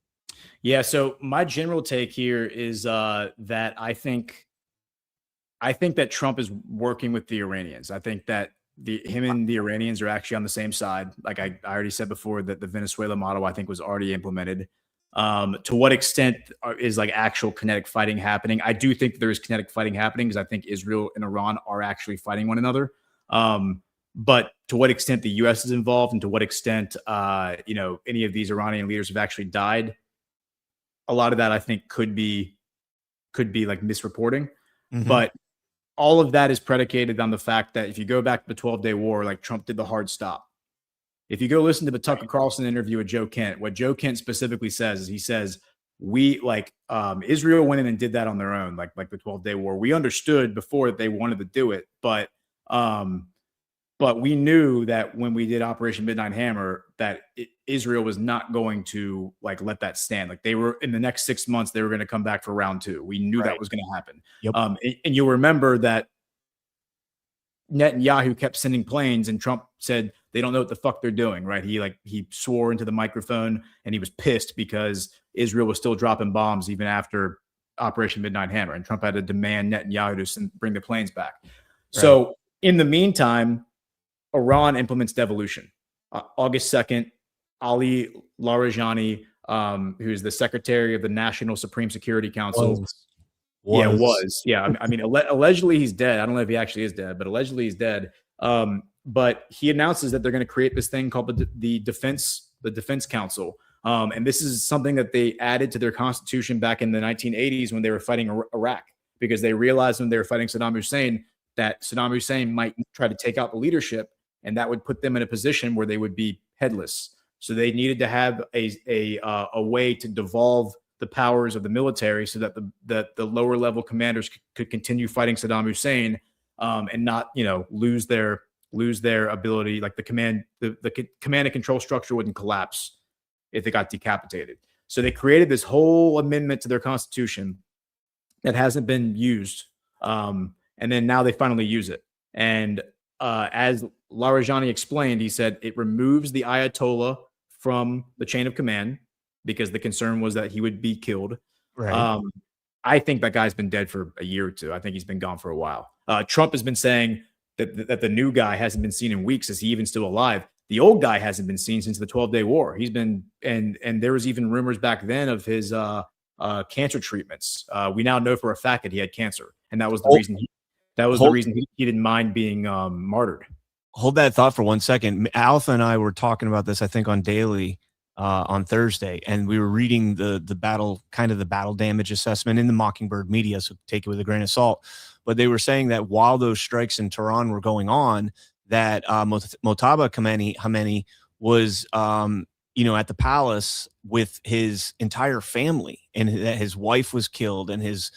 Yeah. So my general take here is that I think that Trump is working with the Iranians. I think that him and the Iranians are actually on the same side. Like I already said before, that the Venezuela model I think was already implemented. To what extent is like actual kinetic fighting happening? I do think there is kinetic fighting happening because I think Israel and Iran are actually fighting one another. But to what extent the U.S. is involved and to what extent, any of these Iranian leaders have actually died, a lot of that I think could be like misreporting. Mm-hmm. But all of that is predicated on the fact that if you go back to the 12-day war, like Trump did the hard stop. If you go listen to the Tucker Carlson interview with Joe Kent, what Joe Kent specifically says is he says, Israel went in and did that on their own, like the 12-day war. We understood before that they wanted to do it, but we knew that when we did Operation Midnight Hammer, that Israel was not going to let that stand. Like they were in the next 6 months, they were going to come back for round 2. We knew that was going to happen.
Yep.
And you'll remember that Netanyahu kept sending planes and Trump said they don't know what the fuck they're doing, right? He swore into the microphone and he was pissed because Israel was still dropping bombs even after Operation Midnight Hammer, and Trump had to demand Netanyahu to bring the planes back. Right. So in the meantime, Iran implements devolution. August 2nd, Ali Larijani, who is the secretary of the National Supreme Security Council. Was. Yeah. I mean, allegedly he's dead. I don't know if he actually is dead, but allegedly he's dead. But he announces that they're going to create this thing called the Defense Council. And this is something that they added to their constitution back in the 1980s when they were fighting Iraq, because they realized when they were fighting Saddam Hussein that Saddam Hussein might try to take out the leadership, and that would put them in a position where they would be headless. So they needed to have a way to devolve the powers of the military so that the lower level commanders could continue fighting Saddam Hussein and not, lose their ability. Like the command and control structure wouldn't collapse if they got decapitated. So they created this whole amendment to their constitution that hasn't been used. And then now they finally use it. And as Larijani explained, he said it removes the Ayatollah from the chain of command because the concern was that he would be killed.
Right.
I think that guy's been dead for a year or two. I think he's been gone for a while. Trump has been saying that the new guy hasn't been seen in weeks. Is he even still alive? The old guy hasn't been seen since the 12-day war. He's been, and there was even rumors back then of his cancer treatments. We now know for a fact that he had cancer, and that was the reason. He didn't mind being martyred.
Hold that thought for 1 second. Alpha and I were talking about this, I think, on Daily on Thursday, and we were reading the battle damage assessment in the Mockingbird media, so take it with a grain of salt. But they were saying that while those strikes in Tehran were going on, that Mojtaba Khamenei was, at the palace with his entire family, and that his wife was killed and his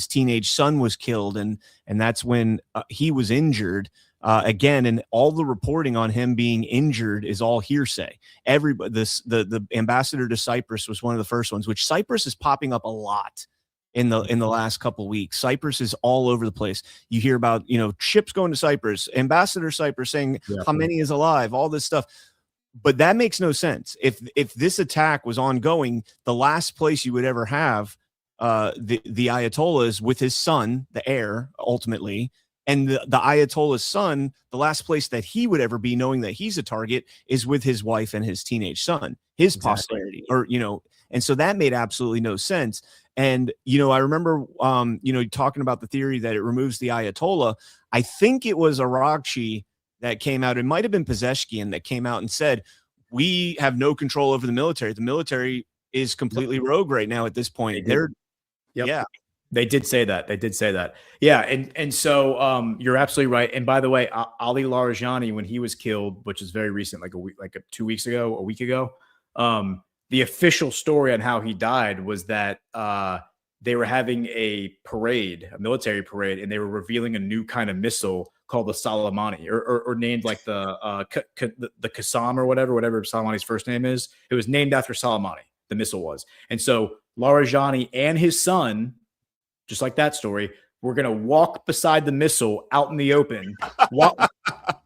teenage son was killed, and that's when he was injured. Again, and all the reporting on him being injured is all hearsay. Everybody, the ambassador to Cyprus was one of the first ones, which Cyprus is popping up a lot in the last couple of weeks. Cyprus is all over the place. You hear about, ships going to Cyprus, ambassador Cyprus saying Khamenei is alive, all this stuff. But that makes no sense. If this attack was ongoing, the last place you would ever have the Ayatollahs with his son, the heir, ultimately. And the Ayatollah's son, the last place that he would ever be, knowing that he's a target, is with his wife and his teenage son, his posterity, and so that made absolutely no sense. And, I remember, talking about the theory that it removes the Ayatollah. I think it was Arakchi that came out. It might've been Pezeshkian that came out and said, we have no control over the military. The military is completely rogue right now at this point.
They did say that. Yeah. And so you're absolutely right. And by the way, Ali Larijani, when he was killed, which is very recent, like a week ago, the official story on how he died was that they were having a military parade, and they were revealing a new kind of missile called the Soleimani, or named like the Qassam or whatever Soleimani's first name is. It was named after Soleimani, the missile was. And so Larijani and his son, just like that story, we're going to walk beside the missile out in the open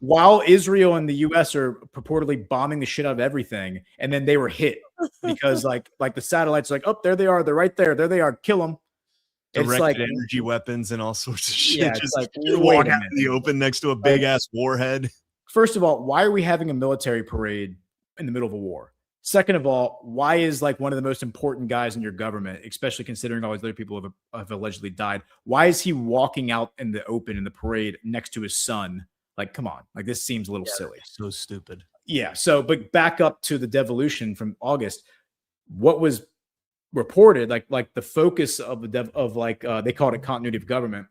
while Israel and the U.S. are purportedly bombing the shit out of everything. And then they were hit because like the satellites are like, oh, there they are. They're right there. There they are. Kill them. It's
directed energy weapons and all sorts of shit.
Yeah,
just
like,
walk out in the open next to a big ass warhead.
First of all, why are we having a military parade in the middle of a war? Second of all, why is like one of the most important guys in your government, especially considering all these other people have allegedly died, why is he walking out in the open in the parade next to his son? Like, come on, like this seems a little silly.
So stupid.
Yeah. So, but back up to the devolution from August, what was reported, like the focus of they called it continuity of government.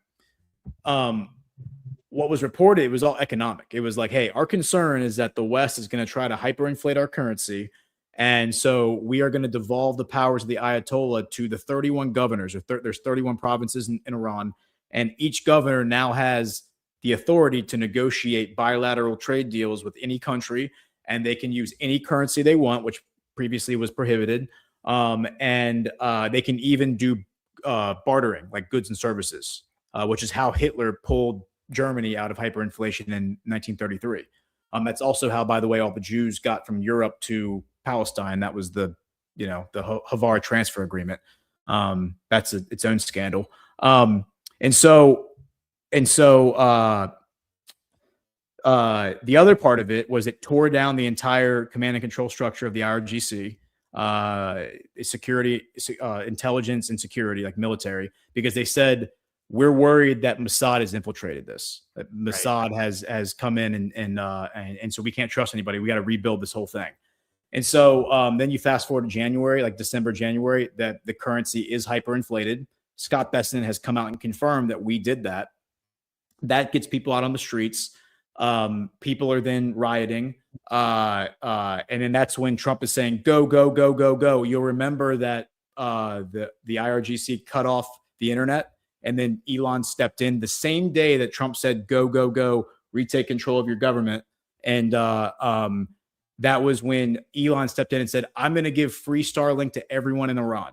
What was reported, it was all economic. It was like, hey, our concern is that the West is going to try to hyperinflate our currency. And so we are going to devolve the powers of the Ayatollah to the 31 governors. There's 31 provinces in Iran, and each governor now has the authority to negotiate bilateral trade deals with any country, and they can use any currency they want, which previously was prohibited. And they can even do bartering, like goods and services, which is how Hitler pulled Germany out of hyperinflation in 1933. That's also how, by the way, all the Jews got from Europe to Palestine. That was the Havar transfer agreement. That's its own scandal. And so the other part of it was it tore down the entire command and control structure of the IRGC, security, intelligence and security, like military, because they said, we're worried that Mossad has infiltrated this. That Mossad has come in and so we can't trust anybody. We got to rebuild this whole thing. And so then you fast forward to January, like December, January, that the currency is hyperinflated. Scott Bessent has come out and confirmed that we did that. That gets people out on the streets. People are then rioting. And then that's when Trump is saying, go, go, go, go, go. You'll remember that the IRGC cut off the internet. And then Elon stepped in the same day that Trump said, go, go, go, retake control of your government. And that was when Elon stepped in and said, I'm going to give free Starlink to everyone in Iran.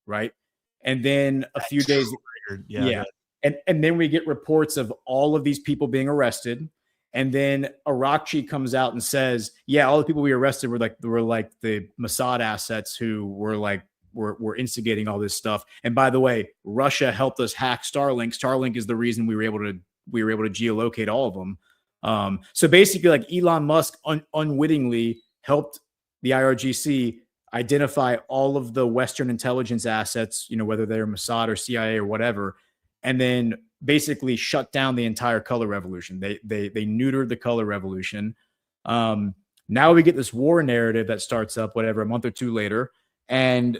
Right. And then a few days. Yeah. And then we get reports of all of these people being arrested. And then Arakchi comes out and says, yeah, all the people we arrested were like the Mossad assets who were like were instigating all this stuff. And by the way, Russia helped us hack Starlink. Starlink is the reason we were able to geolocate all of them. So basically, like Elon Musk unwittingly helped the IRGC identify all of the Western intelligence assets, whether they're Mossad or CIA or whatever, and then basically shut down the entire color revolution. They neutered the color revolution. Now we get this war narrative that starts up, whatever, a month or two later. And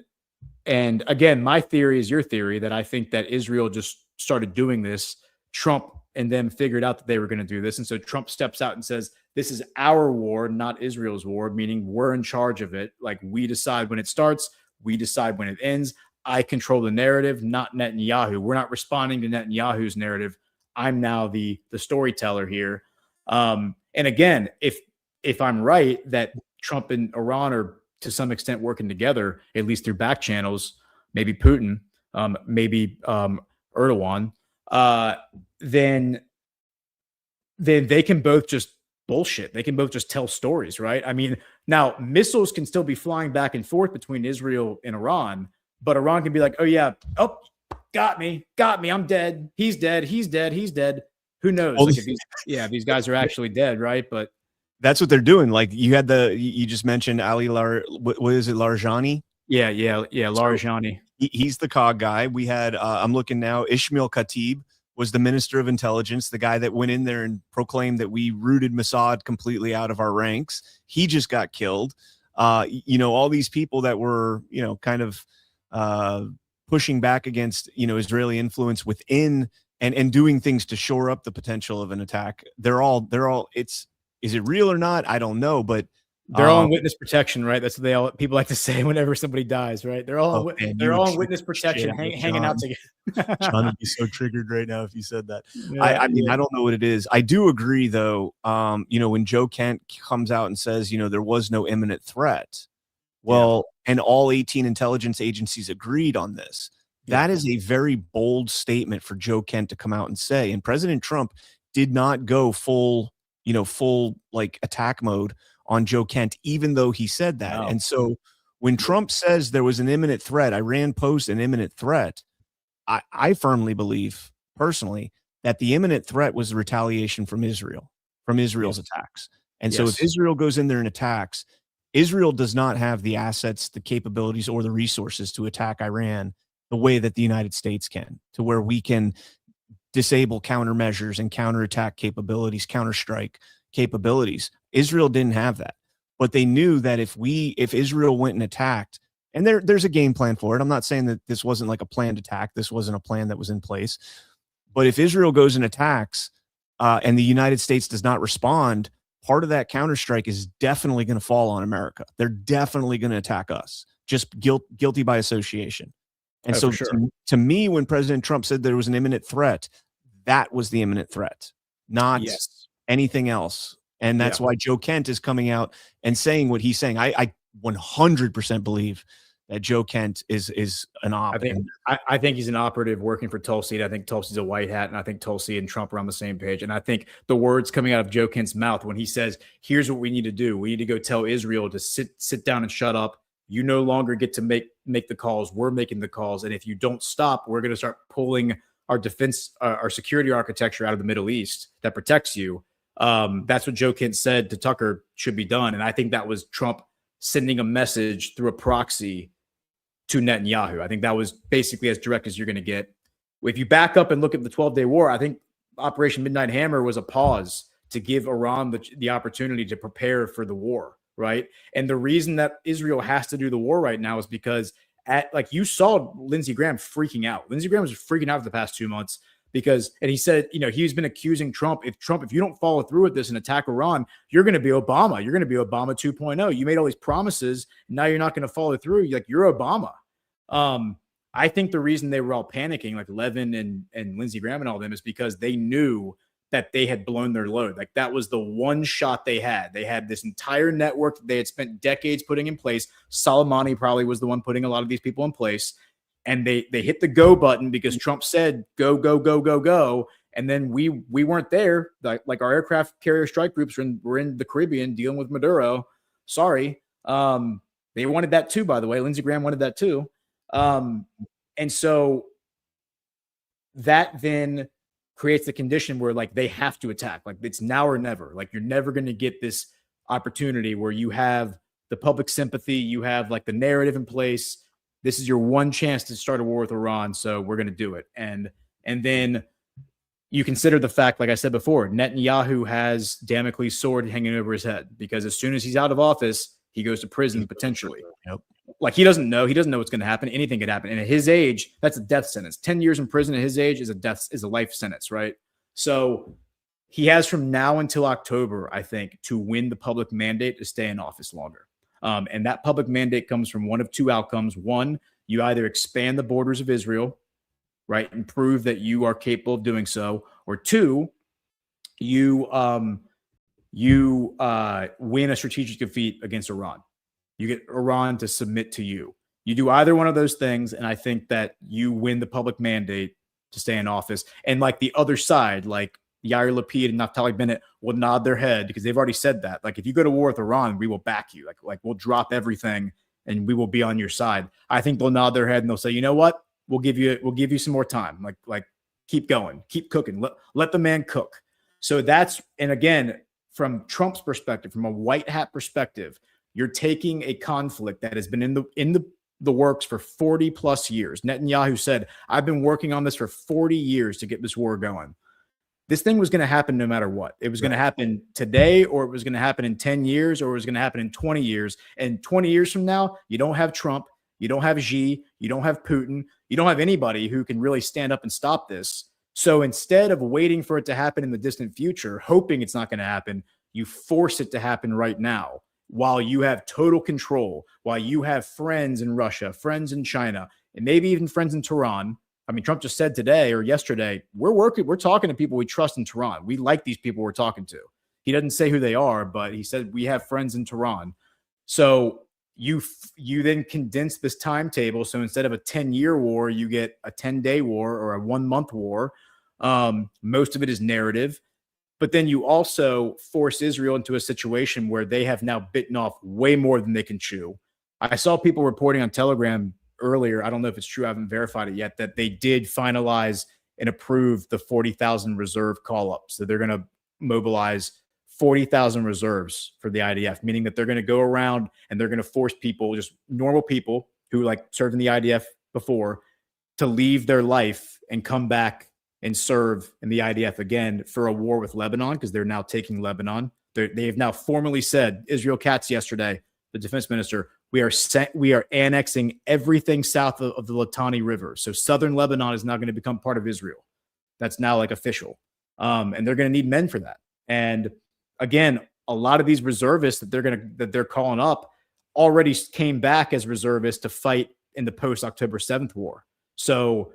again, my theory is your theory, that I think that Israel just started doing this. Trump and them figured out that they were going to do this. And so Trump steps out and says, this is our war, not Israel's war, meaning we're in charge of it. Like, we decide when it starts, we decide when it ends. I control the narrative, not Netanyahu. We're not responding to Netanyahu's narrative. I'm now the storyteller here. And again, if I'm right that Trump and Iran are to some extent working together, at least through back channels, maybe Putin, maybe Erdogan, then they can both just bullshit. They can both just tell stories, right? I mean, now missiles can still be flying back and forth between Israel and Iran, but Iran can be like, oh yeah, oh, got me, I'm dead. He's dead. Who knows?
Well,
like if these guys are actually dead, right? But
that's what they're doing. Like, you just mentioned Ali what is it, Larijani?
Yeah, Larijani.
He's the COG guy. We had, I'm looking now, Ishmael Khatib was the Minister of Intelligence, the guy that went in there and proclaimed that we rooted Mossad completely out of our ranks. He just got killed. All these people that were, kind of pushing back against, Israeli influence within and doing things to shore up the potential of an attack. Is it real or not? I don't know, but
they're all in witness protection, right? That's what people like to say whenever somebody dies, right? They're all in witness protection, hanging out together.
John would be so triggered right now if you said that.
Yeah,
I mean, I don't know what it is. I do agree, though. When Joe Kent comes out and says, there was no imminent threat. Well, and all 18 intelligence agencies agreed on this. That is a very bold statement for Joe Kent to come out and say. And President Trump did not go full like attack mode on Joe Kent, even though he said that.
No.
And so when Trump says there was an imminent threat, Iran posed an imminent threat, I firmly believe personally that the imminent threat was the retaliation from Israel's attacks. And so if Israel goes in there and attacks, Israel does not have the assets, the capabilities, or the resources to attack Iran the way that the United States can, to where we can disable countermeasures and counterattack capabilities, counterstrike capabilities. Israel didn't have that, but they knew that if Israel went and attacked, and there's a game plan for it. I'm not saying that this wasn't like a planned attack. This wasn't a plan that was in place. But if Israel goes and attacks and the United States does not respond, part of that counterstrike is definitely going to fall on America. They're definitely going to attack us, just guilty by association. And so to me, when President Trump said there was an imminent threat, that was the imminent threat, not anything else. And that's why Joe Kent is coming out and saying what he's saying. I 100% believe that Joe Kent is an op.
I think he's an operative working for Tulsi. I think Tulsi's a white hat, and I think Tulsi and Trump are on the same page. And I think the words coming out of Joe Kent's mouth when he says, here's what we need to do. We need to go tell Israel to sit down and shut up. You no longer get to make the calls. We're making the calls. And if you don't stop, we're going to start pulling our defense, our security architecture out of the Middle East that protects you. That's what Joe Kent said to Tucker should be done. And I think that was Trump sending a message through a proxy to Netanyahu. I think that was basically as direct as you're going to get. If you back up and look at the 12-day war, I think Operation Midnight Hammer was a pause to give Iran the opportunity to prepare for the war, right? And the reason that Israel has to do the war right now is because you saw Lindsey Graham freaking out. Lindsey Graham was freaking out for the past 2 months and he said, he's been accusing Trump, if you don't follow through with this and attack Iran, you're going to be Obama. You're going to be Obama 2.0. You made all these promises. And now you're not going to follow through. You're Obama. I think the reason they were all panicking, like Levin and Lindsey Graham and all them, is because they knew that they had blown their load. Like, that was the one shot they had. They had this entire network that they had spent decades putting in place. Soleimani probably was the one putting a lot of these people in place. And they hit the go button because Trump said, go, go, go, go, go. And then we weren't there. Like our aircraft carrier strike groups were in the Caribbean dealing with Maduro. Sorry. They wanted that too, by the way. Lindsey Graham wanted that too. And so that then creates the condition where like they have to attack. Like it's now or never. Like you're never going to get this opportunity where you have the public sympathy, you have like the narrative in place. This is your one chance to start a war with Iran, so we're going to do it. And then you consider the fact, like I said before, Netanyahu has Damocles' sword hanging over his head because as soon as he's out of office, he goes to prison potentially.
Yep.
Like he doesn't know what's going to happen. Anything could happen. And at his age, that's a death sentence. 10 years in prison at his age is a life sentence, right? So he has from now until October, I think, to win the public mandate to stay in office longer. And that public mandate comes from one of two outcomes. One, you either expand the borders of Israel, right, and prove that you are capable of doing so, or two, you win a strategic defeat against Iran. You get Iran to submit to you. You do either one of those things, and I think that you win the public mandate to stay in office. And like the other side, like Yair Lapid and Naftali Bennett will nod their head because they've already said that. Like, if you go to war with Iran, we will back you. Like we'll drop everything and we will be on your side. I think they'll nod their head and they'll say, you know what? We'll give you some more time. Like keep going, keep cooking. Let the man cook. So that's, and again, from Trump's perspective, from a white hat perspective, you're taking a conflict that has been in the works for 40 plus years. Netanyahu said, I've been working on this for 40 years to get this war going. This thing was going to happen no matter what. It was going to happen today, or it was going to happen in 10 years, or it was going to happen in 20 years. And 20 years from now, you don't have Trump, you don't have Xi, you don't have Putin, you don't have anybody who can really stand up and stop this. So instead of waiting for it to happen in the distant future, hoping it's not going to happen, you force it to happen right now while you have total control, while you have friends in Russia, friends in China, and maybe even friends in Tehran. I mean, Trump just said today or yesterday, we're talking to people we trust in Tehran. We like these people we're talking to. He doesn't say who they are, but he said we have friends in Tehran. So you then condense this timetable. So instead of a 10-year war, you get a 10-day war or a 1-month war. Most of it is narrative. But then you also force Israel into a situation where they have now bitten off way more than they can chew. I saw people reporting on Telegram earlier, I don't know if it's true, I haven't verified it yet, that they did finalize and approve the 40,000 reserve call-ups. So they're going to mobilize 40,000 reserves for the IDF, meaning that they're going to go around and they're going to force people, just normal people who like served in the IDF before, to leave their life and come back and serve in the IDF again for a war with Lebanon, because they're now taking Lebanon. They have now formally said, Israel Katz yesterday, the defense minister, we are annexing everything south of the Litani River. So southern Lebanon is now going to become part of Israel. That's now like official. And they're going to need men for that. And again, a lot of these reservists that they're calling up already came back as reservists to fight in the post-October 7th war. So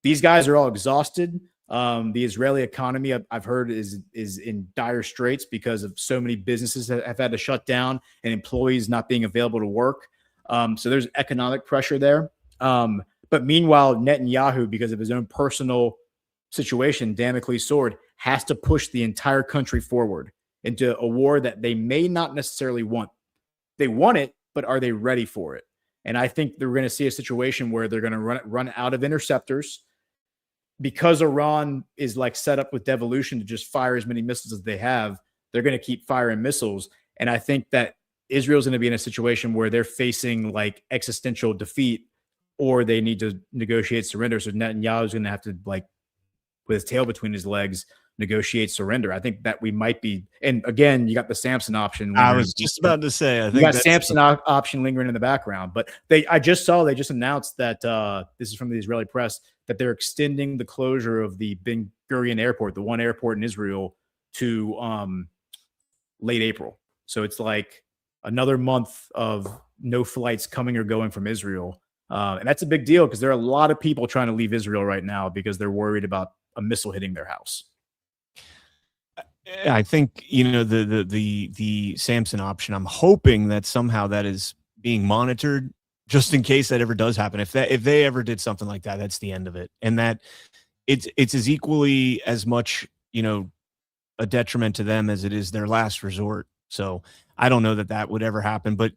these guys are all exhausted. The Israeli economy, I've heard, is in dire straits because of so many businesses that have had to shut down and employees not being available to work. So there's economic pressure there. But meanwhile, Netanyahu, because of his own personal situation, Damocles' sword, has to push the entire country forward into a war that they may not necessarily want. They want it, but are they ready for it? And I think they're going to see a situation where they're going to run out of interceptors. Because Iran is like set up with devolution to just fire as many missiles as they have, they're going to keep firing missiles. And I think that Israel's going to be in a situation where they're facing like existential defeat, or they need to negotiate surrender. So Netanyahu's going to have to, like, with his tail between his legs, negotiate surrender. I think that we might be, and again, you got the Samson option.
I was just about to say, I think
you got Samson option lingering in the background, but they just announced that this is from the Israeli press, that they're extending the closure of the Ben Gurion airport, the one airport in Israel, to late April. So it's like another month of no flights coming or going from Israel. And that's a big deal because there are a lot of people trying to leave Israel right now because they're worried about a missile hitting their house.
I think, the Samson option, I'm hoping that somehow that is being monitored just in case that ever does happen. If they ever did something like that, that's the end of it. And that it's as equally as much, a detriment to them as it is their last resort. So I don't know that would ever happen, but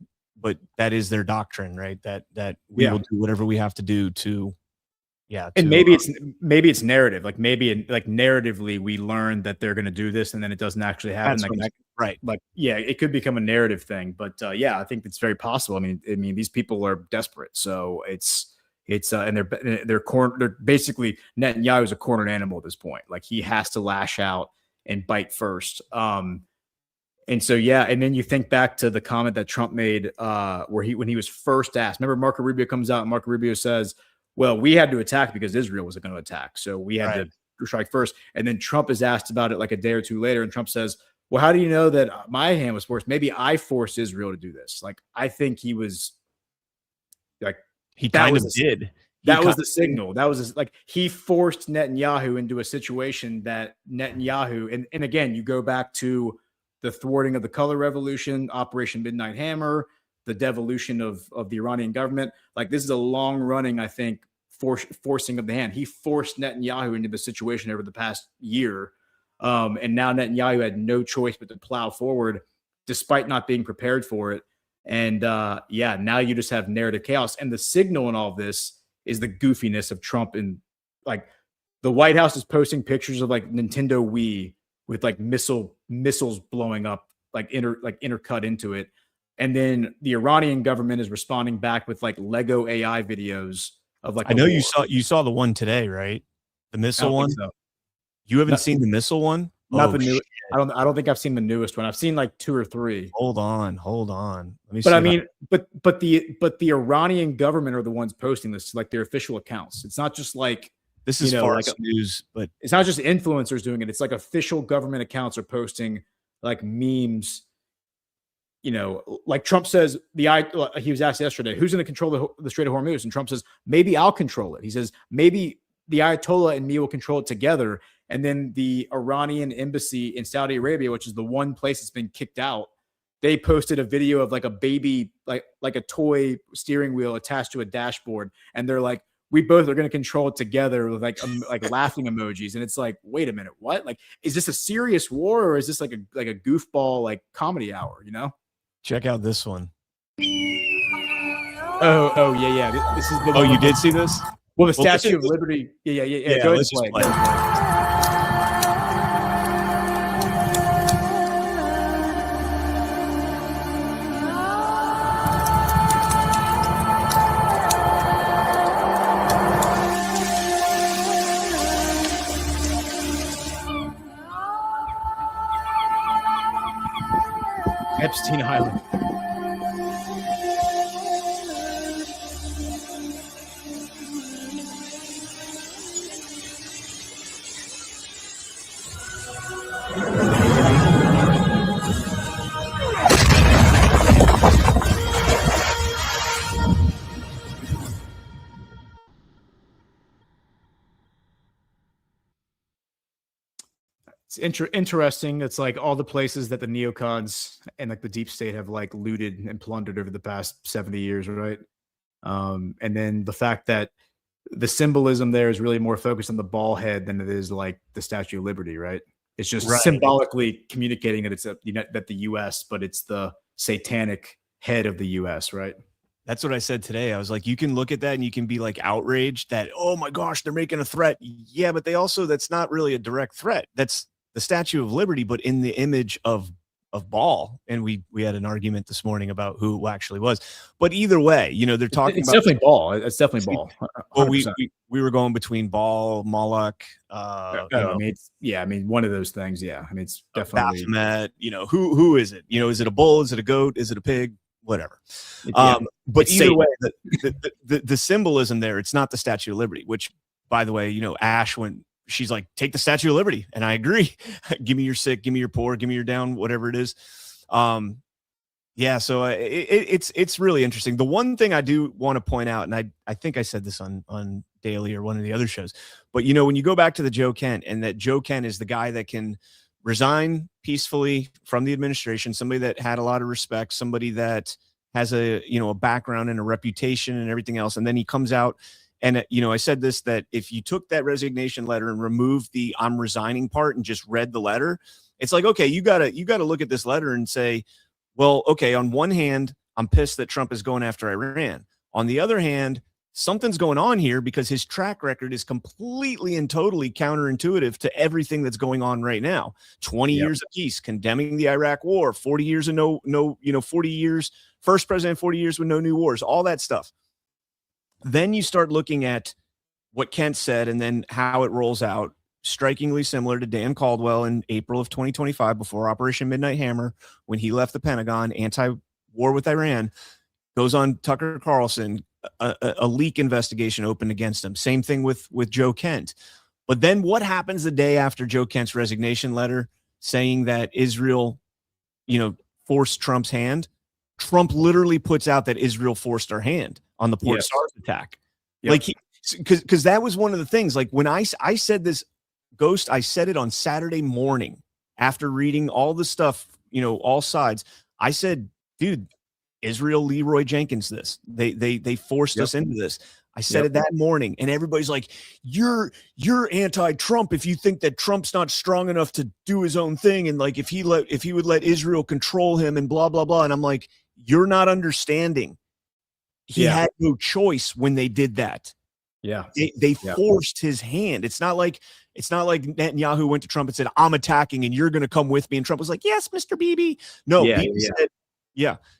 that is their doctrine, right? That we will do whatever we have to do to. Yeah,
and maybe it's narrative. Like maybe narratively we learn that they're going to do this, and then it doesn't actually happen.
Right.
Like it could become a narrative thing. But I think it's very possible. I mean, these people are desperate, so it's and they're basically Netanyahu is a cornered animal at this point. Like he has to lash out and bite first. And so, and then you think back to the comment that Trump made when he was first asked. Remember, Marco Rubio comes out and Marco Rubio says, well, we had to attack because Israel wasn't going to attack. So we had to strike first. And then Trump is asked about it like a day or two later. And Trump says, well, how do you know that my hand was forced? Maybe I forced Israel to do this. Like, I think he was like,
he kind of did.
That was the signal. That was like he forced Netanyahu into a situation that Netanyahu, and again, you go back to the thwarting of the color revolution, Operation Midnight Hammer, the devolution of the Iranian government. Like this is a long running, I think, forcing of the hand. He forced Netanyahu into the situation over the past year. And now Netanyahu had no choice but to plow forward despite not being prepared for it. And now you just have narrative chaos. And the signal in all of this is the goofiness of Trump. And like the White House is posting pictures of like Nintendo Wii with like missiles blowing up, like intercut into it. And then the Iranian government is responding back with like Lego AI videos of like.
I know you saw the one today, right? The missile one.
So.
You haven't seen the missile one?
Not the new. I don't think I've seen the newest one. I've seen like 2 or 3.
Hold on. Let me.
But I mean, but the Iranian government are the ones posting this, like their official accounts. It's not just like
this is Fox News, but
it's not just influencers doing it. It's like official government accounts are posting like memes. Like Trump says, he was asked yesterday, who's going to control the Strait of Hormuz? And Trump says, maybe I'll control it. He says, maybe the Ayatollah and me will control it together. And then the Iranian embassy in Saudi Arabia, which is the one place that's been kicked out, they posted a video of like a baby, like a toy steering wheel attached to a dashboard. And they're like, we both are going to control it together with like laughing emojis. And it's like, wait a minute, what? Like, is this a serious war or is this like a goofball, like comedy hour,
Check out this one.
Oh yeah. This is the.
Oh, you did see this?
Well, the Statue of Liberty. Yeah. Go ahead and play. Epstein Island. It's interesting. It's like all the places that the neocons and like the deep state have like looted and plundered over the past 70 years, right? And then the fact that the symbolism there is really more focused on the ball head than it is like the Statue of Liberty, right? It's just symbolically communicating that it's that the U.S., but it's the satanic head of the U.S., right?
That's what I said today. I was like, you can look at that and you can be like outraged that, oh my gosh, they're making a threat. Yeah, but that's not really a direct threat. That's the Statue of Liberty, but in the image of ball. And we had an argument this morning about who it actually was. But either way, they're talking
it's
about
definitely ball. It's definitely ball.
Well, we were going between ball, Moloch.
One of those things. Yeah, I mean, it's definitely
Baphomet. Who is it? Is it a bull? Is it a goat? Is it a pig? Whatever. But either way, the symbolism there, it's not the Statue of Liberty, which, by the way, Ash, when she's like, take the Statue of Liberty. And I agree. Give me your sick, give me your poor, give me your down, whatever it is. So it's really interesting. The one thing I do want to point out, and I think I said this on Daily or one of the other shows, but when you go back to the Joe Kent, and that Joe Kent is the guy that can resign peacefully from the administration, somebody that had a lot of respect, somebody that has a background and a reputation and everything else. And then he comes out and, I said this, that if you took that resignation letter and removed the I'm resigning part and just read the letter, it's like, okay, you gotta look at this letter and say, well, okay, on one hand, I'm pissed that Trump is going after Iran. On the other hand, something's going on here because his track record is completely and totally counterintuitive to everything that's going on right now. 20 years of peace, condemning the Iraq war, 40 years of 40 years, first president, 40 years with no new wars, all that stuff. Then you start looking at what Kent said and then how it rolls out, strikingly similar to Dan Caldwell in April of 2025 before Operation Midnight Hammer, when he left the Pentagon, anti-war with Iran, goes on Tucker Carlson, a leak investigation opened against him. Same thing with Joe Kent. But then what happens the day after Joe Kent's resignation letter saying that Israel, forced Trump's hand? Trump literally puts out that Israel forced our hand on the Port Stars attack. Yep. Because that was one of the things, like when I said this, Ghost, I said it on Saturday morning after reading all the stuff, all sides. I said, dude, Israel Leroy Jenkins this. They forced us into this. I said it that morning, and everybody's like, you're anti-Trump if you think that Trump's not strong enough to do his own thing, and like if he would let Israel control him and blah blah blah. And I'm like, you're not understanding. He had no choice when they did that. Yeah. They forced his hand. It's not like Netanyahu went to Trump and said, I'm attacking and you're going to come with me. And Trump was like, yes, Mr. Bibi. No, Bibi said,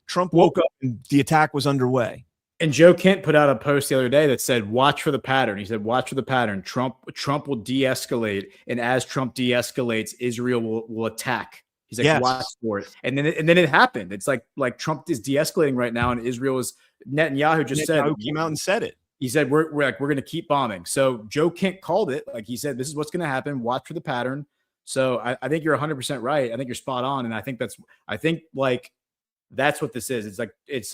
Trump woke up and the attack was underway.
And Joe Kent put out a post the other day that said, watch for the pattern. He said, watch for the pattern. Trump will de-escalate. And as Trump de-escalates, Israel will attack. He's like, watch for it. And then it happened. It's like Trump is de-escalating right now. And Israel is, Netanyahu came
out and said it.
He said, we're going to keep bombing. So Joe Kent called it. Like he said, this is what's going to happen. Watch for the pattern. So I think you're 100% right. I think you're spot on. And I think that's what this is. It's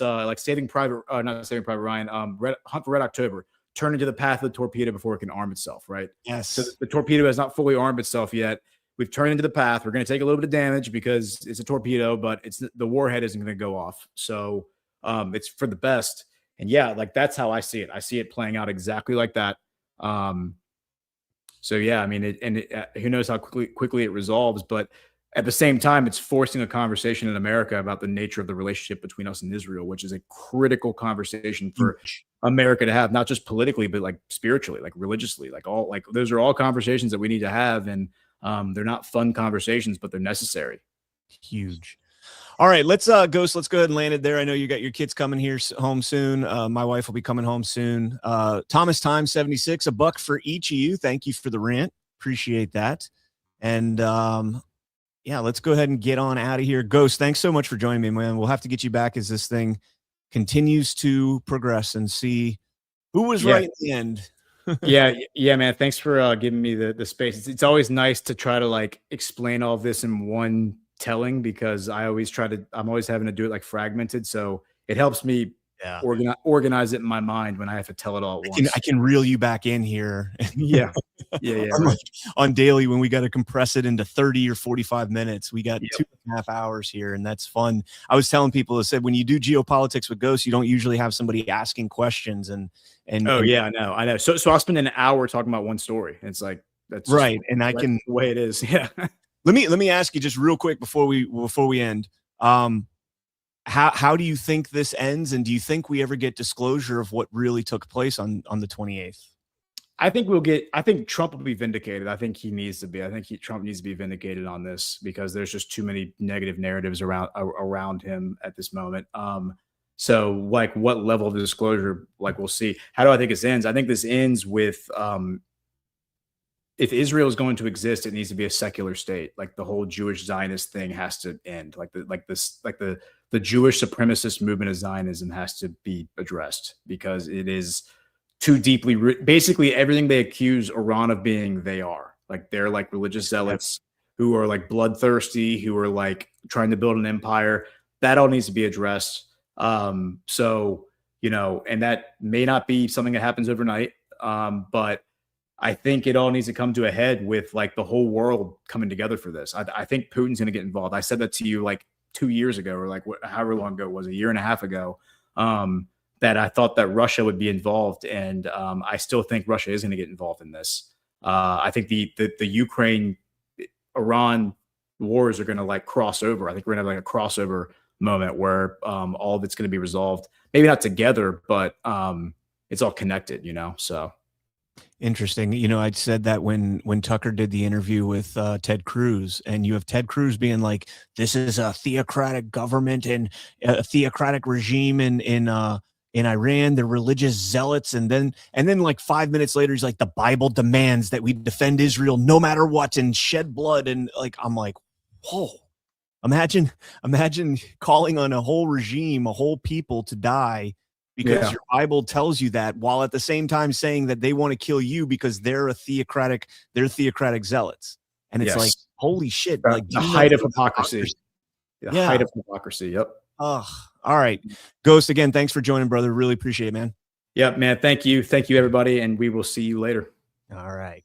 like Saving Private, not Saving Private Ryan, Hunt for Red October. Turn into the path of the torpedo before it can arm itself, right?
Yes.
So the torpedo has not fully armed itself yet. We've turned into the path. We're going to take a little bit of damage because it's a torpedo, but the warhead isn't going to go off. So it's for the best. And that's how I see it. I see it playing out exactly like that. So I mean, who knows how quickly it resolves, but at the same time, it's forcing a conversation in America about the nature of the relationship between us and Israel, which is a critical conversation for America to have, not just politically, but like spiritually, like religiously, those are all conversations that we need to have. And they're not fun conversations, but they're necessary.
Huge. All right, let's Ghost, let's go ahead and land it there. I know you got your kids coming here home soon. My wife will be coming home soon. Thomas Time 76, $1 for each of you. Thank you for the rant. Appreciate that. And let's go ahead and get on out of here. Ghost, thanks so much for joining me, man. We'll have to get you back as this thing continues to progress and see who was right in the end.
yeah, man. Thanks for giving me the space. It's always nice to try to like explain all of this in one telling, because I'm always having to do it like fragmented. So it helps me organize it in my mind when I have to tell it all at once.
I can reel you back in here.
Yeah.
Like on daily, when we got to compress it into 30 or 45 minutes, we got 2.5 hours here, and that's fun. I was telling people, I said, when you do geopolitics with Ghosts, you don't usually have somebody asking questions and
I know. So I'll spend an hour talking about one story. It's like, that's
right. And I can,
the way it is. Yeah.
Let me ask you just real quick before we end. How do you think this ends, and do you think we ever get disclosure of what really took place on the 28th?
I think Trump will be vindicated. I think he needs to be. Trump needs to be vindicated on this, because there's just too many negative narratives around him at this moment. So like, what level of disclosure, like, we'll see. How do I think this ends? I think this ends with if Israel is going to exist, it needs to be a secular state. Like the whole Jewish Zionist thing has to end. The Jewish supremacist movement of Zionism has to be addressed, because it is too deeply basically everything they accuse Iran of being, they are. Like, they're like religious zealots who are like bloodthirsty, who are like trying to build an empire. That all needs to be addressed. So, and that may not be something that happens overnight. But I think it all needs to come to a head with like the whole world coming together for this. I think Putin's going to get involved. I said that to you like 2 years ago, or like however long ago it was, a year and a half ago, that I thought that Russia would be involved. And I still think Russia is going to get involved in this. I think the Ukraine-Iran wars are going to like cross over. I think we're going to have like a crossover moment where all of it's going to be resolved. Maybe not together, but it's all connected, you know? So.
Interesting. You know, I said that when Tucker did the interview with Ted Cruz, and you have Ted Cruz being like, this is a theocratic government and a theocratic regime in Iran, they're religious zealots. And then like 5 minutes later, he's like, the Bible demands that we defend Israel no matter what and shed blood. And like, I'm like, whoa, imagine calling on a whole regime, a whole people to die because your Bible tells you that, while at the same time saying that they want to kill you because they're theocratic zealots. And it's like, holy shit. Like
the height of hypocrisy. The height of hypocrisy. Yep.
Oh, all right. Ghost, again, thanks for joining, brother. Really appreciate it, man.
Yep, man. Thank you. Thank you, everybody. And we will see you later.
All right.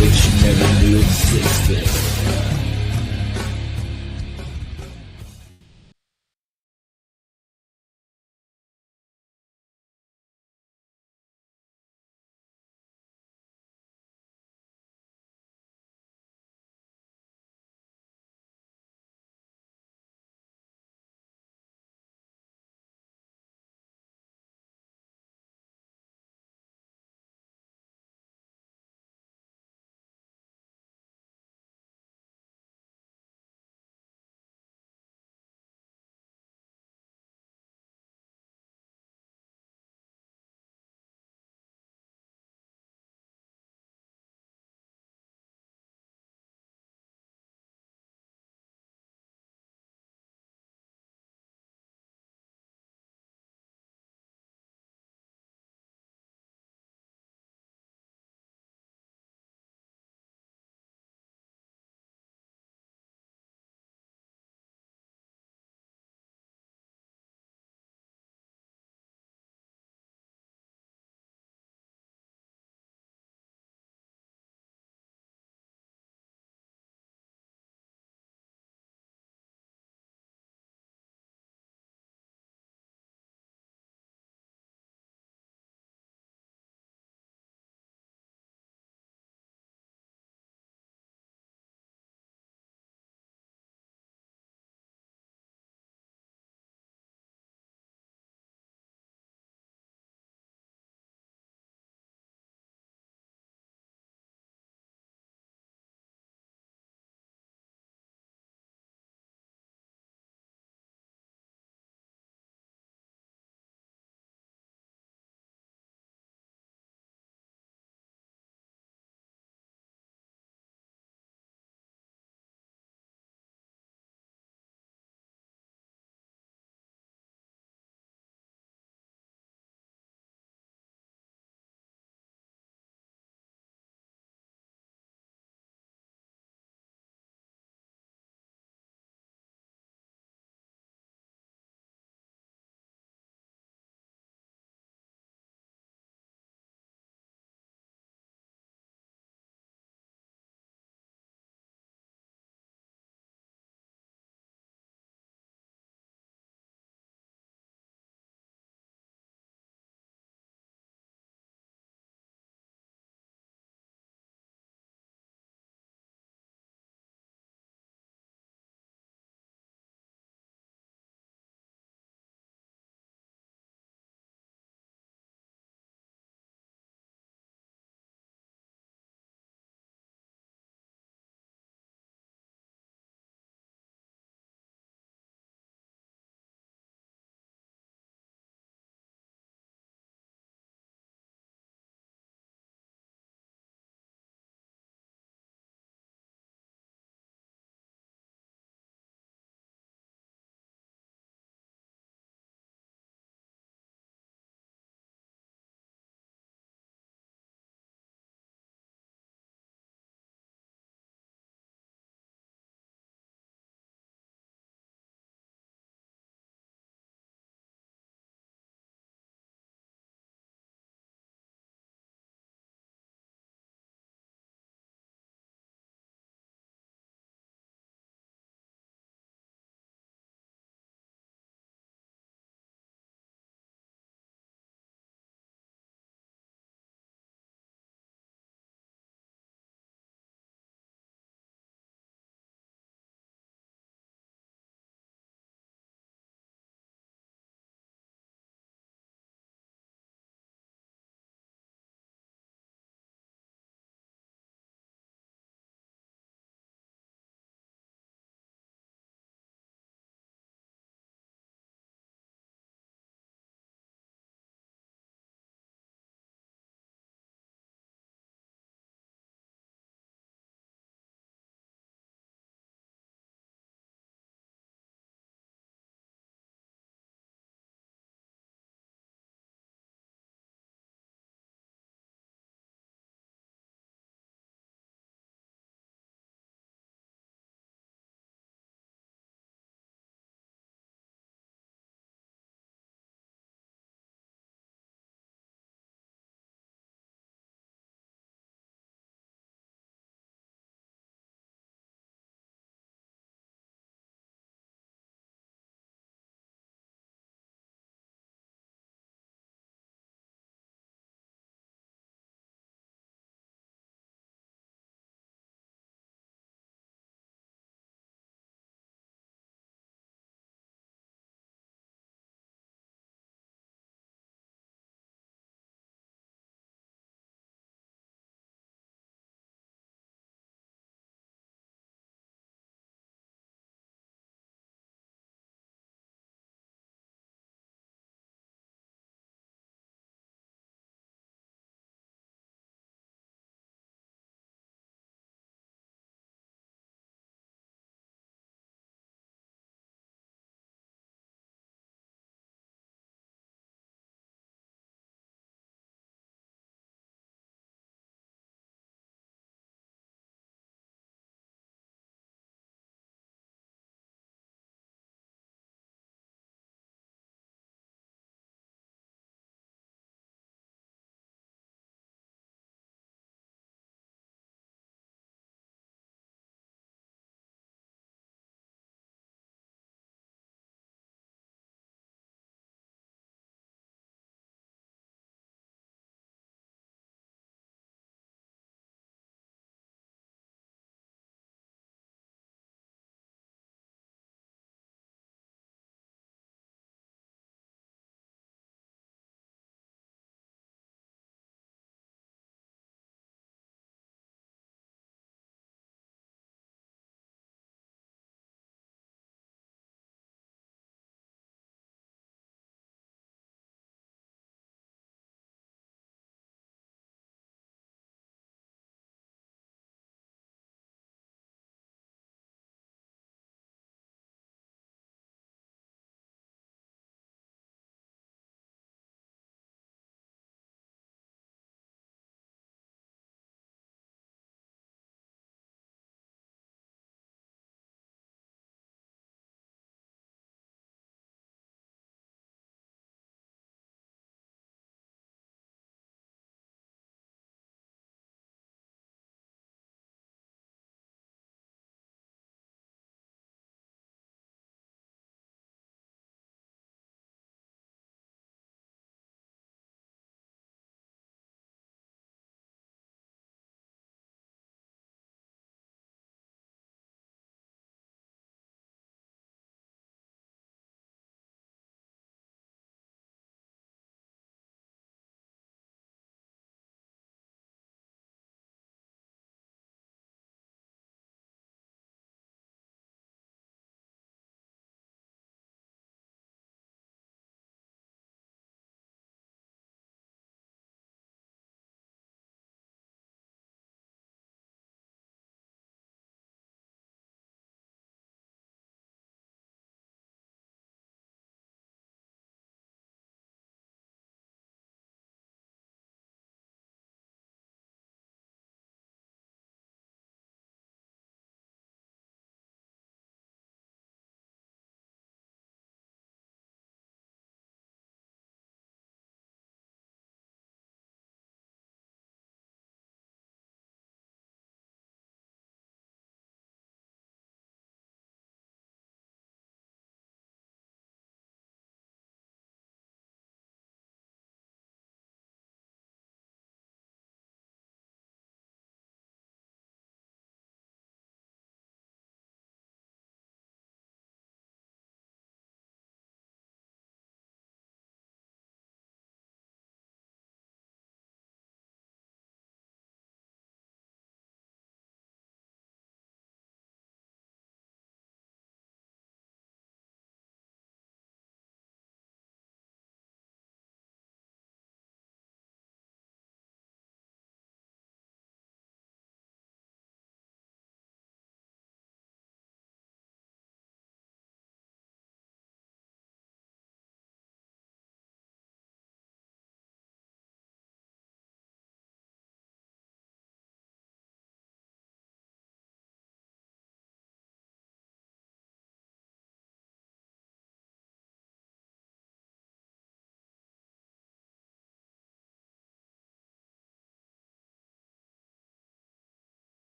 Which never knew existed.